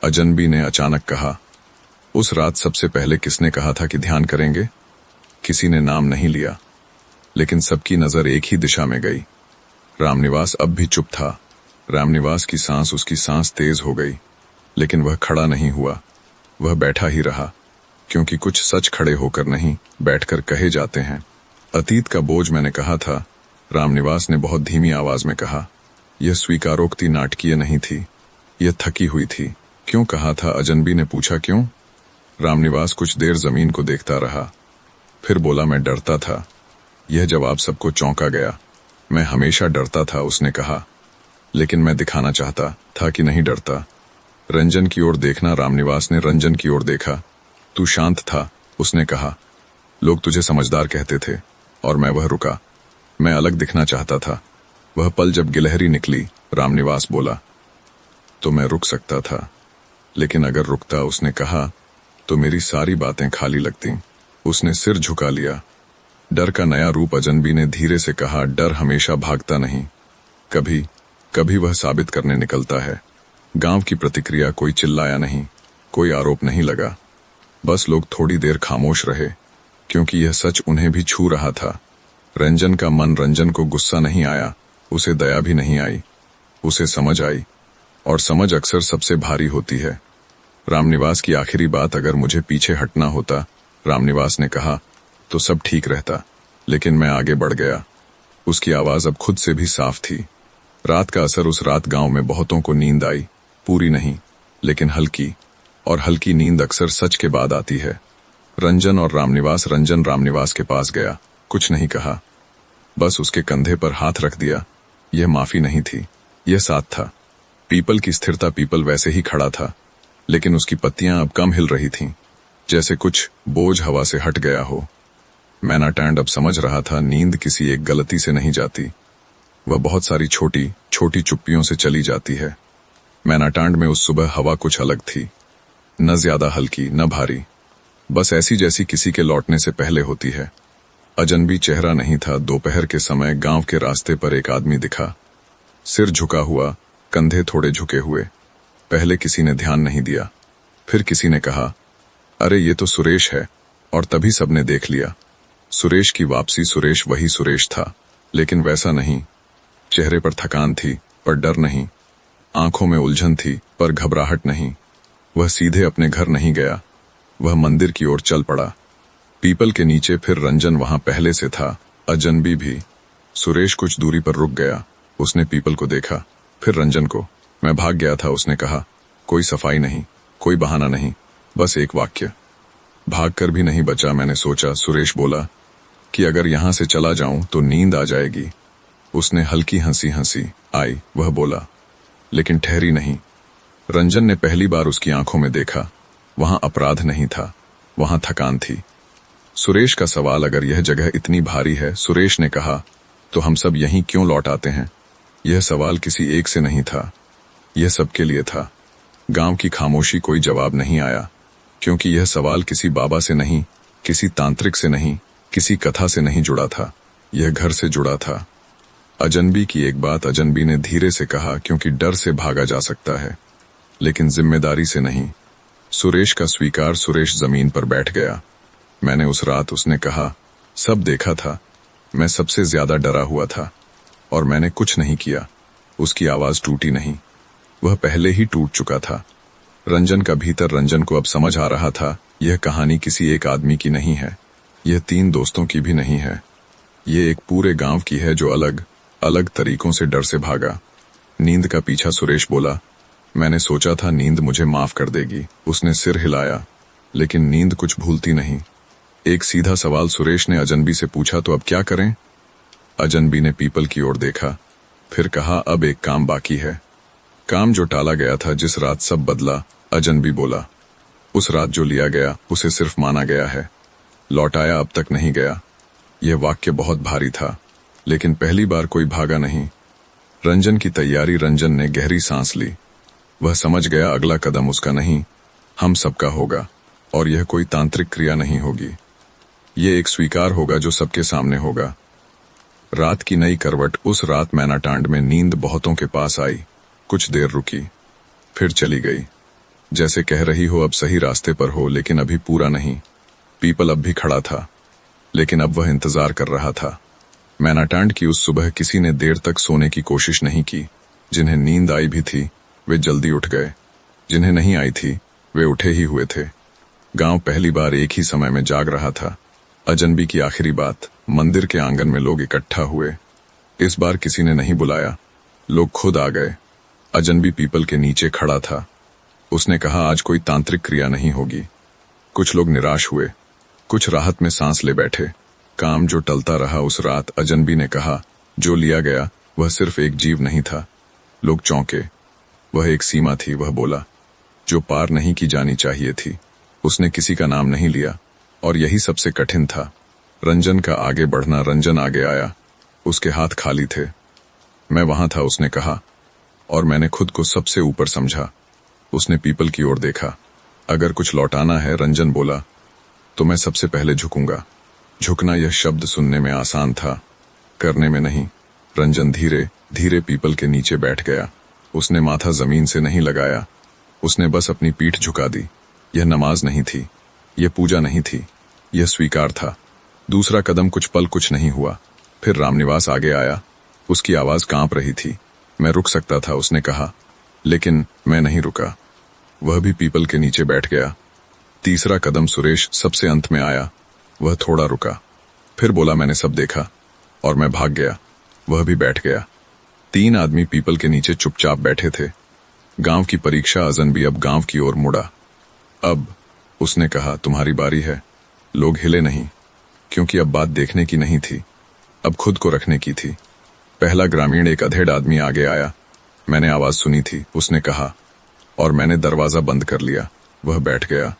Speaker 1: अजनबी ने अचानक कहा, उस रात सबसे पहले किसने कहा था कि ध्यान करेंगे? किसी ने नाम नहीं लिया, लेकिन सबकी नजर एक ही दिशा में गई। रामनिवास अब भी चुप था। रामनिवास की सांस। उसकी सांस तेज हो गई, लेकिन वह खड़ा नहीं हुआ, वह बैठा ही रहा, क्योंकि कुछ सच खड़े होकर नहीं, बैठकर कहे जाते हैं। अतीत का बोझ। मैंने कहा था, रामनिवास ने बहुत धीमी आवाज में कहा। यह स्वीकारोक्ति नाटकीय नहीं थी, यह थकी हुई थी। क्यों कहा था? अजनबी ने पूछा। क्यों? रामनिवास कुछ देर जमीन को देखता रहा, फिर बोला, मैं डरता था। यह जवाब सबको चौंका गया। मैं हमेशा डरता था, उसने कहा, लेकिन मैं दिखाना चाहता था कि नहीं डरता। रंजन की ओर देखना। रामनिवास ने रंजन की ओर देखा। तू शांत था, उसने कहा। लोग तुझे समझदार कहते थे, और मैं वह रुका। मैं अलग दिखना चाहता था। वह पल जब गिलहरी निकली, रामनिवास बोला, तो मैं रुक सकता था, लेकिन अगर रुकता, उसने कहा, तो मेरी सारी बातें खाली लगती। उसने सिर झुका लिया। डर का नया रूप। अजनबी ने धीरे से कहा, डर हमेशा भागता नहीं, कभी कभी वह साबित करने निकलता है। गांव की प्रतिक्रिया। कोई चिल्लाया नहीं, कोई आरोप नहीं लगा, बस लोग थोड़ी देर खामोश रहे, क्योंकि यह सच उन्हें भी छू रहा था। रंजन का मन। रंजन को गुस्सा नहीं आया, उसे दया भी नहीं आई, उसे समझ आई, और समझ अक्सर सबसे भारी होती है। रामनिवास की आखिरी बात। अगर मुझे पीछे हटना होता, रामनिवास ने कहा, तो सब ठीक रहता, लेकिन मैं आगे बढ़ गया। उसकी आवाज अब खुद से भी साफ थी। रात का असर। उस रात गांव में बहुतों को नींद आई, पूरी नहीं, लेकिन हल्की, और हल्की नींद अक्सर सच के बाद आती है। रंजन और रामनिवास। रंजन रामनिवास के पास गया, कुछ नहीं कहा, बस उसके कंधे पर हाथ रख दिया। यह माफी नहीं थी, यह साथ था। पीपल की स्थिरता। पीपल वैसे ही खड़ा था, लेकिन उसकी पत्तियां अब कम हिल रही थीं, जैसे कुछ बोझ हवा से हट गया हो। मैनाटांड अब समझ रहा था नींद किसी एक गलती से नहीं जाती, वह बहुत सारी छोटी छोटी चुप्पियों से चली जाती है। मैनाटांड में उस सुबह हवा कुछ अलग थी, न ज्यादा हल्की न भारी, बस ऐसी जैसी किसी के लौटने से पहले होती है। अजनबी चेहरा नहीं था। दोपहर के समय गांव के रास्ते पर एक आदमी दिखा, सिर झुका हुआ, कंधे थोड़े झुके हुए। पहले किसी ने ध्यान नहीं दिया, फिर किसी ने कहा, अरे ये तो सुरेश है, और तभी सबने देख लिया। सुरेश की वापसी। सुरेश वही सुरेश था, लेकिन वैसा नहीं। चेहरे पर थकान थी, पर डर नहीं। आंखों में उलझन थी, पर घबराहट नहीं। वह सीधे अपने घर नहीं गया, वह मंदिर की ओर चल पड़ा। पीपल के नीचे फिर रंजन वहां पहले से था, अजनबी भी। सुरेश कुछ दूरी पर रुक गया। उसने पीपल को देखा, फिर रंजन को। मैं भाग गया था, उसने कहा। कोई सफाई नहीं, कोई बहाना नहीं, बस एक वाक्य। भागकर भी नहीं बचा, मैंने सोचा। सुरेश बोला कि अगर यहां से चला जाऊं तो नींद आ जाएगी। उसने हल्की हंसी हंसी आई, वह बोला, लेकिन ठहरी नहीं। रंजन ने पहली बार उसकी आंखों में देखा। वहां अपराध नहीं था, वहां थकान थी। सुरेश का सवाल, अगर यह जगह इतनी भारी है, सुरेश ने कहा, तो हम सब यहीं क्यों लौट आते हैं? यह सवाल किसी एक से नहीं था, यह सबके लिए था। गांव की खामोशी, कोई जवाब नहीं आया, क्योंकि यह सवाल किसी बाबा से नहीं, किसी तांत्रिक से नहीं, किसी कथा से नहीं जुड़ा था, यह घर से जुड़ा था। अजनबी की एक बात अजनबी ने धीरे से कहा, क्योंकि डर से भागा जा सकता है, लेकिन जिम्मेदारी से नहीं। सुरेश का स्वीकार। सुरेश जमीन पर बैठ गया। मैंने उस रात, उसने कहा, सब देखा था, मैं सबसे ज्यादा डरा हुआ था, और मैंने कुछ नहीं किया। उसकी आवाज टूटी नहीं, वह पहले ही टूट चुका था। रंजन का भीतर। रंजन को अब समझ आ रहा था, यह कहानी किसी एक आदमी की नहीं है, यह 3 दोस्तों की भी नहीं है, यह एक पूरे गांव की है जो अलग अलग तरीकों से डर से भागा। नींद का पीछा। सुरेश बोला, मैंने सोचा था नींद मुझे माफ कर देगी। उसने सिर हिलाया, लेकिन नींद कुछ भूलती नहीं। एक सीधा सवाल सुरेश ने अजनबी से पूछा, तो अब क्या करें? अजनबी ने पीपल की ओर देखा, फिर कहा, अब एक काम बाकी है, काम जो टाला गया था, जिस रात सब बदला। अजनबी बोला, उस रात जो लिया गया उसे सिर्फ माना गया है, लौटाया अब तक नहीं गया। यह वाक्य बहुत भारी था, लेकिन पहली बार कोई भागा नहीं। रंजन की तैयारी। रंजन ने गहरी सांस ली। वह समझ गया अगला कदम उसका नहीं, हम सबका होगा, और यह कोई तांत्रिक क्रिया नहीं होगी, यह एक स्वीकार होगा जो सबके सामने होगा। रात की नई करवट। उस रात मैनाटांड में नींद बहुतों के पास आई, कुछ देर रुकी, फिर चली गई, जैसे कह रही हो अब सही रास्ते पर हो, लेकिन अभी पूरा नहीं। पीपल अब भी खड़ा था, लेकिन अब वह इंतजार कर रहा था। मैनाटांड की उस सुबह किसी ने देर तक सोने की कोशिश नहीं की। जिन्हें नींद आई भी थी, वे जल्दी उठ गए, जिन्हें नहीं आई थी, वे उठे ही हुए थे। गांव पहली बार एक ही समय में जाग रहा था। अजनबी की आखिरी बात। मंदिर के आंगन में लोग इकट्ठा हुए। इस बार किसी ने नहीं बुलाया, लोग खुद आ गए। अजनबी पीपल के नीचे खड़ा था। उसने कहा, आज कोई तांत्रिक क्रिया नहीं होगी। कुछ लोग निराश हुए, कुछ राहत में सांस ले बैठे। काम जो टलता रहा उस रात। अजनबी ने कहा, जो लिया गया वह सिर्फ एक जीव नहीं था। लोग चौंके। वह एक सीमा थी, वह बोला, जो पार नहीं की जानी चाहिए थी। उसने किसी का नाम नहीं लिया, और यही सबसे कठिन था। रंजन का आगे बढ़ना। रंजन आगे आया, उसके हाथ खाली थे। मैं वहां था, उसने कहा, और मैंने खुद को सबसे ऊपर समझा। उसने पीपल की ओर देखा। अगर कुछ लौटाना है, रंजन बोला, तो मैं सबसे पहले झुकूंगा। झुकना, यह शब्द सुनने में आसान था, करने में नहीं। रंजन धीरे धीरे पीपल के नीचे बैठ गया। उसने माथा जमीन से नहीं लगाया, उसने बस अपनी पीठ झुका दी। यह नमाज नहीं थी, यह पूजा नहीं थी, यह स्वीकार था। दूसरा कदम। कुछ पल कुछ नहीं हुआ, फिर रामनिवास आगे आया। उसकी आवाज कांप रही थी। मैं रुक सकता था, उसने कहा, लेकिन मैं नहीं रुका। वह भी पीपल के नीचे बैठ गया। तीसरा कदम। सुरेश सबसे अंत में आया। वह थोड़ा रुका, फिर बोला, मैंने सब देखा, और मैं भाग गया। वह भी बैठ गया। 3 आदमी पीपल के नीचे चुपचाप बैठे थे। गांव की परीक्षा। अजनबी अब गांव की ओर मुड़ा। अब, उसने कहा, तुम्हारी बारी है। लोग हिले नहीं, क्योंकि अब बात देखने की नहीं थी, अब खुद को रखने की थी। पहला ग्रामीण, एक अधेड़ आदमी आगे आया। मैंने आवाज सुनी थी, उसने कहा, और मैंने दरवाजा बंद कर लिया। वह बैठ गया।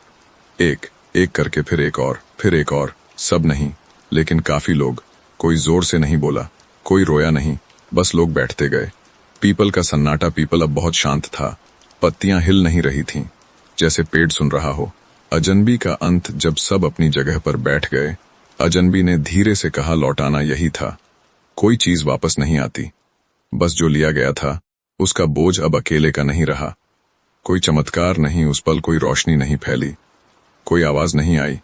Speaker 1: एक एक करके फिर एक और, फिर एक और। सब नहीं, लेकिन काफी लोग। कोई जोर से नहीं बोला, कोई रोया नहीं, बस लोग बैठते गए। पीपल का सन्नाटा। पीपल अब बहुत शांत था। पत्तियां हिल नहीं रही थीं, जैसे पेड़ सुन रहा हो। अजनबी का अंत। जब सब अपनी जगह पर बैठ गए, अजनबी ने धीरे से कहा, लौटाना यही था। कोई चीज वापस नहीं आती। बस जो लिया गया था, उसका बोझ अब अकेले का नहीं रहा। कोई चमत्कार नहीं उस पल, कोई रोशनी नहीं फैली, कोई आवाज नहीं आई,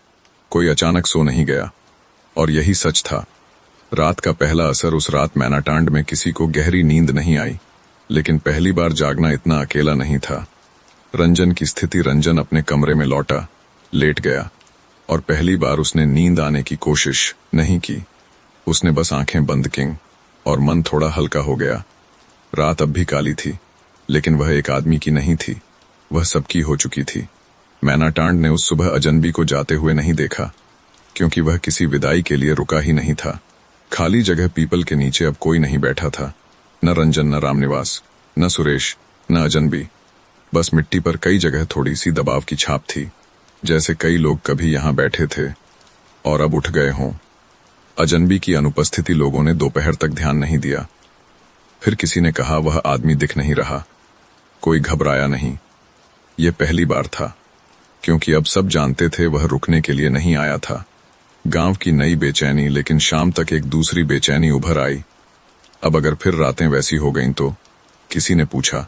Speaker 1: कोई अचानक सो नहीं गया। और यही सच था। रात का पहला असर। उस रात मैनाटांड में किसी को गहरी नींद नहीं आई, लेकिन पहली बार जागना इतना अकेला नहीं था। रंजन की स्थिति। रंजन अपने कमरे में लौटा, लेट गया, और पहली बार उसने नींद आने की कोशिश नहीं की। उसने बस आंखें बंद की और मन थोड़ा हल्का हो गया। रात अब भी काली थी, लेकिन वह एक आदमी की नहीं थी, वह सबकी हो चुकी थी। मैनाटांड ने उस सुबह अजनबी को जाते हुए नहीं देखा, क्योंकि वह किसी विदाई के लिए रुका ही नहीं था। खाली जगह। पीपल के नीचे अब कोई नहीं बैठा था। न रंजन, न रामनिवास, न सुरेश, न अजनबी। बस मिट्टी पर कई जगह थोड़ी सी दबाव की छाप थी, जैसे कई लोग कभी यहां बैठे थे और अब उठ गए हों। अजनबी की अनुपस्थिति। लोगों ने दोपहर तक ध्यान नहीं दिया। फिर किसी ने कहा, वह आदमी दिख नहीं रहा। कोई घबराया नहीं। यह पहली बार था, क्योंकि अब सब जानते थे वह रुकने के लिए नहीं आया था। गांव की नई बेचैनी। लेकिन शाम तक एक दूसरी बेचैनी उभर आई। अब अगर फिर रातें वैसी हो गईं तो? किसी ने पूछा।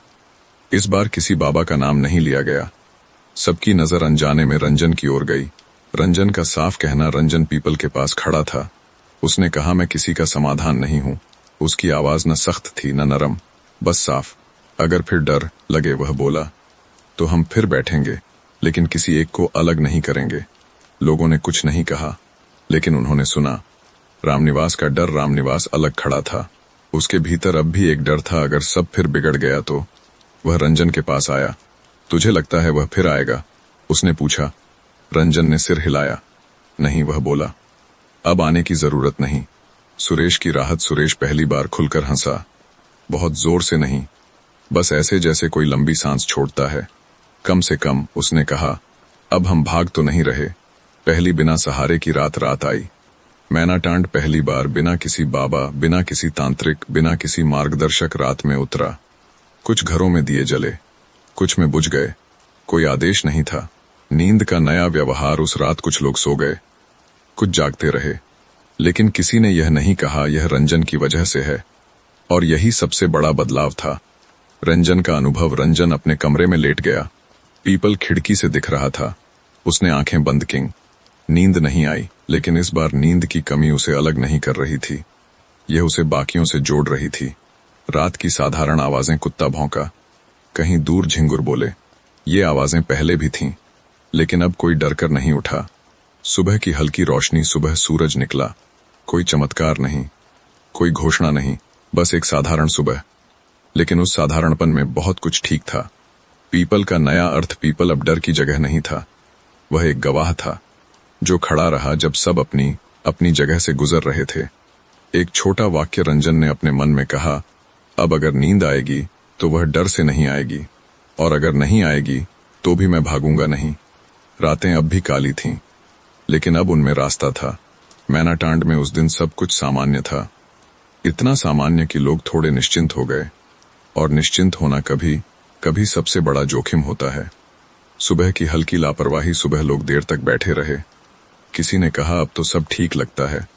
Speaker 1: इस बार किसी बाबा का नाम नहीं लिया गया। सबकी नजर अनजाने में रंजन की ओर गई। रंजन का साफ कहना। रंजन पीपल के पास खड़ा था। उसने कहा, मैं किसी का समाधान नहीं हूं। उसकी आवाज न सख्त थी न नरम, बस साफ। अगर फिर डर लगे, वह बोला, तो हम फिर बैठेंगे, लेकिन किसी एक को अलग नहीं करेंगे। लोगों ने कुछ नहीं कहा, लेकिन उन्होंने सुना। रामनिवास का डर। रामनिवास अलग खड़ा था। उसके भीतर अब भी एक डर था, अगर सब फिर बिगड़ गया तो। वह रंजन के पास आया। तुझे लगता है वह फिर आएगा? उसने पूछा। रंजन ने सिर हिलाया। नहीं, वह बोला, अब आने की जरूरत नहीं। सुरेश की राहत। सुरेश पहली बार खुलकर हंसा। बहुत जोर से नहीं, बस ऐसे जैसे कोई लंबी सांस छोड़ता है। कम से कम, उसने कहा, अब हम भाग तो नहीं रहे। पहली बिना सहारे की रात आई। मैनाटांड पहली बार बिना किसी बाबा, बिना किसी तांत्रिक, बिना किसी मार्गदर्शक रात में उतरा। कुछ घरों में दिए जले, कुछ में बुझ गए। कोई आदेश नहीं था। नींद का नया व्यवहार। उस रात कुछ लोग सो गए, कुछ जागते रहे, लेकिन किसी ने यह नहीं कहा यह रंजन की वजह से है। और यही सबसे बड़ा बदलाव था। रंजन का अनुभव। रंजन अपने कमरे में लेट गया। पीपल खिड़की से दिख रहा था। उसने आंखें बंद की। नींद नहीं आई, लेकिन इस बार नींद की कमी उसे अलग नहीं कर रही थी, यह उसे बाकियों से जोड़ रही थी। रात की साधारण आवाजें। कुत्ता भौंका, कहीं दूर झिंगुर बोले। ये आवाजें पहले भी थीं, लेकिन अब कोई डरकर नहीं उठा। सुबह की हल्की रोशनी। सुबह सूरज निकला। कोई चमत्कार नहीं, कोई घोषणा नहीं, बस एक साधारण सुबह। लेकिन उस साधारणपन में बहुत कुछ ठीक था। पीपल का नया अर्थ। पीपल अब डर की जगह नहीं था, वह एक गवाह था, जो खड़ा रहा जब सब अपनी अपनी जगह से गुजर रहे थे। एक छोटा वाक्य। रंजन ने अपने मन में कहा, अब अगर नींद आएगी तो वह डर से नहीं आएगी, और अगर नहीं आएगी तो भी मैं भागूंगा नहीं। रातें अब भी काली थीं, लेकिन अब उनमें रास्ता था। मैनाटांड में उस दिन सब कुछ सामान्य था। इतना सामान्य कि लोग थोड़े निश्चिंत हो गए, और निश्चिंत होना कभी कभी सबसे बड़ा जोखिम होता है। सुबह की हल्की लापरवाही। सुबह लोग देर तक बैठे रहे। किसी ने कहा, अब तो सब ठीक लगता है।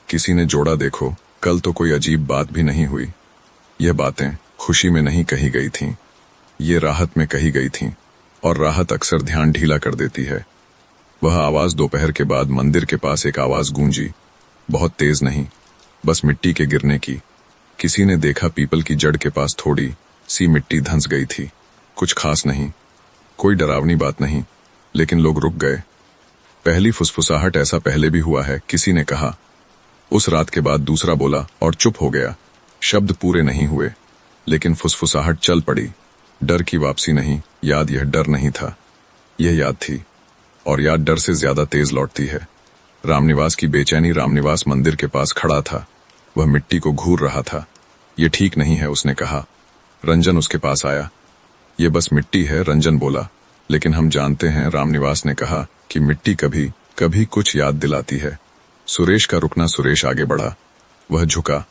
Speaker 1: किसी ने जोड़ा, देखो, कल तो कोई अजीब बात भी नहीं हुई। यह बातें खुशी में नहीं कही गई थीं, ये राहत में कही गई थीं, और राहत अक्सर ध्यान ढीला कर देती है। वह आवाज। दोपहर के बाद मंदिर के पास एक आवाज गूंजी, बहुत तेज नहीं, बस मिट्टी के गिरने की। किसी ने देखा, पीपल की जड़ के पास थोड़ी सी मिट्टी धंस गई थी। कुछ खास नहीं, कोई डरावनी बात नहीं, लेकिन लोग रुक गए। पहली फुसफुसाहट। ऐसा पहले भी हुआ है, किसी ने कहा। उस रात के बाद दूसरा बोला, और चुप हो गया। शब्द पूरे नहीं हुए, लेकिन फुसफुसाहट चल पड़ी। डर की वापसी नहीं, याद। यह डर नहीं था, यह याद थी, और याद डर से ज्यादा तेज लौटती है। रामनिवास की बेचैनी। रामनिवास मंदिर के पास खड़ा था। वह मिट्टी को घूर रहा था। यह ठीक नहीं है, उसने कहा। रंजन उसके पास आया। ये बस मिट्टी है, रंजन बोला। लेकिन हम जानते हैं, रामनिवास ने कहा, कि मिट्टी कभी कभी कुछ याद दिलाती है। सुरेश का रुकना। सुरेश आगे बढ़ा। वह झुका,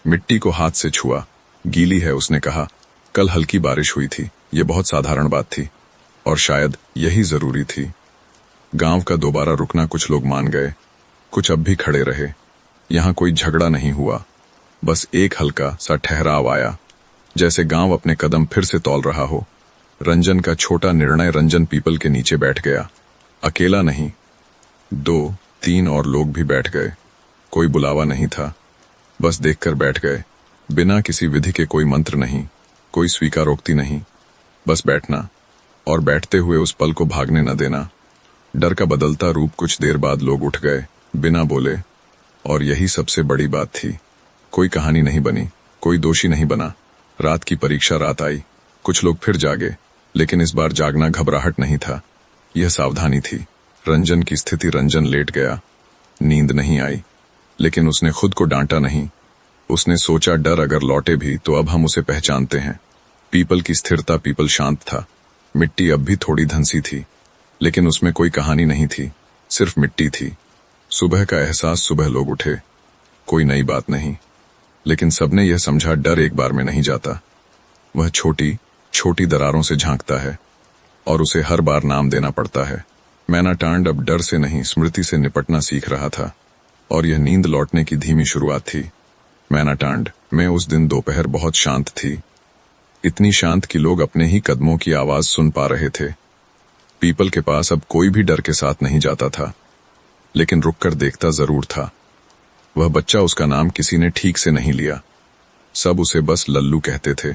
Speaker 1: मिट्टी को हाथ से छुआ। गीली है, उसने कहा। कल हल्की बारिश हुई थी। ये बहुत साधारण बात थी और शायद यही जरूरी थी। गांव का दोबारा रुकना। कुछ लोग मान गए, कुछ अब भी खड़े रहे। यहां कोई झगड़ा नहीं हुआ, बस एक हल्का सा ठहराव आया, जैसे गांव अपने कदम फिर से तौल रहा हो। रंजन का छोटा निर्णय। रंजन पीपल के नीचे बैठ गया। अकेला नहीं, 2-3 और लोग भी बैठ गए। कोई बुलावा नहीं था, बस देखकर बैठ गए। बिना किसी विधि के, कोई मंत्र नहीं, कोई स्वीकारोक्ति नहीं, बस बैठना और बैठते हुए उस पल को भागने न देना। डर का बदलता रूप। कुछ देर बाद लोग उठ गए, बिना बोले। और यही सबसे बड़ी बात थी। कोई कहानी नहीं बनी, कोई दोषी नहीं बना। रात की परीक्षा रात आई। कुछ लोग फिर जागे, लेकिन इस बार जागना घबराहट नहीं था, यह सावधानी थी। रंजन की स्थिति। रंजन लेट गया। नींद नहीं आई, लेकिन उसने खुद को डांटा नहीं। उसने सोचा, डर अगर लौटे भी तो अब हम उसे पहचानते हैं। पीपल की स्थिरता। पीपल शांत था। मिट्टी अब भी थोड़ी धंसी थी, लेकिन उसमें कोई कहानी नहीं थी, सिर्फ मिट्टी थी। सुबह का एहसास। सुबह लोग उठे। कोई नई बात नहीं, लेकिन सबने यह समझा, डर एक बार में नहीं जाता। वह छोटी छोटी दरारों से झांकता है और उसे हर बार नाम देना पड़ता है। मैनाटांड अब डर से नहीं, स्मृति से निपटना सीख रहा था, और यह नींद लौटने की धीमी शुरुआत थी। मैनाटांड में उस दिन दोपहर बहुत शांत थी, इतनी शांत कि लोग अपने ही कदमों की आवाज सुन पा रहे थे। पीपल के पास अब कोई भी डर के साथ नहीं जाता था, लेकिन रुककर देखता जरूर था। वह बच्चा, उसका नाम किसी ने ठीक से नहीं लिया। सब उसे बस लल्लू कहते थे।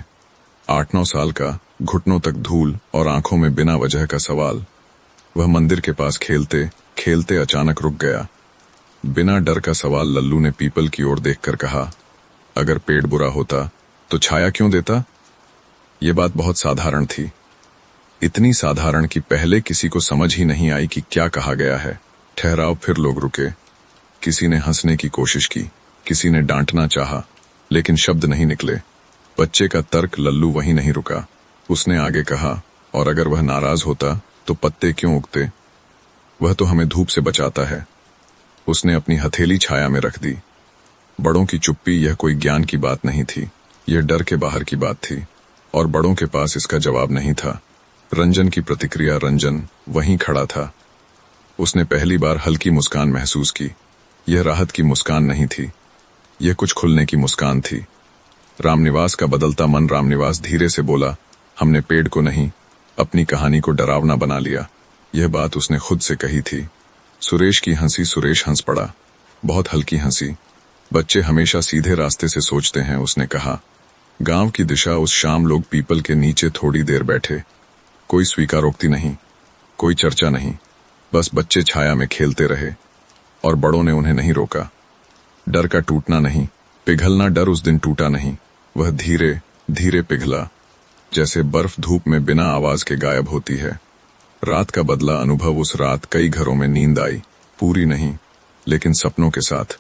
Speaker 1: 8-9 साल का, घुटनों तक धूल और आंखों में बिना वजह का सवाल। वह मंदिर के पास खेलते खेलते अचानक रुक गया। बिना डर का सवाल। लल्लू ने पीपल की ओर देखकर कहा, अगर पेड़ बुरा होता तो छाया क्यों देता? ये बात बहुत साधारण थी, इतनी साधारण कि पहले किसी को समझ ही नहीं आई कि क्या कहा गया है। ठहराव। फिर लोग रुके। किसी ने हंसने की कोशिश की, किसी ने डांटना चाहा, लेकिन शब्द नहीं निकले। बच्चे का तर्क। लल्लू वहीं नहीं रुका। उसने आगे कहा, और अगर वह नाराज होता तो पत्ते क्यों उगते? वह तो हमें धूप से बचाता है। उसने अपनी हथेली छाया में रख दी। बड़ों की चुप्पी। यह कोई ज्ञान की बात नहीं थी, यह डर के बाहर की बात थी, और बड़ों के पास इसका जवाब नहीं था। रंजन की प्रतिक्रिया। रंजन वहीं खड़ा था। उसने पहली बार हल्की मुस्कान महसूस की। यह राहत की मुस्कान नहीं थी, यह कुछ खुलने की मुस्कान थी। रामनिवास का बदलता मन। रामनिवास धीरे से बोला, हमने पेड़ को नहीं, अपनी कहानी को डरावना बना लिया। यह बात उसने खुद से कही थी। सुरेश की हंसी। सुरेश हंस पड़ा, बहुत हल्की हंसी। बच्चे हमेशा सीधे रास्ते से सोचते हैं, उसने कहा। गांव की दिशा। उस शाम लोग पीपल के नीचे थोड़ी देर बैठे। कोई स्वीकारोक्ति नहीं, कोई चर्चा नहीं, बस बच्चे छाया में खेलते रहे, और बड़ों ने उन्हें नहीं रोका। डर का टूटना नहीं, पिघलना। डर उस दिन टूटा नहीं, वह धीरे धीरे पिघला, जैसे बर्फ धूप में बिना आवाज के गायब होती है। रात का बदला अनुभव। उस रात कई घरों में नींद आई, पूरी नहीं, लेकिन सपनों के साथ,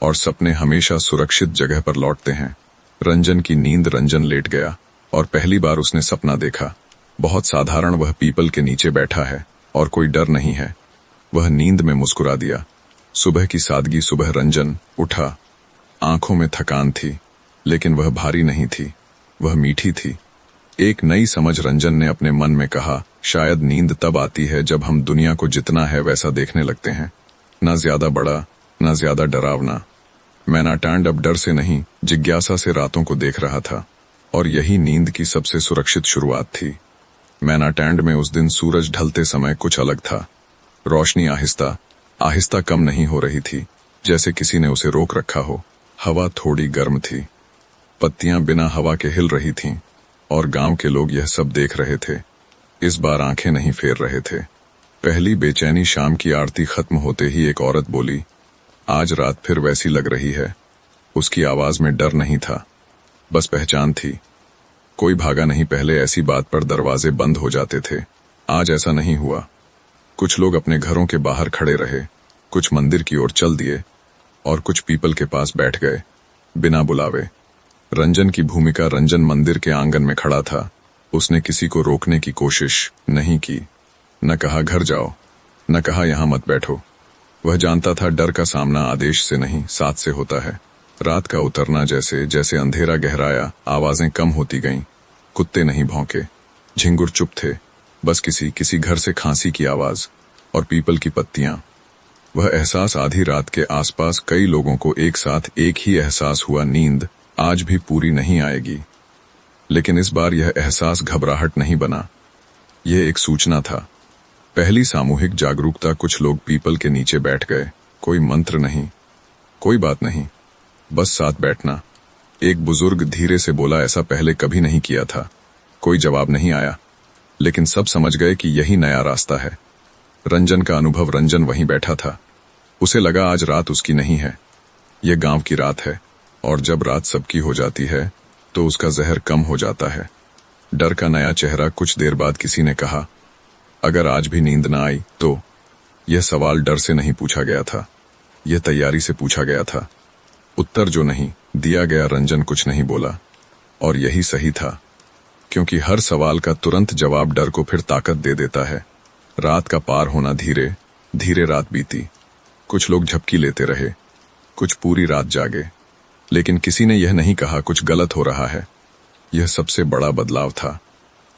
Speaker 1: और सपने हमेशा सुरक्षित जगह पर लौटते हैं। रंजन की नींद। रंजन लेट गया, और पहली बार उसने सपना देखा, बहुत साधारण। वह पीपल के नीचे बैठा है, और कोई डर नहीं है। वह नींद में मुस्कुरा दिया। सुबह की सादगी। सुबह रंजन उठा। आंखों में थकान थी, लेकिन वह भारी नहीं थी, वह मीठी थी। एक नई समझ। रंजन ने अपने मन में कहा, शायद नींद तब आती है जब हम दुनिया को जितना है वैसा देखने लगते हैं, न ज्यादा बड़ा, न ज्यादा डरावना। मैनाटांड अब डर से नहीं, जिज्ञासा से रातों को देख रहा था, और यही नींद की सबसे सुरक्षित शुरुआत थी। मैनाटांड में उस दिन सूरज ढलते समय कुछ अलग था। रोशनी आहिस्ता आहिस्ता कम नहीं हो रही थी, जैसे किसी ने उसे रोक रखा हो। हवा थोड़ी गर्म थी, पत्तियां बिना हवा के हिल रही थीं, और गांव के लोग यह सब देख रहे थे। इस बार आंखें नहीं फेर रहे थे। पहली बेचैनी शाम की आरती खत्म होते ही एक औरत बोली, आज रात फिर वैसी लग रही है। उसकी आवाज में डर नहीं था, बस पहचान थी। कोई भागा नहीं। पहले ऐसी बात पर दरवाजे बंद हो जाते थे, आज ऐसा नहीं हुआ। कुछ लोग अपने घरों के बाहर खड़े रहे, कुछ मंदिर की ओर चल दिए, और कुछ पीपल के पास बैठ गए, बिना बुलावे। रंजन की भूमिका। रंजन मंदिर के आंगन में खड़ा था, उसने किसी को रोकने की कोशिश नहीं की, न कहा घर जाओ, न कहा यहां मत बैठो। वह जानता था डर का सामना आदेश से नहीं, साथ से होता है। रात का उतरना जैसे जैसे अंधेरा गहराया, आवाजें कम होती गईं। कुत्ते नहीं भौंके, झिंगुर चुप थे, बस किसी किसी घर से खांसी की आवाज और पीपल की पत्तियां। वह एहसास आधी रात के आसपास कई लोगों को एक साथ एक ही एहसास हुआ, नींद आज भी पूरी नहीं आएगी। लेकिन इस बार यह एहसास घबराहट नहीं बना, यह एक सूचना था। पहली सामूहिक जागरूकता। कुछ लोग पीपल के नीचे बैठ गए। कोई मंत्र नहीं, कोई बात नहीं, बस साथ बैठना। एक बुजुर्ग धीरे से बोला, ऐसा पहले कभी नहीं किया था। कोई जवाब नहीं आया, लेकिन सब समझ गए कि यही नया रास्ता है। रंजन का अनुभव, रंजन वहीं बैठा था। उसे लगा आज रात उसकी नहीं है, यह गांव की रात है। और जब रात सबकी हो जाती है तो उसका जहर कम हो जाता है। डर का नया चेहरा। कुछ देर बाद किसी ने कहा, अगर आज भी नींद न आई तो? यह सवाल डर से नहीं पूछा गया था, यह तैयारी से पूछा गया था। उत्तर जो नहीं दिया गया, रंजन कुछ नहीं बोला। और यही सही था, क्योंकि हर सवाल का तुरंत जवाब डर को फिर ताकत दे देता है। रात का पार होना, धीरे धीरे रात बीती। कुछ लोग झपकी लेते रहे, कुछ पूरी रात जागे, लेकिन किसी ने यह नहीं कहा कुछ गलत हो रहा है। यह सबसे बड़ा बदलाव था।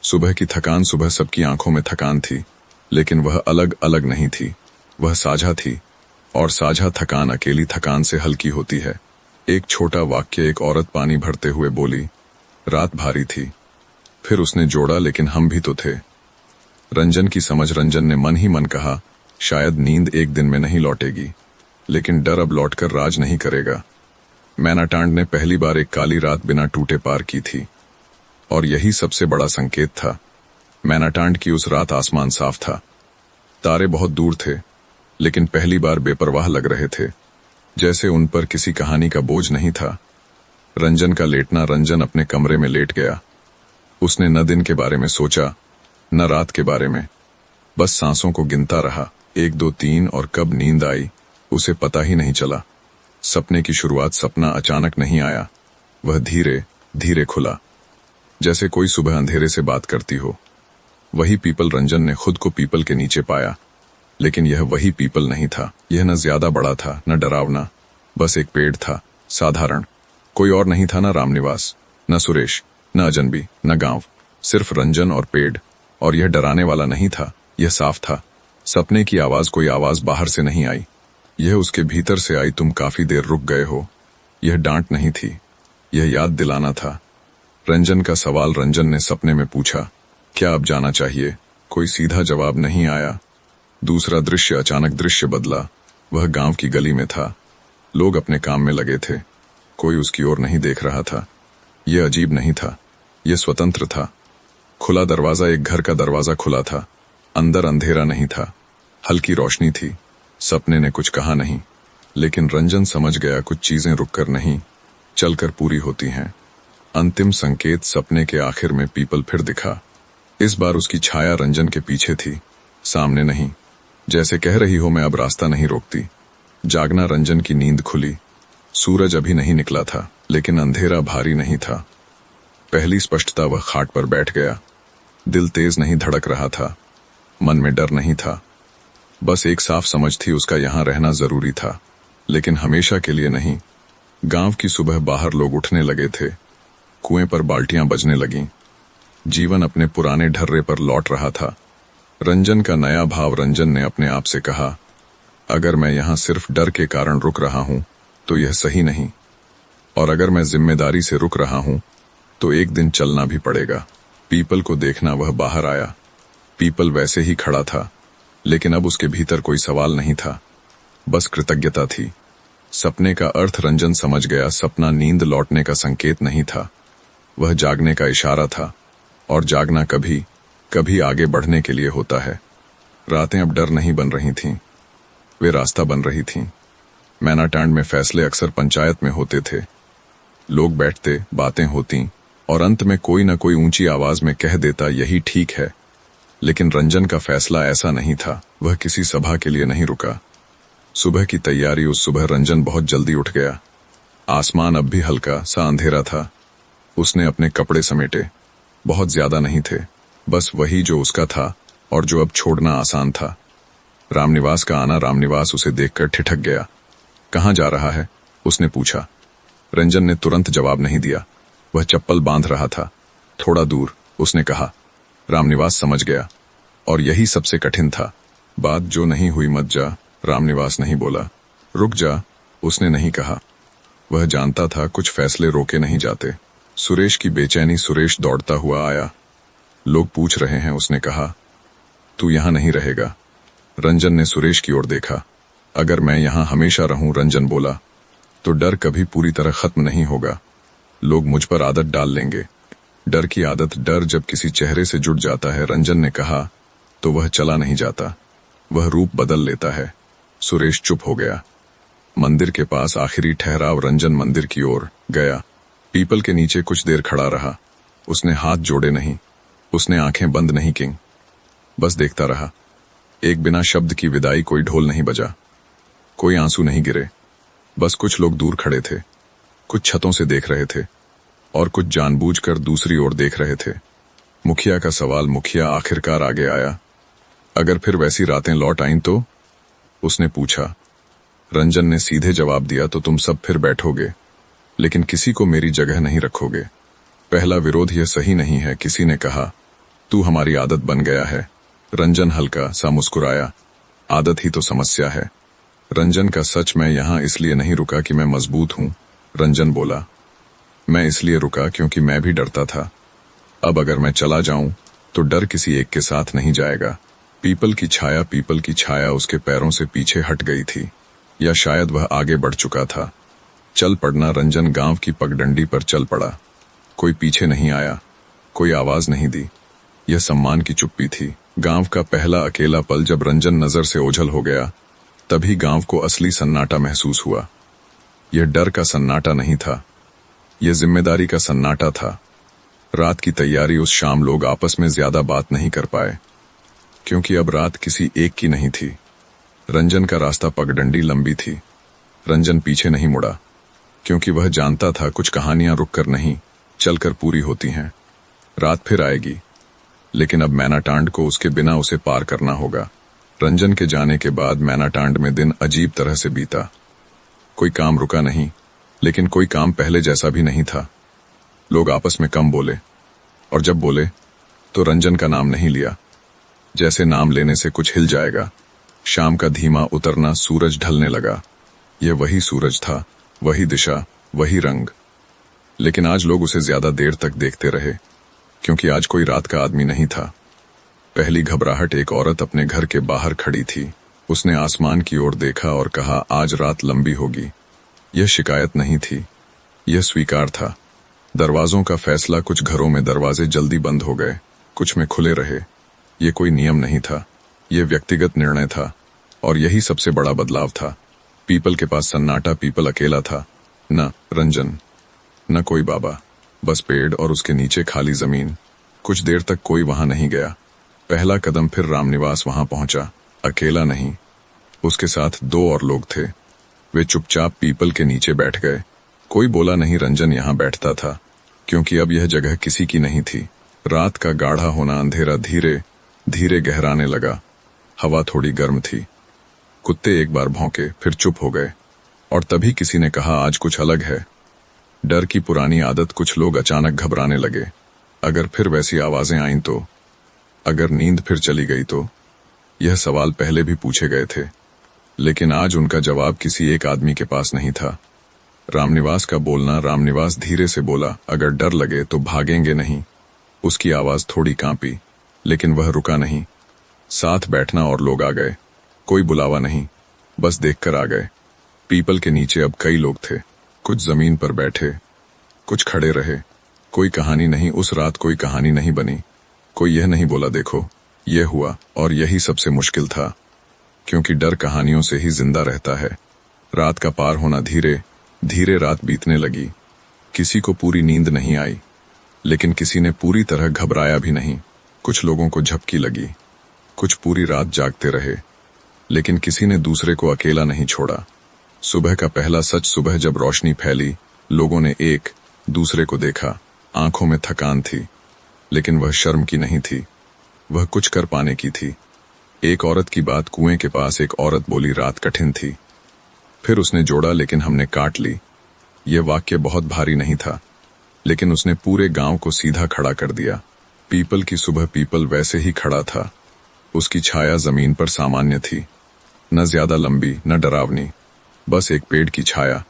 Speaker 1: सुबह की थकान, सुबह सबकी आंखों में थकान थी, लेकिन वह अलग अलग नहीं थी, वह साझा थी। और साझा थकान अकेली थकान से हल्की होती है। एक छोटा वाक्य। एक औरत पानी भरते हुए बोली, रात भारी थी। फिर उसने जोड़ा, लेकिन हम भी तो थे। रंजन की समझ। रंजन ने मन ही मन कहा, शायद नींद एक दिन में नहीं लौटेगी, लेकिन डर अब लौटकर राज नहीं करेगा। मैनाटांड ने पहली बार एक काली रात बिना टूटे पार की थी, और यही सबसे बड़ा संकेत था। मैनाटांड की उस रात आसमान साफ था, तारे बहुत दूर थे, लेकिन पहली बार बेपरवाह लग रहे थे, जैसे उन पर किसी कहानी का बोझ नहीं था। रंजन का लेटना। रंजन अपने कमरे में लेट गया। उसने न दिन के बारे में सोचा, न रात के बारे में, बस सांसों को गिनता रहा। 1 2 3। और कब नींद आई उसे पता ही नहीं चला। सपने की शुरुआत। सपना अचानक नहीं आया, वह धीरे धीरे खुला, जैसे कोई सुबह अंधेरे से बात करती हो। वही पीपल। रंजन ने खुद को पीपल के नीचे पाया, लेकिन यह वही पीपल नहीं था। यह न ज्यादा बड़ा था, न डरावना, बस एक पेड़ था, साधारण। कोई और नहीं था, न रामनिवास, न सुरेश, न अजनबी, न गांव, सिर्फ रंजन और पेड़। और यह डराने वाला नहीं था, यह साफ था। सपने की आवाज। कोई आवाज बाहर से नहीं आई, यह उसके भीतर से आई। तुम काफी देर रुक गए हो। यह डांट नहीं थी, यह याद दिलाना था। रंजन का सवाल। रंजन ने सपने में पूछा, क्या अब जाना चाहिए? कोई सीधा जवाब नहीं आया। दूसरा दृश्य। अचानक दृश्य बदला। वह गांव की गली में था। लोग अपने काम में लगे थे, कोई उसकी ओर नहीं देख रहा था। यह अजीब नहीं था, यह स्वतंत्र था। खुला दरवाजा। एक घर का दरवाजा खुला था। अंदर अंधेरा नहीं था, हल्की रोशनी थी। सपने ने कुछ कहा नहीं, लेकिन रंजन समझ गया, कुछ चीजें रुककर नहीं, चलकर पूरी होती हैं। अंतिम संकेत। सपने के आखिर में पीपल फिर दिखा। इस बार उसकी छाया रंजन के पीछे थी, सामने नहीं, जैसे कह रही हो, मैं अब रास्ता नहीं रोकती। जागना। रंजन की नींद खुली। सूरज अभी नहीं निकला था, लेकिन अंधेरा भारी नहीं था। पहली स्पष्टता। वह खाट पर बैठ गया। दिल तेज नहीं धड़क रहा था, मन में डर नहीं था, बस एक साफ समझ थी, उसका यहां रहना जरूरी था, लेकिन हमेशा के लिए नहीं। गांव की सुबह। बाहर लोग उठने लगे थे, कुएं पर बाल्टियां बजने लगीं। जीवन अपने पुराने ढर्रे पर लौट रहा था। रंजन का नया भाव। रंजन ने अपने आप से कहा, अगर मैं यहां सिर्फ डर के कारण रुक रहा हूं तो यह सही नहीं, और अगर मैं जिम्मेदारी से रुक रहा हूं तो एक दिन चलना भी पड़ेगा। पीपल को देखना। वह बाहर आया। पीपल वैसे ही खड़ा था, लेकिन अब उसके भीतर कोई सवाल नहीं था, बस कृतज्ञता थी। सपने का अर्थ रंजन समझ गया। सपना नींद लौटने का संकेत नहीं था, वह जागने का इशारा था, और जागना कभी कभी आगे बढ़ने के लिए होता है। रातें अब डर नहीं बन रही थीं, वे रास्ता बन रही थीं। मैनाटांड में फैसले अक्सर पंचायत में होते थे। लोग बैठते, बातें होती, और अंत में कोई न कोई ऊंची आवाज में कह देता, यही ठीक है। लेकिन रंजन का फैसला ऐसा नहीं था। वह किसी सभा के लिए नहीं रुका। सुबह की तैयारी। उस सुबह रंजन बहुत जल्दी उठ गया। आसमान अब भी हल्का सा अंधेरा था। उसने अपने कपड़े समेटे, बहुत ज्यादा नहीं थे, बस वही जो उसका था और जो अब छोड़ना आसान था। रामनिवास का आना, रामनिवास उसे देखकर ठिठक गया। कहाँ जा रहा है? उसने पूछा। रंजन ने तुरंत जवाब नहीं दिया। वह चप्पल बांध रहा था। थोड़ा दूर, उसने कहा। रामनिवास समझ गया, और यही सबसे कठिन था। बात जो नहीं हुई मत जा, रामनिवास नहीं बोला। रुक जा, उसने नहीं कहा। वह जानता था कुछ फैसले रोके नहीं जाते। सुरेश की बेचैनी। सुरेश दौड़ता हुआ आया। लोग पूछ रहे हैं, उसने कहा। तू यहां नहीं रहेगा। रंजन ने सुरेश की ओर देखा। अगर मैं यहां हमेशा रहूं, रंजन बोला, तो डर कभी पूरी तरह खत्म नहीं होगा। लोग मुझ पर आदत डाल लेंगे। डर की आदत, डर जब किसी चेहरे से जुड़ जाता है, रंजन ने कहा, तो वह चला नहीं जाता, वह रूप बदल लेता है। सुरेश चुप हो गया। मंदिर के पास आखिरी ठहराव। रंजन मंदिर की ओर गया। पीपल के नीचे कुछ देर खड़ा रहा। उसने हाथ जोड़े नहीं, उसने आंखें बंद नहीं की, बस देखता रहा। एक बिना शब्द की विदाई। कोई ढोल नहीं बजा, कोई आंसू नहीं गिरे। बस कुछ लोग दूर खड़े थे, कुछ छतों से देख रहे थे, और कुछ जानबूझकर दूसरी ओर देख रहे थे। मुखिया का सवाल। मुखिया आखिरकार आगे आया। अगर फिर वैसी रातें लौट आईं तो? उसने पूछा। रंजन ने सीधे जवाब दिया, तो तुम सब फिर बैठोगे, लेकिन किसी को मेरी जगह नहीं रखोगे। पहला विरोध यह सही नहीं है, किसी ने कहा। तू हमारी आदत बन गया है। रंजन हल्का सा मुस्कुराया। आदत ही तो समस्या है। रंजन का सच। मैं यहां इसलिए नहीं रुका कि मैं मजबूत हूं, रंजन बोला। मैं इसलिए रुका क्योंकि मैं भी डरता था। अब अगर मैं चला जाऊं तो डर किसी एक के साथ नहीं जाएगा। पीपल की छाया। पीपल की छाया उसके पैरों से पीछे हट गई थी, या शायद वह आगे बढ़ चुका था। चल पड़ना। रंजन गांव की पगडंडी पर चल पड़ा। कोई पीछे नहीं आया, कोई आवाज नहीं दी। यह सम्मान की चुप्पी थी। गांव का पहला अकेला पल। जब रंजन नजर से ओझल हो गया, तभी गांव को असली सन्नाटा महसूस हुआ। यह डर का सन्नाटा नहीं था, यह जिम्मेदारी का सन्नाटा था। रात की तैयारी। उस शाम लोग आपस में ज्यादा बात नहीं कर पाए, क्योंकि अब रात किसी एक की नहीं थी। रंजन का रास्ता पगडंडी लंबी थी। रंजन पीछे नहीं मुड़ा, क्योंकि वह जानता था कुछ कहानियां रुककर नहीं, चलकर पूरी होती हैं। रात फिर आएगी, लेकिन अब मैनाटांड को उसके बिना उसे पार करना होगा। रंजन के जाने के बाद मैनाटांड में दिन अजीब तरह से बीता। कोई काम रुका नहीं, लेकिन कोई काम पहले जैसा भी नहीं था। लोग आपस में कम बोले, और जब बोले तो रंजन का नाम नहीं लिया, जैसे नाम लेने से कुछ हिल जाएगा। शाम का धीमा उतरना। सूरज ढलने लगा। यह वही सूरज था, वही दिशा, वही रंग। लेकिन आज लोग उसे ज्यादा देर तक देखते रहे, क्योंकि आज कोई रात का आदमी नहीं था। पहली घबराहट। एक औरत अपने घर के बाहर खड़ी थी। उसने आसमान की ओर देखा और कहा, आज रात लंबी होगी। यह शिकायत नहीं थी, यह स्वीकार था। दरवाजों का फैसला। कुछ घरों में दरवाजे जल्दी बंद हो गए, कुछ में खुले रहे। यह कोई नियम नहीं था, यह व्यक्तिगत निर्णय था, और यही सबसे बड़ा बदलाव था। पीपल के पास सन्नाटा। पीपल अकेला था। न रंजन, न कोई बाबा, बस पेड़ और उसके नीचे खाली जमीन। कुछ देर तक कोई वहां नहीं गया। पहला कदम। फिर रामनिवास वहां पहुंचा। अकेला नहीं, उसके साथ दो और लोग थे। वे चुपचाप पीपल के नीचे बैठ गए। कोई बोला नहीं। रंजन यहां बैठता था, क्योंकि अब यह जगह किसी की नहीं थी। रात का गाढ़ा होना। अंधेरा धीरे धीरे गहराने लगा। हवा थोड़ी गर्म थी। कुत्ते एक बार भौंके, फिर चुप हो गए, और तभी किसी ने कहा, आज कुछ अलग है। डर की पुरानी आदत। कुछ लोग अचानक घबराने लगे। अगर फिर वैसी आवाजें आईं तो? अगर नींद फिर चली गई तो? यह सवाल पहले भी पूछे गए थे, लेकिन आज उनका जवाब किसी एक आदमी के पास नहीं था। रामनिवास का बोलना। रामनिवास धीरे से बोला, अगर डर लगे तो भागेंगे नहीं। उसकी आवाज थोड़ी कांपी, लेकिन वह रुका नहीं। साथ बैठना। और लोग आ गए। कोई बुलावा नहीं, बस देखकर आ गए। पीपल के नीचे अब कई लोग थे। कुछ जमीन पर बैठे, कुछ खड़े रहे। कोई कहानी नहीं। उस रात कोई कहानी नहीं बनी। कोई यह नहीं बोला, देखो यह हुआ। और यही सबसे मुश्किल था, क्योंकि डर कहानियों से ही जिंदा रहता है। रात का पार होना। धीरे धीरे रात बीतने लगी। किसी को पूरी नींद नहीं आई, लेकिन किसी ने पूरी तरह घबराया भी नहीं। कुछ लोगों को झपकी लगी, कुछ पूरी रात जागते रहे, लेकिन किसी ने दूसरे को अकेला नहीं छोड़ा। सुबह का पहला सच। सुबह जब रोशनी फैली, लोगों ने एक दूसरे को देखा। आंखों में थकान थी, लेकिन वह शर्म की नहीं थी, वह कुछ कर पाने की थी। एक औरत की बात, कुएं के पास एक औरत बोली, रात कठिन थी। फिर उसने जोड़ा, लेकिन हमने काट ली। यह वाक्य बहुत भारी नहीं था, लेकिन उसने पूरे गांव को सीधा खड़ा कर दिया। पीपल की सुबह पीपल वैसे ही खड़ा था। उसकी छाया जमीन पर सामान्य थी, न ज्यादा लंबी न डरावनी, बस एक पेड़ की छाया।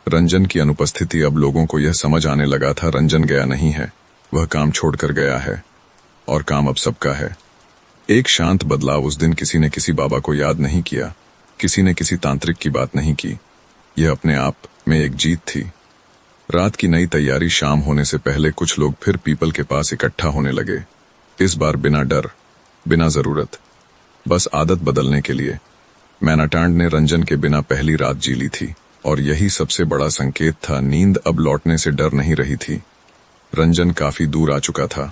Speaker 1: रंजन की अनुपस्थिति, अब लोगों को यह समझ आने लगा था, रंजन गया नहीं है, वह काम छोड़कर गया है, और काम अब सबका है। एक शांत बदलाव उस दिन। किसी ने किसी बाबा को याद नहीं किया, किसी ने किसी तांत्रिक की बात नहीं की। यह अपने आप में एक जीत थी। रात की नई तैयारी। शाम होने से पहले कुछ लोग फिर पीपल के पास इकट्ठा होने लगे। इस बार बिना डर, बिना जरूरत, बस आदत बदलने के लिए। मैनाटांड ने रंजन के बिना पहली रात जी ली थी, और यही सबसे बड़ा संकेत था। नींद अब लौटने से डर नहीं रही थी। रंजन काफी दूर आ चुका था।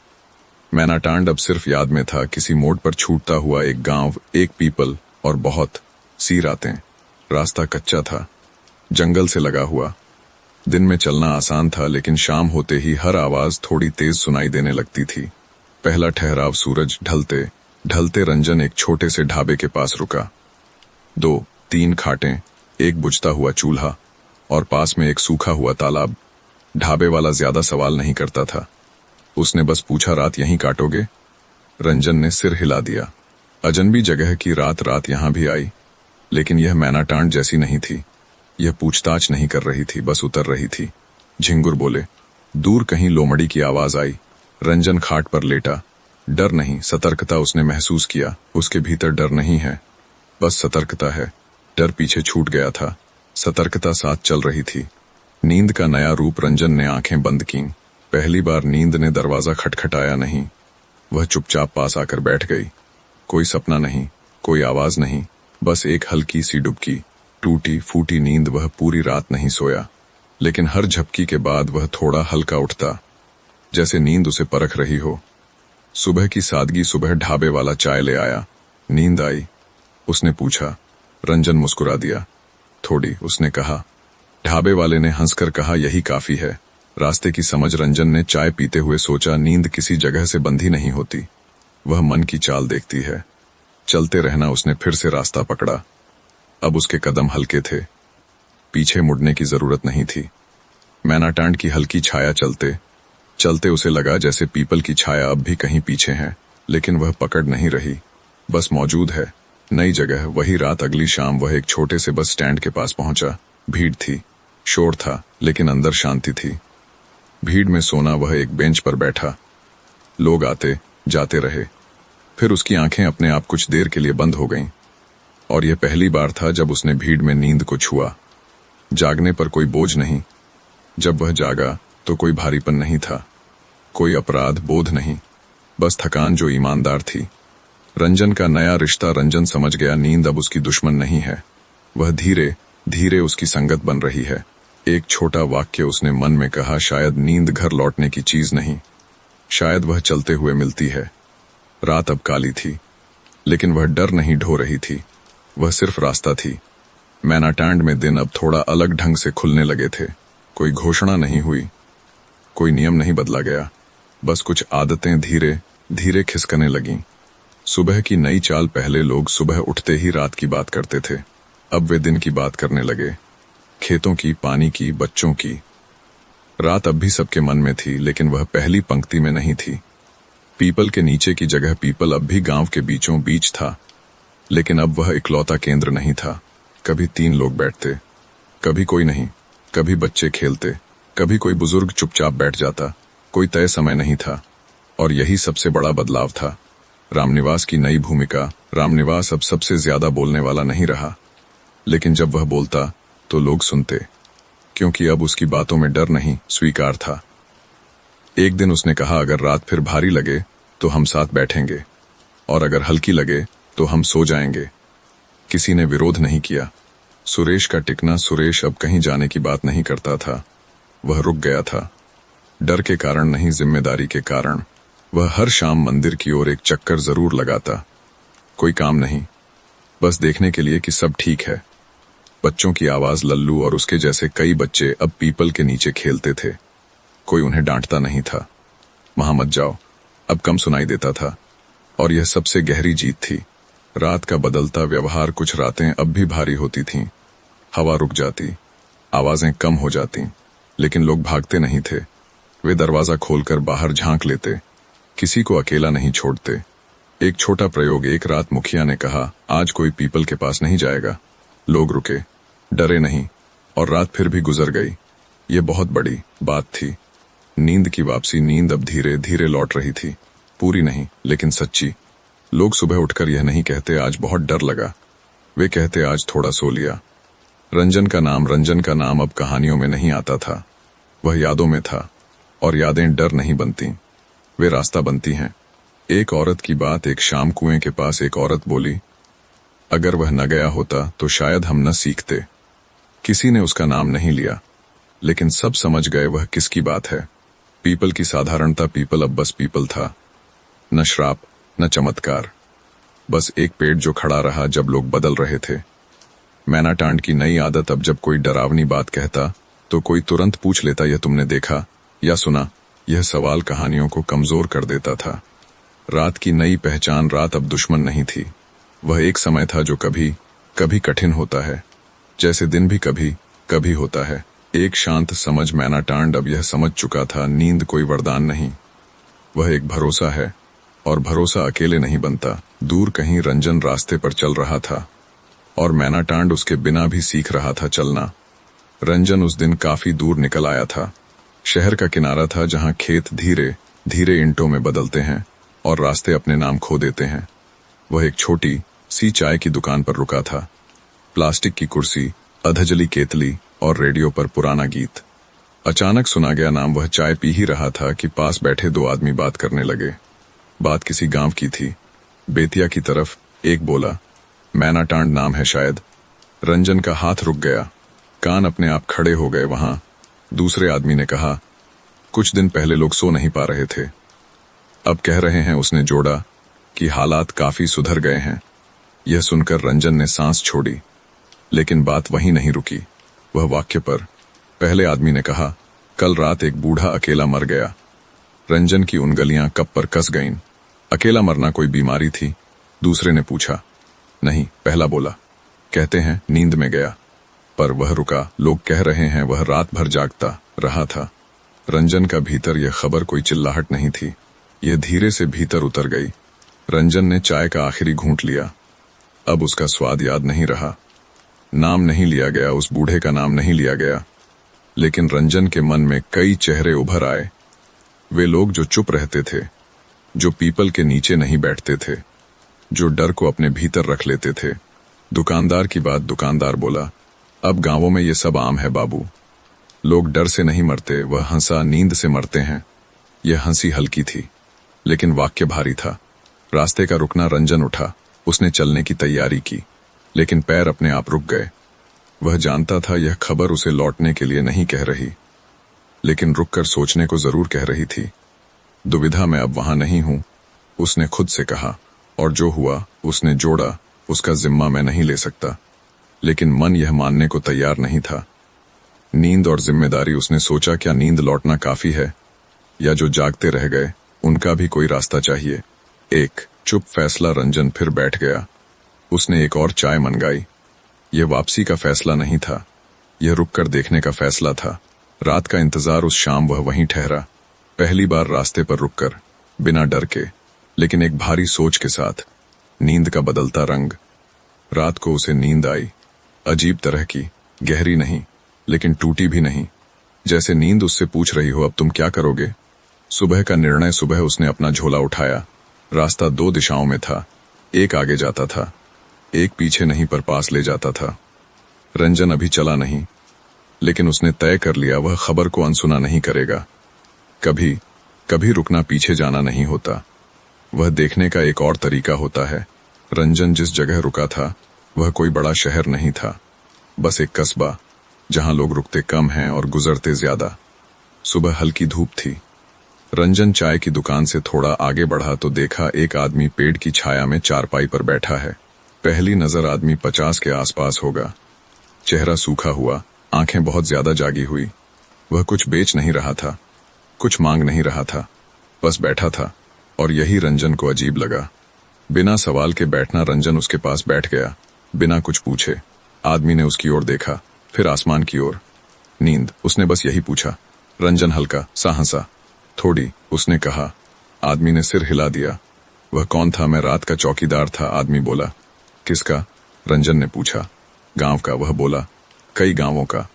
Speaker 1: मैनाटांड अब सिर्फ याद में था, किसी मोड़ पर छूटता हुआ एक गांव, एक पीपल और बहुत सी रातें। रास्ता कच्चा था, जंगल से लगा हुआ। दिन में चलना आसान था, लेकिन शाम होते ही हर आवाज थोड़ी तेज सुनाई देने लगती थी। पहला ठहराव, सूरज ढलते ढलते रंजन एक छोटे से ढाबे के पास रुका। 2-3 खाटें, एक बुझता हुआ चूल्हा और पास में एक सूखा हुआ तालाब। ढाबे वाला ज्यादा सवाल नहीं करता था, उसने बस पूछा, रात यहीं काटोगे? रंजन ने सिर हिला दिया। अजनबी जगह की रात रात यहां भी आई, लेकिन यह मैनाटांड जैसी नहीं थी। यह पूछताछ नहीं कर रही थी, बस उतर रही थी। झिंगुर बोले। दूर कहीं लोमड़ी की आवाज आई। रंजन खाट पर लेटा। डर नहीं, सतर्कता उसने महसूस किया। उसके भीतर डर नहीं है, बस सतर्कता है। डर पीछे छूट गया था, सतर्कता साथ चल रही थी। नींद का नया रूप। रंजन ने आंखें बंद कीं। पहली बार नींद ने दरवाजा खटखटाया नहीं, वह चुपचाप पास आकर बैठ गई। कोई सपना नहीं, कोई आवाज नहीं, बस एक हल्की सी डुबकी। टूटी फूटी नींद। वह पूरी रात नहीं सोया, लेकिन हर झपकी के बाद वह थोड़ा हल्का उठता, जैसे नींद उसे परख रही हो। सुबह की सादगी। सुबह ढाबे वाला चाय ले आया। नींद आई? उसने पूछा। रंजन मुस्कुरा दिया। थोड़ी, उसने कहा। ढाबे वाले ने हंसकर कहा, यही काफी है। रास्ते की समझ। रंजन ने चाय पीते हुए सोचा, नींद किसी जगह से बंधी नहीं होती, वह मन की चाल देखती है। चलते रहना। उसने फिर से रास्ता पकड़ा। अब उसके कदम हल्के थे, पीछे मुड़ने की जरूरत नहीं थी। मैनाटांड की हल्की छाया। चलते चलते उसे लगा जैसे पीपल की छाया अब भी कहीं पीछे है, लेकिन वह पकड़ नहीं रही, बस मौजूद है। नई जगह, वही रात। अगली शाम वह एक छोटे से बस स्टैंड के पास पहुंचा। भीड़ थी, शोर था, लेकिन अंदर शांति थी। भीड़ में सोना। वह एक बेंच पर बैठा। लोग आते जाते रहे। फिर उसकी आंखें अपने आप कुछ देर के लिए बंद हो गईं, और यह पहली बार था जब उसने भीड़ में नींद को छुआ। जागने पर कोई बोझ नहीं। जब वह जागा तो कोई भारीपन नहीं था, कोई अपराध बोध नहीं, बस थकान जो ईमानदार थी। रंजन का नया रिश्ता। रंजन समझ गया, नींद अब उसकी दुश्मन नहीं है, वह धीरे धीरे उसकी संगत बन रही है। एक छोटा वाक्य उसने मन में कहा, शायद नींद घर लौटने की चीज नहीं, शायद वह चलते हुए मिलती है। रात अब काली थी, लेकिन वह डर नहीं ढो रही थी, वह सिर्फ रास्ता थी। मैनाटांड में दिन अब थोड़ा अलग ढंग से खुलने लगे थे। कोई घोषणा नहीं हुई, कोई नियम नहीं बदला गया, बस कुछ आदतें धीरे धीरे खिसकने लगीं। सुबह की नई चाल। पहले लोग सुबह उठते ही रात की बात करते थे, अब वे दिन की बात करने लगे। खेतों की, पानी की, बच्चों की। रात अब भी सबके मन में थी, लेकिन वह पहली पंक्ति में नहीं थी। पीपल के नीचे की जगह। पीपल अब भी गांव के बीचों बीच था, लेकिन अब वह इकलौता केंद्र नहीं था। कभी 3 लोग बैठते, कभी कोई नहीं, कभी बच्चे खेलते, कभी कोई बुजुर्ग चुपचाप बैठ जाता। कोई तय समय नहीं था, और यही सबसे बड़ा बदलाव था। रामनिवास की नई भूमिका। रामनिवास अब सबसे ज्यादा बोलने वाला नहीं रहा, लेकिन जब वह बोलता तो लोग सुनते, क्योंकि अब उसकी बातों में डर नहीं, स्वीकार था। एक दिन उसने कहा, अगर रात फिर भारी लगे तो हम साथ बैठेंगे, और अगर हल्की लगे तो हम सो जाएंगे। किसी ने विरोध नहीं किया। सुरेश का टिकना। सुरेश अब कहीं जाने की बात नहीं करता था, वह रुक गया था। डर के कारण नहीं, जिम्मेदारी के कारण। वह हर शाम मंदिर की ओर एक चक्कर जरूर लगाता। कोई काम नहीं, बस देखने के लिए कि सब ठीक है। बच्चों की आवाज। लल्लू और उसके जैसे कई बच्चे अब पीपल के नीचे खेलते थे। कोई उन्हें डांटता नहीं था, वहां मत जाओ, अब कम सुनाई देता था। और यह सबसे गहरी जीत थी। रात का बदलता व्यवहार, कुछ रातें अब भी भारी होती थीं। हवा रुक जाती, आवाजें कम हो जाती, लेकिन लोग भागते नहीं थे। वे दरवाजा खोलकर बाहर झांक लेते, किसी को अकेला नहीं छोड़ते। एक छोटा प्रयोग। एक रात मुखिया ने कहा, आज कोई पीपल के पास नहीं जाएगा। लोग रुके, डरे नहीं, और रात फिर भी गुजर गई। ये बहुत बड़ी बात थी। नींद की वापसी। नींद अब धीरे धीरे लौट रही थी, पूरी नहीं लेकिन सच्ची। लोग सुबह उठकर यह नहीं कहते आज बहुत डर लगा, वे कहते आज थोड़ा सो लिया। रंजन का नाम अब कहानियों में नहीं आता था, वह यादों में था। और यादें डर नहीं बनती, वे रास्ता बनती हैं। एक औरत की बात। एक शाम कुएं के पास एक औरत बोली, अगर वह न गया होता तो शायद हम न सीखते। किसी ने उसका नाम नहीं लिया, लेकिन सब समझ गए वह किसकी बात है। पीपल की साधारणता। पीपल अब बस पीपल था, न श्राप न चमत्कार, बस एक पेड़ जो खड़ा रहा जब लोग बदल रहे थे। मैनाटांड की नई आदत। अब जब कोई डरावनी बात कहता तो कोई तुरंत पूछ लेता, यह तुमने देखा या सुना? यह सवाल कहानियों को कमजोर कर देता था। रात की नई पहचान। रात अब दुश्मन नहीं थी, वह एक समय था जो कभी कभी कठिन होता है, जैसे दिन भी कभी कभी होता है। एक शांत समझ। मैनाटांड अब यह समझ चुका था, नींद कोई वरदान नहीं, वह एक भरोसा है। और भरोसा अकेले नहीं बनता। दूर कहीं रंजन रास्ते पर चल रहा था, और मैनाटांड उसके बिना भी सीख रहा था चलना। रंजन उस दिन काफी दूर निकल आया था। शहर का किनारा था जहां खेत धीरे धीरे ईंटों में बदलते हैं और रास्ते अपने नाम खो देते हैं। वह एक छोटी सी चाय की दुकान पर रुका था। प्लास्टिक की कुर्सी, अधजली केतली और रेडियो पर पुराना गीत। अचानक सुना गया नाम। वह चाय पी ही रहा था कि पास बैठे दो आदमी बात करने लगे। बात किसी गांव की थी, बेतिया की तरफ। एक बोला, मैनाटांड नाम है शायद। रंजन का हाथ रुक गया, कान अपने आप खड़े हो गए वहां। दूसरे आदमी ने कहा, कुछ दिन पहले लोग सो नहीं पा रहे थे, अब कह रहे हैं। उसने जोड़ा कि हालात काफी सुधर गए हैं। यह सुनकर रंजन ने सांस छोड़ी, लेकिन बात वहीं नहीं रुकी। वह वाक्य पर। पहले आदमी ने कहा, कल रात एक बूढ़ा अकेला मर गया। रंजन की उंगलियां कप पर कस गईं। अकेला मरना कोई बीमारी थी? दूसरे ने पूछा। नहीं, पहला बोला, कहते हैं नींद में गया। पर वह रुका। लोग कह रहे हैं वह रात भर जागता रहा था। रंजन का भीतर यह खबर कोई चिल्लाहट नहीं थी, यह धीरे से भीतर उतर गई। रंजन ने चाय का आखिरी घूंट लिया। अब उसका स्वाद याद नहीं रहा। नाम नहीं लिया गया, उस बूढ़े का नाम नहीं लिया गया, लेकिन रंजन के मन में कई चेहरे उभर आए। वे लोग जो चुप रहते थे, जो पीपल के नीचे नहीं बैठते थे, जो डर को अपने भीतर रख लेते थे। दुकानदार की बात। दुकानदार बोला, अब गांवों में ये सब आम है बाबू। लोग डर से नहीं मरते, वह हंसा, नींद से मरते हैं। यह हंसी हल्की थी, लेकिन वाक्य भारी था। रास्ते का रुकना। रंजन उठा, उसने चलने की तैयारी की, लेकिन पैर अपने आप रुक गए। वह जानता था यह खबर उसे लौटने के लिए नहीं कह रही, लेकिन रुककर सोचने को जरूर कह रही थी। दुविधा में अब वहां नहीं हूं, उसने खुद से कहा। और जो हुआ, उसने जोड़ा, उसका जिम्मा मैं नहीं ले सकता। लेकिन मन यह मानने को तैयार नहीं था। नींद और जिम्मेदारी। उसने सोचा, क्या नींद लौटना काफी है, या जो जागते रह गए उनका भी कोई रास्ता चाहिए? एक चुप फैसला। रंजन फिर बैठ गया। उसने एक और चाय मंगाई। यह वापसी का फैसला नहीं था, यह रुककर देखने का फैसला था। रात का इंतजार। उस शाम वह वहीं ठहरा, पहली बार रास्ते पर रुककर, बिना डर के, लेकिन एक भारी सोच के साथ। नींद का बदलता रंग। रात को उसे नींद आई, अजीब तरह की, गहरी नहीं, लेकिन टूटी भी नहीं। जैसे नींद उससे पूछ रही हो, अब तुम क्या करोगे? सुबह का निर्णय। सुबह उसने अपना झोला उठाया। रास्ता दो दिशाओं में था, एक आगे जाता था, एक पीछे नहीं पर पास ले जाता था। रंजन अभी चला नहीं, लेकिन उसने तय कर लिया वह खबर को अनसुना नहीं करेगा। कभी कभी रुकना पीछे जाना नहीं होता, वह देखने का एक और तरीका होता है। रंजन जिस जगह रुका था वह कोई बड़ा शहर नहीं था, बस एक कस्बा जहां लोग रुकते कम हैं और गुजरते ज्यादा। सुबह हल्की धूप थी। रंजन चाय की दुकान से थोड़ा आगे बढ़ा तो देखा एक आदमी पेड़ की छाया में चारपाई पर बैठा है। पहली नजर आदमी 50 के आसपास होगा। चेहरा सूखा हुआ, आंखें बहुत ज्यादा जागी हुई। वह कुछ बेच नहीं रहा था, कुछ मांग नहीं रहा था, बस बैठा था और यही रंजन को अजीब लगा। बिना सवाल के बैठना रंजन उसके पास बैठ गया, बिना कुछ पूछे। आदमी ने उसकी ओर देखा, फिर आसमान की ओर। नींद, उसने बस यही पूछा। रंजन हल्का सा हंसा। थोड़ी, उसने कहा। आदमी ने सिर हिला दिया। वह कौन था? मैं रात का चौकीदार था, आदमी बोला। किसका? रंजन ने पूछा। गांव का, वह बोला। कई गांवों का।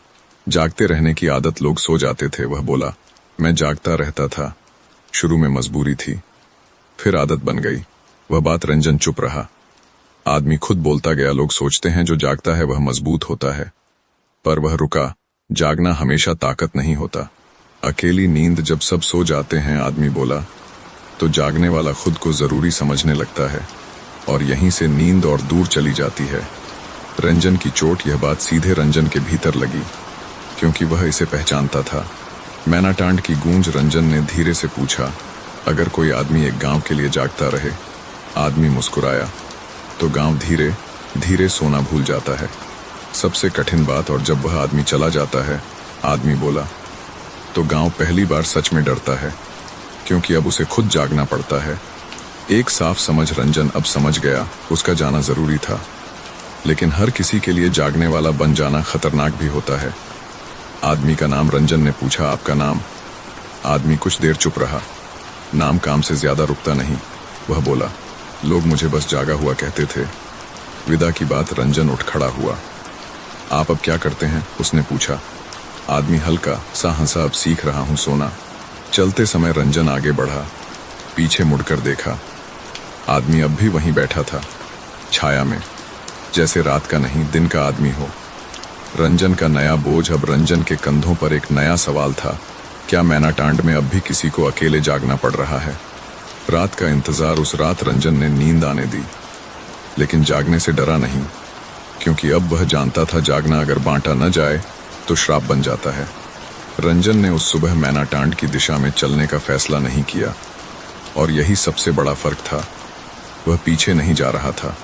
Speaker 1: जागते रहने की आदत, लोग सो जाते थे, वह बोला। मैं जागता रहता था। शुरू में मजबूरी थी, फिर आदत बन गई। वह बात रंजन चुप रहा। आदमी खुद बोलता गया, लोग सोचते हैं जो जागता है वह मजबूत होता है, पर वह रुका। जागना हमेशा ताकत नहीं होता। अकेली नींद जब सब सो जाते हैं, आदमी बोला, तो जागने वाला खुद को जरूरी समझने लगता है, और यहीं से नींद और दूर चली जाती है। रंजन की चोट, यह बात सीधे रंजन के भीतर लगी, क्योंकि वह इसे पहचानता था। मैनाटांड की गूंज। रंजन ने धीरे से पूछा, अगर कोई आदमी एक गांव के लिए जागता रहे? आदमी मुस्कुराया। तो गांव धीरे धीरे सोना भूल जाता है। सबसे कठिन बात, और जब वह आदमी चला जाता है, आदमी बोला, तो गांव पहली बार सच में डरता है, क्योंकि अब उसे खुद जागना पड़ता है। एक साफ समझ। रंजन अब समझ गया, उसका जाना जरूरी था, लेकिन हर किसी के लिए जागने वाला बन जाना खतरनाक भी होता है। आदमी का नाम? रंजन ने पूछा। आपका नाम? आदमी कुछ देर चुप रहा। नाम काम से ज्यादा रुकता नहीं, वह बोला। लोग मुझे बस जागा हुआ कहते थे। विदा की बात। रंजन उठ खड़ा हुआ। आप अब क्या करते हैं? उसने पूछा। आदमी हल्का सा हंसा। अब सीख रहा हूं सोना। चलते समय रंजन आगे बढ़ा, पीछे मुड़कर देखा। आदमी अब भी वहीं बैठा था, छाया में, जैसे रात का नहीं दिन का आदमी हो। रंजन का नया बोझ। अब रंजन के कंधों पर एक नया सवाल था, क्या मैनाटांड में अब भी किसी को अकेले जागना पड़ रहा है? रात का इंतजार। उस रात रंजन ने नींद आने दी, लेकिन जागने से डरा नहीं, क्योंकि अब वह जानता था जागना अगर बांटा न जाए तो श्राप बन जाता है। रंजन ने उस सुबह मैनाटांड की दिशा में चलने का फैसला नहीं किया, और यही सबसे बड़ा फर्क था। वह पीछे नहीं जा रहा था,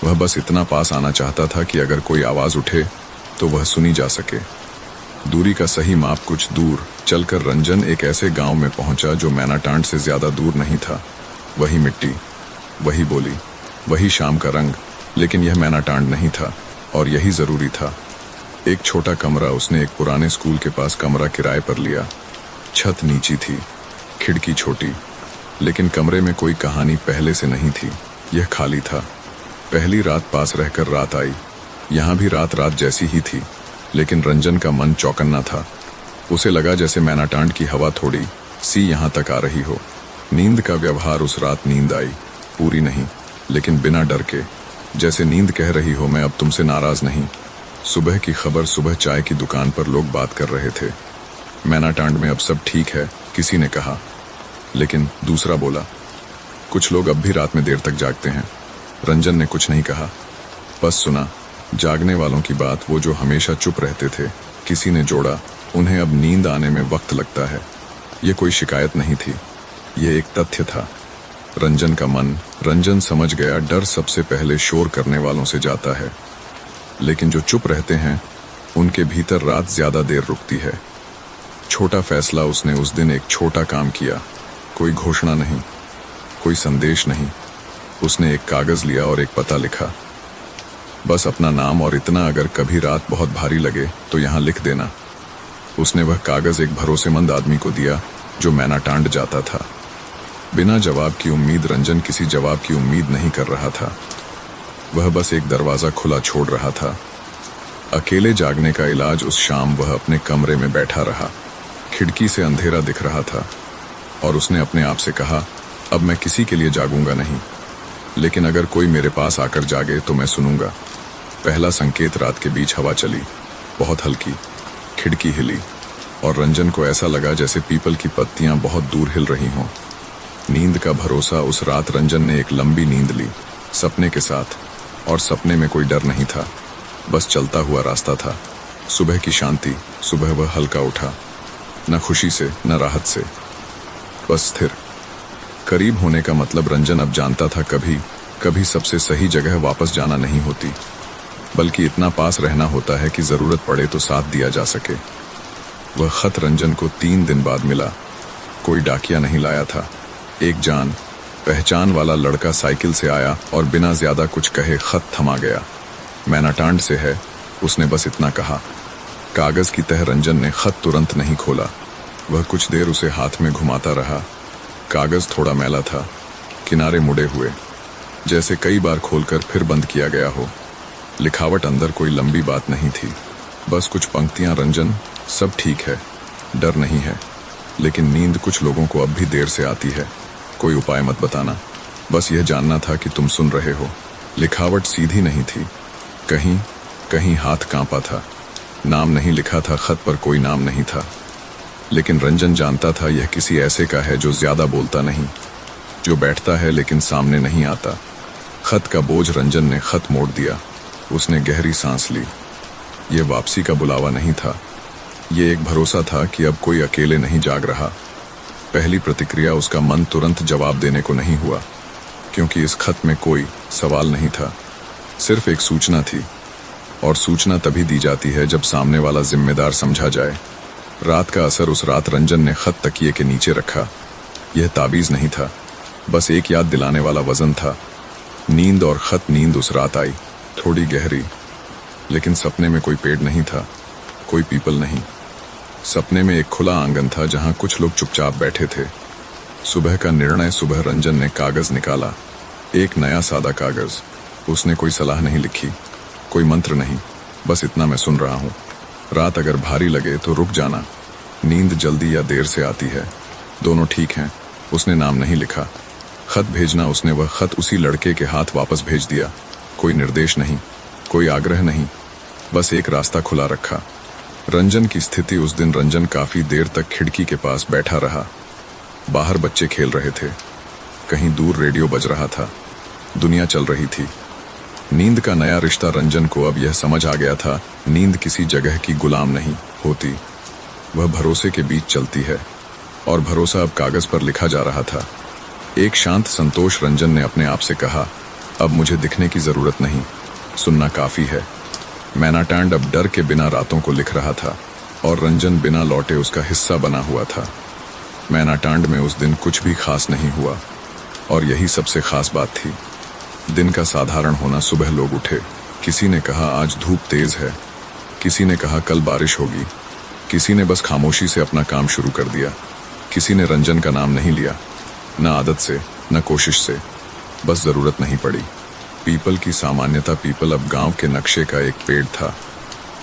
Speaker 1: वह बस इतना पास आना चाहता था कि अगर कोई आवाज उठे तो वह सुनी जा सके। दूरी का सही माप। कुछ दूर चलकर रंजन एक ऐसे गांव में पहुंचा जो मैनाटांड से ज्यादा दूर नहीं था। वही मिट्टी, वही बोली, वही शाम का रंग, लेकिन यह मैनाटांड नहीं था, और यही जरूरी था। एक छोटा कमरा। उसने एक पुराने स्कूल के पास कमरा किराए पर लिया। छत नीची थी, खिड़की छोटी, लेकिन कमरे में कोई कहानी पहले से नहीं थी। यह खाली था। पहली रात पास रहकर रात आई। यहाँ भी रात रात जैसी ही थी, लेकिन रंजन का मन चौकन्ना था। उसे लगा जैसे मैनाटांड की हवा थोड़ी सी यहाँ तक आ रही हो। नींद का व्यवहार। उस रात नींद आई, पूरी नहीं, लेकिन बिना डर के, जैसे नींद कह रही हो, मैं अब तुमसे नाराज नहीं। सुबह की खबर। सुबह चाय की दुकान पर लोग बात कर रहे थे। मैनाटांड में अब सब ठीक है, किसी ने कहा, लेकिन दूसरा बोला, कुछ लोग अब भी रात में देर तक जागते हैं। रंजन ने कुछ नहीं कहा, बस सुना। जागने वालों की बात, वो जो हमेशा चुप रहते थे। किसी ने जोड़ा, उन्हें अब नींद आने में वक्त लगता है। ये कोई शिकायत नहीं थी, ये एक तथ्य था। रंजन का मन। रंजन समझ गया, डर सबसे पहले शोर करने वालों से जाता है, लेकिन जो चुप रहते हैं उनके भीतर रात ज्यादा देर रुकती है। छोटा फैसला। उसने उस दिन एक छोटा काम किया। कोई घोषणा नहीं, कोई संदेश नहीं। उसने एक कागज लिया और एक पता लिखा, बस अपना नाम और इतना, अगर कभी रात बहुत भारी लगे तो यहाँ लिख देना। उसने वह कागज एक भरोसेमंद आदमी को दिया जो मैनाटांड जाता था। बिना जवाब की उम्मीद। रंजन किसी जवाब की उम्मीद नहीं कर रहा था, वह बस एक दरवाजा खुला छोड़ रहा था। अकेले जागने का इलाज। उस शाम वह अपने कमरे में बैठा रहा। खिड़की से अंधेरा दिख रहा था, और उसने अपने आप से कहा, अब मैं किसी के लिए जागूंगा नहीं, लेकिन अगर कोई मेरे पास आकर जागे तो मैं सुनूंगा। पहला संकेत। रात के बीच हवा चली, बहुत हल्की। खिड़की हिली, और रंजन को ऐसा लगा जैसे पीपल की पत्तियां बहुत दूर हिल रही हों। नींद का भरोसा। उस रात रंजन ने एक लंबी नींद ली, सपने के साथ, और सपने में कोई डर नहीं था, बस चलता हुआ रास्ता था। सुबह की शांति। सुबह वह हल्का उठा, न खुशी से न राहत से, बस स्थिर। करीब होने का मतलब रंजन अब जानता था, कभी कभी सबसे सही जगह वापस जाना नहीं होती, बल्कि इतना पास रहना होता है कि जरूरत पड़े तो साथ दिया जा सके। वह खत रंजन को 3 दिन बाद मिला। कोई डाकिया नहीं लाया था, एक जान पहचान वाला लड़का साइकिल से आया और बिना ज्यादा कुछ कहे खत थमा गया। मैनाटांड से है, उसने बस इतना कहा। कागज की तह रंजन ने खत तुरंत नहीं खोला। वह कुछ देर उसे हाथ में घुमाता रहा। कागज थोड़ा मैला था, किनारे मुड़े हुए, जैसे कई बार खोलकर फिर बंद किया गया हो। लिखावट अंदर कोई लंबी बात नहीं थी, बस कुछ पंक्तियां। रंजन, सब ठीक है, डर नहीं है, लेकिन नींद कुछ लोगों को अब भी देर से आती है। कोई उपाय मत बताना, बस यह जानना था कि तुम सुन रहे हो। लिखावट सीधी नहीं थी, कहीं कहीं हाथ कांपा था। नाम नहीं लिखा था खत पर, कोई नाम नहीं था, लेकिन रंजन जानता था यह किसी ऐसे का है जो ज्यादा बोलता नहीं, जो बैठता है लेकिन सामने नहीं आता। खत का बोझ रंजन ने खत मोड़ दिया। उसने गहरी सांस ली। यह वापसी का बुलावा नहीं था, ये एक भरोसा था कि अब कोई अकेले नहीं जाग रहा। पहली प्रतिक्रिया उसका मन तुरंत जवाब देने को नहीं हुआ, क्योंकि इस खत में कोई सवाल नहीं था, सिर्फ एक सूचना थी। और सूचना तभी दी जाती है जब सामने वाला जिम्मेदार समझा जाए। रात का असर उस रात रंजन ने खत तकिए के नीचे रखा। यह ताबीज नहीं था, बस एक याद दिलाने वाला वजन था। नींद और खत। नींद उस रात आई, थोड़ी गहरी, लेकिन सपने में कोई पेड़ नहीं था, कोई पीपल नहीं। सपने में एक खुला आंगन था जहां कुछ लोग चुपचाप बैठे थे। सुबह का निर्णय। सुबह रंजन ने कागज निकाला, एक नया सादा कागज। उसने कोई सलाह नहीं लिखी, कोई मंत्र नहीं, बस इतना, मैं सुन रहा हूं। रात अगर भारी लगे तो रुक जाना। नींद जल्दी या देर से आती है, दोनों ठीक हैं। उसने नाम नहीं लिखा। खत भेजना। उसने वह खत उसी लड़के के हाथ वापस भेज दिया। कोई निर्देश नहीं, कोई आग्रह नहीं, बस एक रास्ता खुला रखा। रंजन की स्थिति उस दिन। रंजन काफी देर तक खिड़की के पास बैठा रहा। बाहर बच्चे खेल रहे थे, कहीं दूर रेडियो बज रहा था, दुनिया चल रही थी। नींद का नया रिश्ता। रंजन को अब यह समझ आ गया था, नींद किसी जगह की गुलाम नहीं होती, वह भरोसे के बीच चलती है। और भरोसा अब कागज पर लिखा जा रहा था। एक शांत संतोष। रंजन ने अपने आप से कहा, अब मुझे दिखने की जरूरत नहीं, सुनना काफी है। मैनाटांड अब डर के बिना रातों को लिख रहा था, और रंजन बिना लौटे उसका हिस्सा बना हुआ था। मैनाटांड में उस दिन कुछ भी खास नहीं हुआ, और यही सबसे खास बात थी। दिन का साधारण होना। सुबह लोग उठे। किसी ने कहा आज धूप तेज है, किसी ने कहा कल बारिश होगी, किसी ने बस खामोशी से अपना काम शुरू कर दिया। किसी ने रंजन का नाम नहीं लिया, न आदत से न कोशिश से, बस जरूरत नहीं पड़ी। पीपल की सामान्यता। पीपल अब गांव के नक्शे का एक पेड़ था।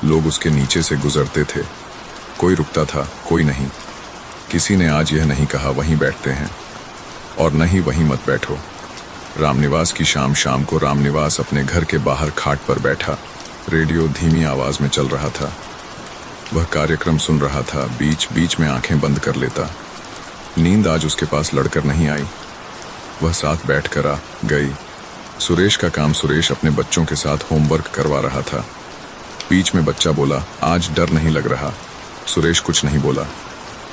Speaker 1: लोग उसके नीचे से गुजरते थे, कोई रुकता था, कोई नहीं। किसी ने आज यह नहीं कहा वहीं बैठते हैं, और न ही वहीं मत बैठो। रामनिवास की शाम। शाम को रामनिवास अपने घर के बाहर खाट पर बैठा। रेडियो धीमी आवाज में चल रहा था। वह कार्यक्रम सुन रहा था, बीच बीच में आंखें बंद कर लेता। नींद आज उसके पास लड़कर नहीं आई, वह साथ बैठकर आ गई। सुरेश का काम। सुरेश अपने बच्चों के साथ होमवर्क करवा रहा था। बीच में बच्चा बोला, आज डर नहीं लग रहा। सुरेश कुछ नहीं बोला,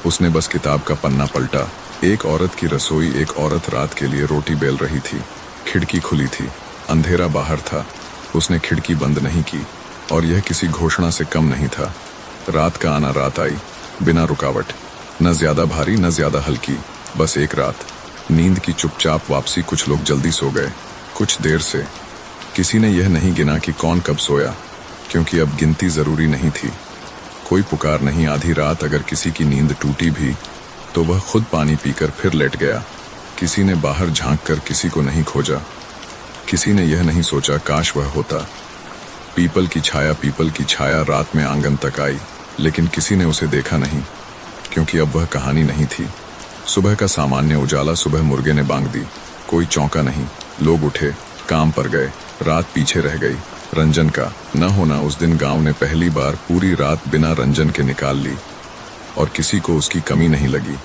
Speaker 1: उसने बस किताब का पन्ना पलटा। एक औरत की रसोई। एक औरत रात के लिए रोटी बेल रही थी। खिड़की खुली थी, अंधेरा बाहर था। उसने खिड़की बंद नहीं की, और यह किसी घोषणा से कम नहीं था। रात का आना। रात आई, बिना रुकावट, न ज्यादा भारी न ज्यादा हल्की, बस एक रात। नींद की चुपचाप वापसी। कुछ लोग जल्दी सो गए, कुछ देर से। किसी ने यह नहीं गिना कि कौन कब सोया, क्योंकि अब गिनती जरूरी नहीं थी। कोई पुकार नहीं। आधी रात अगर किसी की नींद टूटी भी तो वह खुद पानी पीकर फिर लेट गया। किसी ने बाहर झांक कर किसी को नहीं खोजा। किसी ने यह नहीं सोचा काश वह होता। पीपल की छाया। पीपल की छाया रात में आंगन तक आई, लेकिन किसी ने उसे देखा नहीं, क्योंकि अब वह कहानी नहीं थी। सुबह का सामान्य उजाला। सुबह मुर्गे ने बांग दी, कोई चौंका नहीं। लोग उठे, काम पर गए। रात पीछे रह गई। रंजन का न होना। उस दिन गांव ने पहली बार पूरी रात बिना रंजन के निकाल ली, और किसी को उसकी कमी नहीं लगी।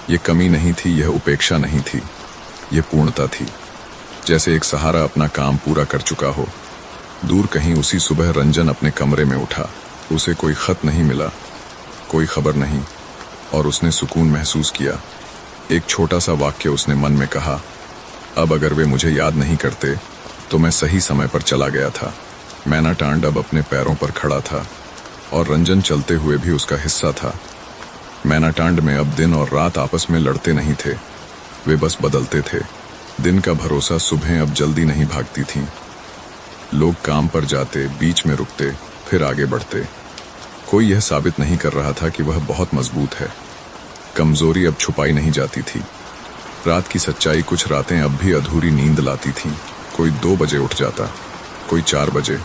Speaker 1: ये कमी नहीं थी, यह उपेक्षा नहीं थी, यह पूर्णता थी। जैसे एक सहारा अपना काम पूरा कर चुका हो। दूर कहीं उसी सुबह रंजन अपने कमरे में उठा। उसे कोई खत नहीं मिला, कोई खबर नहीं, और उसने सुकून महसूस किया। एक छोटा सा वाक्य उसने मन में कहा, अब अगर वे मुझे याद नहीं करते तो मैं सही समय पर चला गया था। मैनाटांड अब अपने पैरों पर खड़ा था, और रंजन चलते हुए भी उसका हिस्सा था। मैनाटांड में अब दिन और रात आपस में लड़ते नहीं थे, वे बस बदलते थे। दिन का भरोसा, सुबह अब जल्दी नहीं भागती थीं। लोग काम पर जाते, बीच में रुकते, फिर आगे बढ़ते। कोई यह साबित नहीं कर रहा था कि वह बहुत मजबूत है। कमजोरी अब छुपाई नहीं जाती थी। रात की सच्चाई, कुछ रातें अब भी अधूरी नींद लाती थीं। कोई 2 बजे उठ जाता, कोई 4 बजे,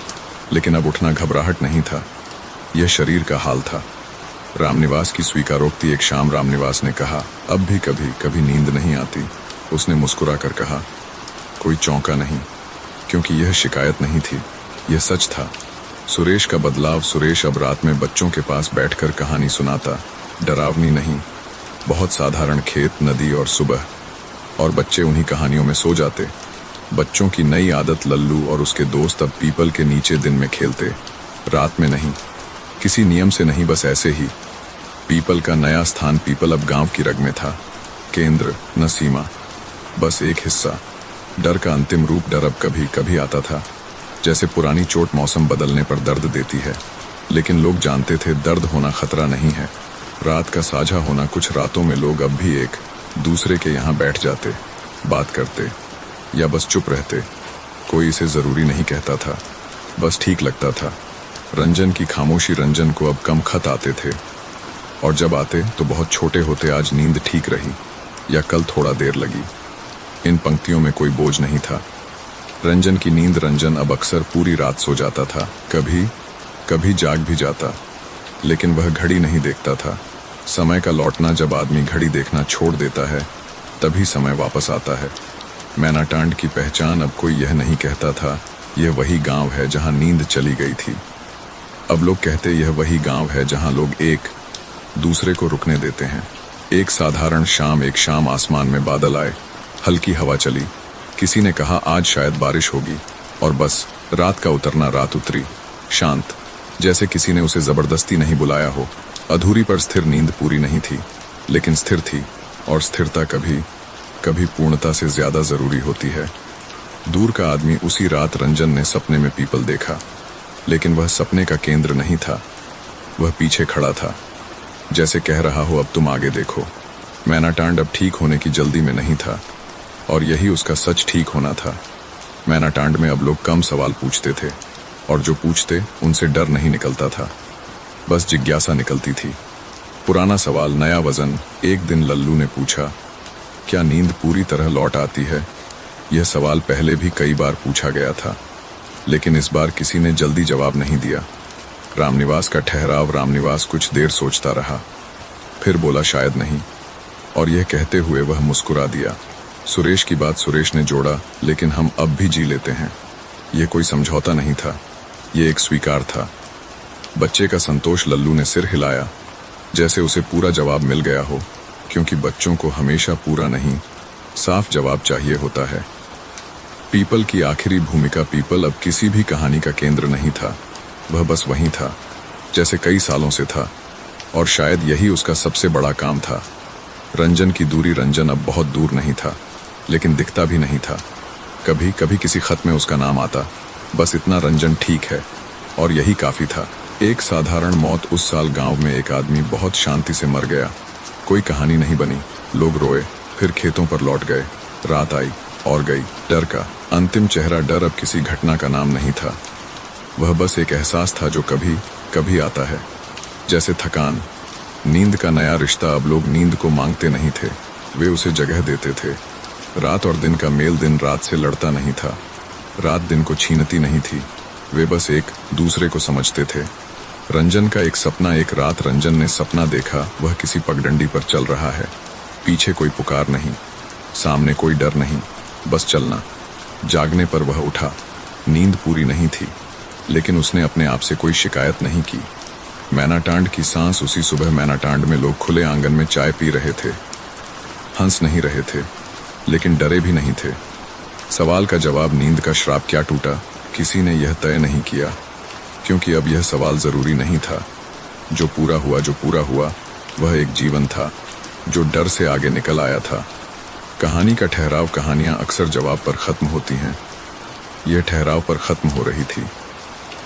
Speaker 1: लेकिन अब उठना घबराहट नहीं था, यह शरीर का हाल था। रामनिवास की स्वीकारोक्ति। एक शाम रामनिवास ने कहा, अब भी कभी कभी नींद नहीं आती। उसने मुस्कुरा कर कहा। कोई चौंका नहीं, क्योंकि यह शिकायत नहीं थी, यह सच था। सुरेश का बदलाव। सुरेश अब रात में बच्चों के पास बैठकर कहानी सुनाता। डरावनी नहीं, बहुत साधारण खेत, नदी और सुबह, और बच्चे उन्हीं कहानियों में सो जाते। बच्चों की नई आदत। लल्लू और उसके दोस्त अब पीपल के नीचे दिन में खेलते, रात में नहीं, किसी नियम से नहीं, बस ऐसे ही। पीपल का नया स्थान। पीपल अब गांव की रग में था। केंद्र न सीमा, बस एक हिस्सा। डर का अंतिम रूप। डर अब कभी कभी आता था, जैसे पुरानी चोट मौसम बदलने पर दर्द देती है। लेकिन लोग जानते थे दर्द होना खतरा नहीं है, रात का साझा होना। कुछ रातों में लोग अब भी एक दूसरे के यहाँ बैठ जाते, बात करते या बस चुप रहते। कोई इसे जरूरी नहीं कहता था, बस ठीक लगता था। रंजन की खामोशी। रंजन को अब कम खत आते थे, और जब आते तो बहुत छोटे होते। आज नींद ठीक रही, या कल थोड़ा देर लगी। इन पंक्तियों में कोई बोझ नहीं था। रंजन की नींद। रंजन अब अक्सर पूरी रात सो जाता था, कभी कभी जाग भी जाता, लेकिन वह घड़ी नहीं देखता था। समय का लौटना। जब आदमी घड़ी देखना छोड़ देता है, तभी समय वापस आता है। मैनाटांड की पहचान। अब कोई यह नहीं कहता था, यह वही गांव है जहां नींद चली गई थी। अब लोग कहते, यह वही गांव है जहां लोग एक दूसरे को रुकने देते हैं। एक साधारण शाम। एक शाम आसमान में बादल आए, हल्की हवा चली। किसी ने कहा, आज शायद बारिश होगी, और बस रात का उतरना। रात उतरी, शांत, जैसे किसी ने उसे जबरदस्ती नहीं बुलाया हो। अधूरी पर स्थिर। नींद पूरी नहीं थी, लेकिन स्थिर थी, और स्थिरता कभी कभी पूर्णता से ज्यादा जरूरी होती है। दूर का आदमी। उसी रात रंजन ने सपने में पीपल देखा, लेकिन वह सपने का केंद्र नहीं था। वह पीछे खड़ा था, जैसे कह रहा हो, अब तुम आगे देखो। मैनाटांड अब ठीक होने की जल्दी में नहीं था, और यही उसका सच ठीक होना था। मैनाटांड में अब लोग कम सवाल पूछते थे, और जो पूछते उनसे डर नहीं निकलता था, बस जिज्ञासा निकलती थी। पुराना सवाल, नया वजन। एक दिन लल्लू ने पूछा, क्या नींद पूरी तरह लौट आती है? यह सवाल पहले भी कई बार पूछा गया था, लेकिन इस बार किसी ने जल्दी जवाब नहीं दिया। रामनिवास का ठहराव। रामनिवास कुछ देर सोचता रहा, फिर बोला, शायद नहीं, और यह कहते हुए वह मुस्कुरा दिया। सुरेश की बात। सुरेश ने जोड़ा, लेकिन हम अब भी जी लेते हैं। यह कोई समझौता नहीं था, यह एक स्वीकार था। बच्चे का संतोष। लल्लू ने सिर हिलाया, जैसे उसे पूरा जवाब मिल गया हो, क्योंकि बच्चों को हमेशा पूरा नहीं, साफ जवाब चाहिए होता है। पीपल की आखिरी भूमिका। पीपल अब किसी भी कहानी का केंद्र नहीं था, वह बस वहीं था, जैसे कई सालों से था, और शायद यही उसका सबसे बड़ा काम था। रंजन की दूरी। रंजन अब बहुत दूर नहीं था, लेकिन दिखता भी नहीं था। कभी कभी किसी खत में उसका नाम आता, बस इतना, रंजन ठीक है, और यही काफी था। एक साधारण मौत। उस साल गांव में एक आदमी बहुत शांति से मर गया। कोई कहानी नहीं बनी, लोग रोए, फिर खेतों पर लौट गए। रात आई और गई। डर का अंतिम चेहरा। डर अब किसी घटना का नाम नहीं था, वह बस एक एहसास था जो कभी कभी आता है, जैसे थकान। नींद का नया रिश्ता। अब लोग नींद को मांगते नहीं थे, वे उसे जगह देते थे। रात और दिन का मेल। दिन रात से लड़ता नहीं था, रात दिन को छीनती नहीं थी, वे बस एक दूसरे को समझते थे। रंजन का एक सपना। एक रात रंजन ने सपना देखा, वह किसी पगडंडी पर चल रहा है। पीछे कोई पुकार नहीं, सामने कोई डर नहीं, बस चलना। जागने पर वह उठा। नींद पूरी नहीं थी, लेकिन उसने अपने आप से कोई शिकायत नहीं की। मैनाटांड की सांस। उसी सुबह मैनाटांड में लोग खुले आंगन में चाय पी रहे थे, हंस नहीं रहे थे, लेकिन डरे भी नहीं थे। सवाल का जवाब। नींद का श्राप क्या टूटा? किसी ने यह तय नहीं किया, क्योंकि अब यह सवाल जरूरी नहीं था। जो पूरा हुआ वह एक जीवन था, जो डर से आगे निकल आया था। कहानी का ठहराव। कहानियां अक्सर जवाब पर खत्म होती हैं, यह ठहराव पर खत्म हो रही थी।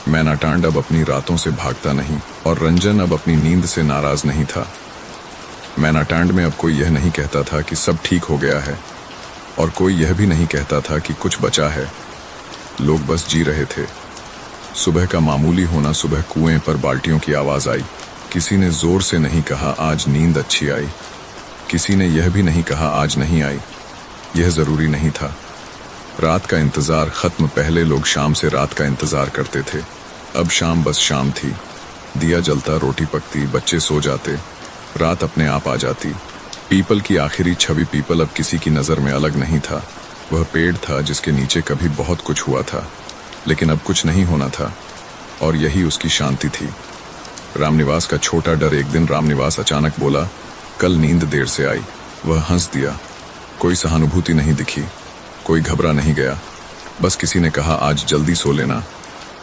Speaker 1: मैनाटांड अब अपनी रातों से भागता नहीं, और रंजन अब अपनी नींद से नाराज नहीं था। मैनाटांड में अब कोई यह नहीं कहता था कि सब ठीक हो गया है, और कोई यह भी नहीं कहता था कि कुछ बचा है। लोग बस जी रहे थे। सुबह का मामूली होना, सुबह कुएं पर बाल्टियों की आवाज आई। किसी ने जोर से नहीं कहा आज नींद अच्छी आई, किसी ने यह भी नहीं कहा आज नहीं आई। यह जरूरी नहीं था। रात का इंतजार खत्म। पहले लोग शाम से रात का इंतजार करते थे, अब शाम बस शाम थी। दिया जलता, रोटी पकती, बच्चे सो जाते, रात अपने आप आ जाती। पीपल की आखिरी छवि। पीपल अब किसी की नज़र में अलग नहीं था। वह पेड़ था जिसके नीचे कभी बहुत कुछ हुआ था, लेकिन अब कुछ नहीं होना था, और यही उसकी शांति थी। रामनिवास का छोटा डर। एक दिन रामनिवास अचानक बोला, कल नींद देर से आई। वह हंस दिया। कोई सहानुभूति नहीं दिखी, कोई घबरा नहीं गया, बस किसी ने कहा आज जल्दी सो लेना।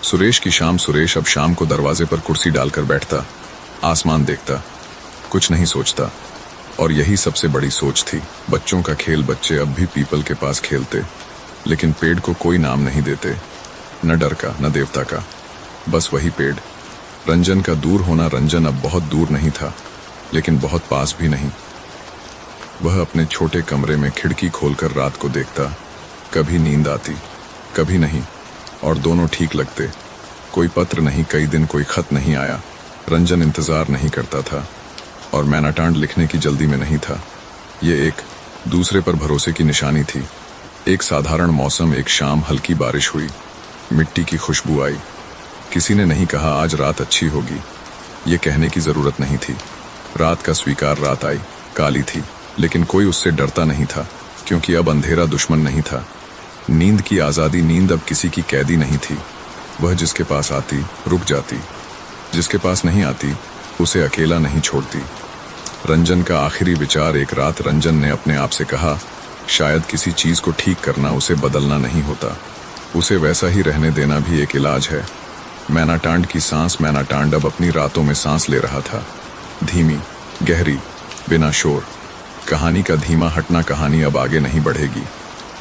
Speaker 1: सुरेश की शाम। सुरेश अब शाम को दरवाजे पर कुर्सी डालकर बैठता, आसमान देखता, कुछ नहीं सोचता, और यही सबसे बड़ी सोच थी। बच्चों का खेल। बच्चे अब भी पीपल के पास खेलते, लेकिन पेड़ को कोई नाम नहीं देते, न डर का न देवता का, बस वही पेड़। रंजन का दूर होना। रंजन अब बहुत दूर नहीं था, लेकिन बहुत पास भी नहीं। वह अपने छोटे कमरे में खिड़की खोलकर रात को देखता। कभी नींद आती, कभी नहीं, और दोनों ठीक लगते। कोई पत्र नहीं, कई दिन कोई खत नहीं आया। रंजन इंतजार नहीं करता था, और मैनाटांड लिखने की जल्दी में नहीं था। ये एक दूसरे पर भरोसे की निशानी थी। एक साधारण मौसम। एक शाम हल्की बारिश हुई, मिट्टी की खुशबू आई। किसी ने नहीं कहा आज रात अच्छी होगी, ये कहने की जरूरत नहीं थी। रात का स्वीकार। रात आई, काली थी, लेकिन कोई उससे डरता नहीं था, क्योंकि अब अंधेरा दुश्मन नहीं था। नींद की आज़ादी। नींद अब किसी की कैदी नहीं थी। वह जिसके पास आती रुक जाती, जिसके पास नहीं आती उसे अकेला नहीं छोड़ती। रंजन का आखिरी विचार। एक रात रंजन ने अपने आप से कहा, शायद किसी चीज को ठीक करना उसे बदलना नहीं होता, उसे वैसा ही रहने देना भी एक इलाज है। मैनाटांड की सांस। मैनाटांड अब अपनी रातों में सांस ले रहा था, धीमी, गहरी, बिना शोर। कहानी का धीमा हटना। कहानी अब आगे नहीं बढ़ेगी,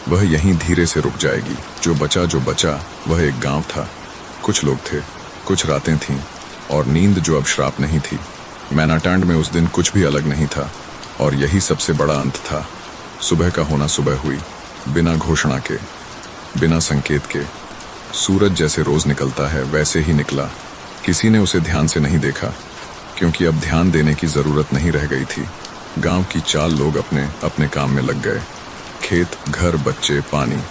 Speaker 1: वह यहीं धीरे से रुक जाएगी। जो बचा वह एक गांव था। कुछ लोग थे, कुछ रातें थीं, और नींद जो अब श्राप नहीं थी। मैनाटांड में उस दिन कुछ भी अलग नहीं था, और यही सबसे बड़ा अंत था। सुबह का होना। सुबह हुई, बिना घोषणा के, बिना संकेत के। सूरज जैसे रोज निकलता है वैसे ही निकला। किसी ने उसे ध्यान से नहीं देखा, क्योंकि अब ध्यान देने की जरूरत नहीं रह गई थी। गांव की चाल। लोग अपने अपने काम में लग गए। खेत, घर, बच्चे, पानी।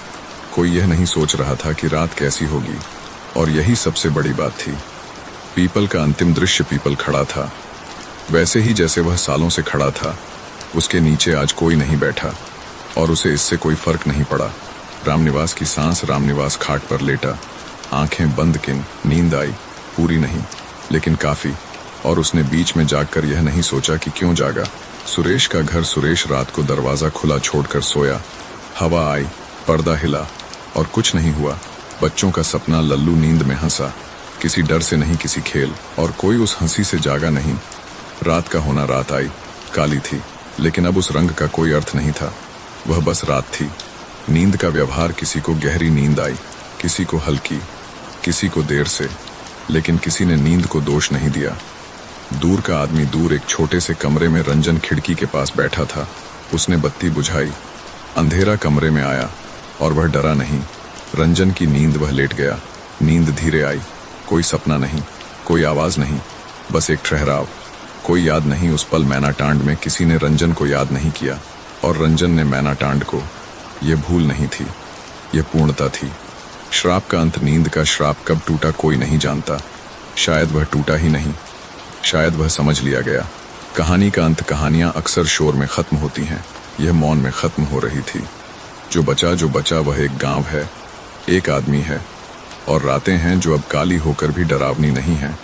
Speaker 1: कोई यह नहीं सोच रहा था कि रात कैसी होगी, और यही सबसे बड़ी बात थी। पीपल का अंतिम दृश्य। पीपल खड़ा था, वैसे ही जैसे वह सालों से खड़ा था। उसके नीचे आज कोई नहीं बैठा, और उसे इससे कोई फर्क नहीं पड़ा। रामनिवास की सांस। रामनिवास खाट पर लेटा, आंखें बंद किन। नींद आई, पूरी नहीं, लेकिन काफी, और उसने बीच में जागकर यह नहीं सोचा कि क्यों जागा। सुरेश का घर। सुरेश रात को दरवाजा खुला छोड़कर सोया। हवा आई, पर्दा हिला, और कुछ नहीं हुआ। बच्चों का सपना। लल्लू नींद में हंसा, किसी डर से नहीं, किसी खेल, और कोई उस हंसी से जागा नहीं। रात का होना। रात आई, काली थी, लेकिन अब उस रंग का कोई अर्थ नहीं था, वह बस रात थी। नींद का व्यवहार। किसी को गहरी नींद आई, किसी को हल्की, किसी को देर से, लेकिन किसी ने नींद को दोष नहीं दिया। दूर का आदमी। दूर एक छोटे से कमरे में रंजन खिड़की के पास बैठा था। उसने बत्ती बुझाई, अंधेरा कमरे में आया, और वह डरा नहीं। रंजन की नींद। वह लेट गया। नींद धीरे आई। कोई सपना नहीं, कोई आवाज नहीं, बस एक ठहराव। कोई याद नहीं। उस पल मैनाटांड में किसी ने रंजन को याद नहीं किया, और रंजन ने मैनाटांड को। यह भूल नहीं थी, यह पूर्णता थी। श्राप का अंत। नींद का श्राप कब टूटा कोई नहीं जानता। शायद वह टूटा ही नहीं, शायद वह समझ लिया गया। कहानी का अंत। कहानियां अक्सर शोर में खत्म होती हैं, यह मौन में खत्म हो रही थी। जो बचा वह एक गांव है, एक आदमी है, और रातें हैं जो अब काली होकर भी डरावनी नहीं हैं।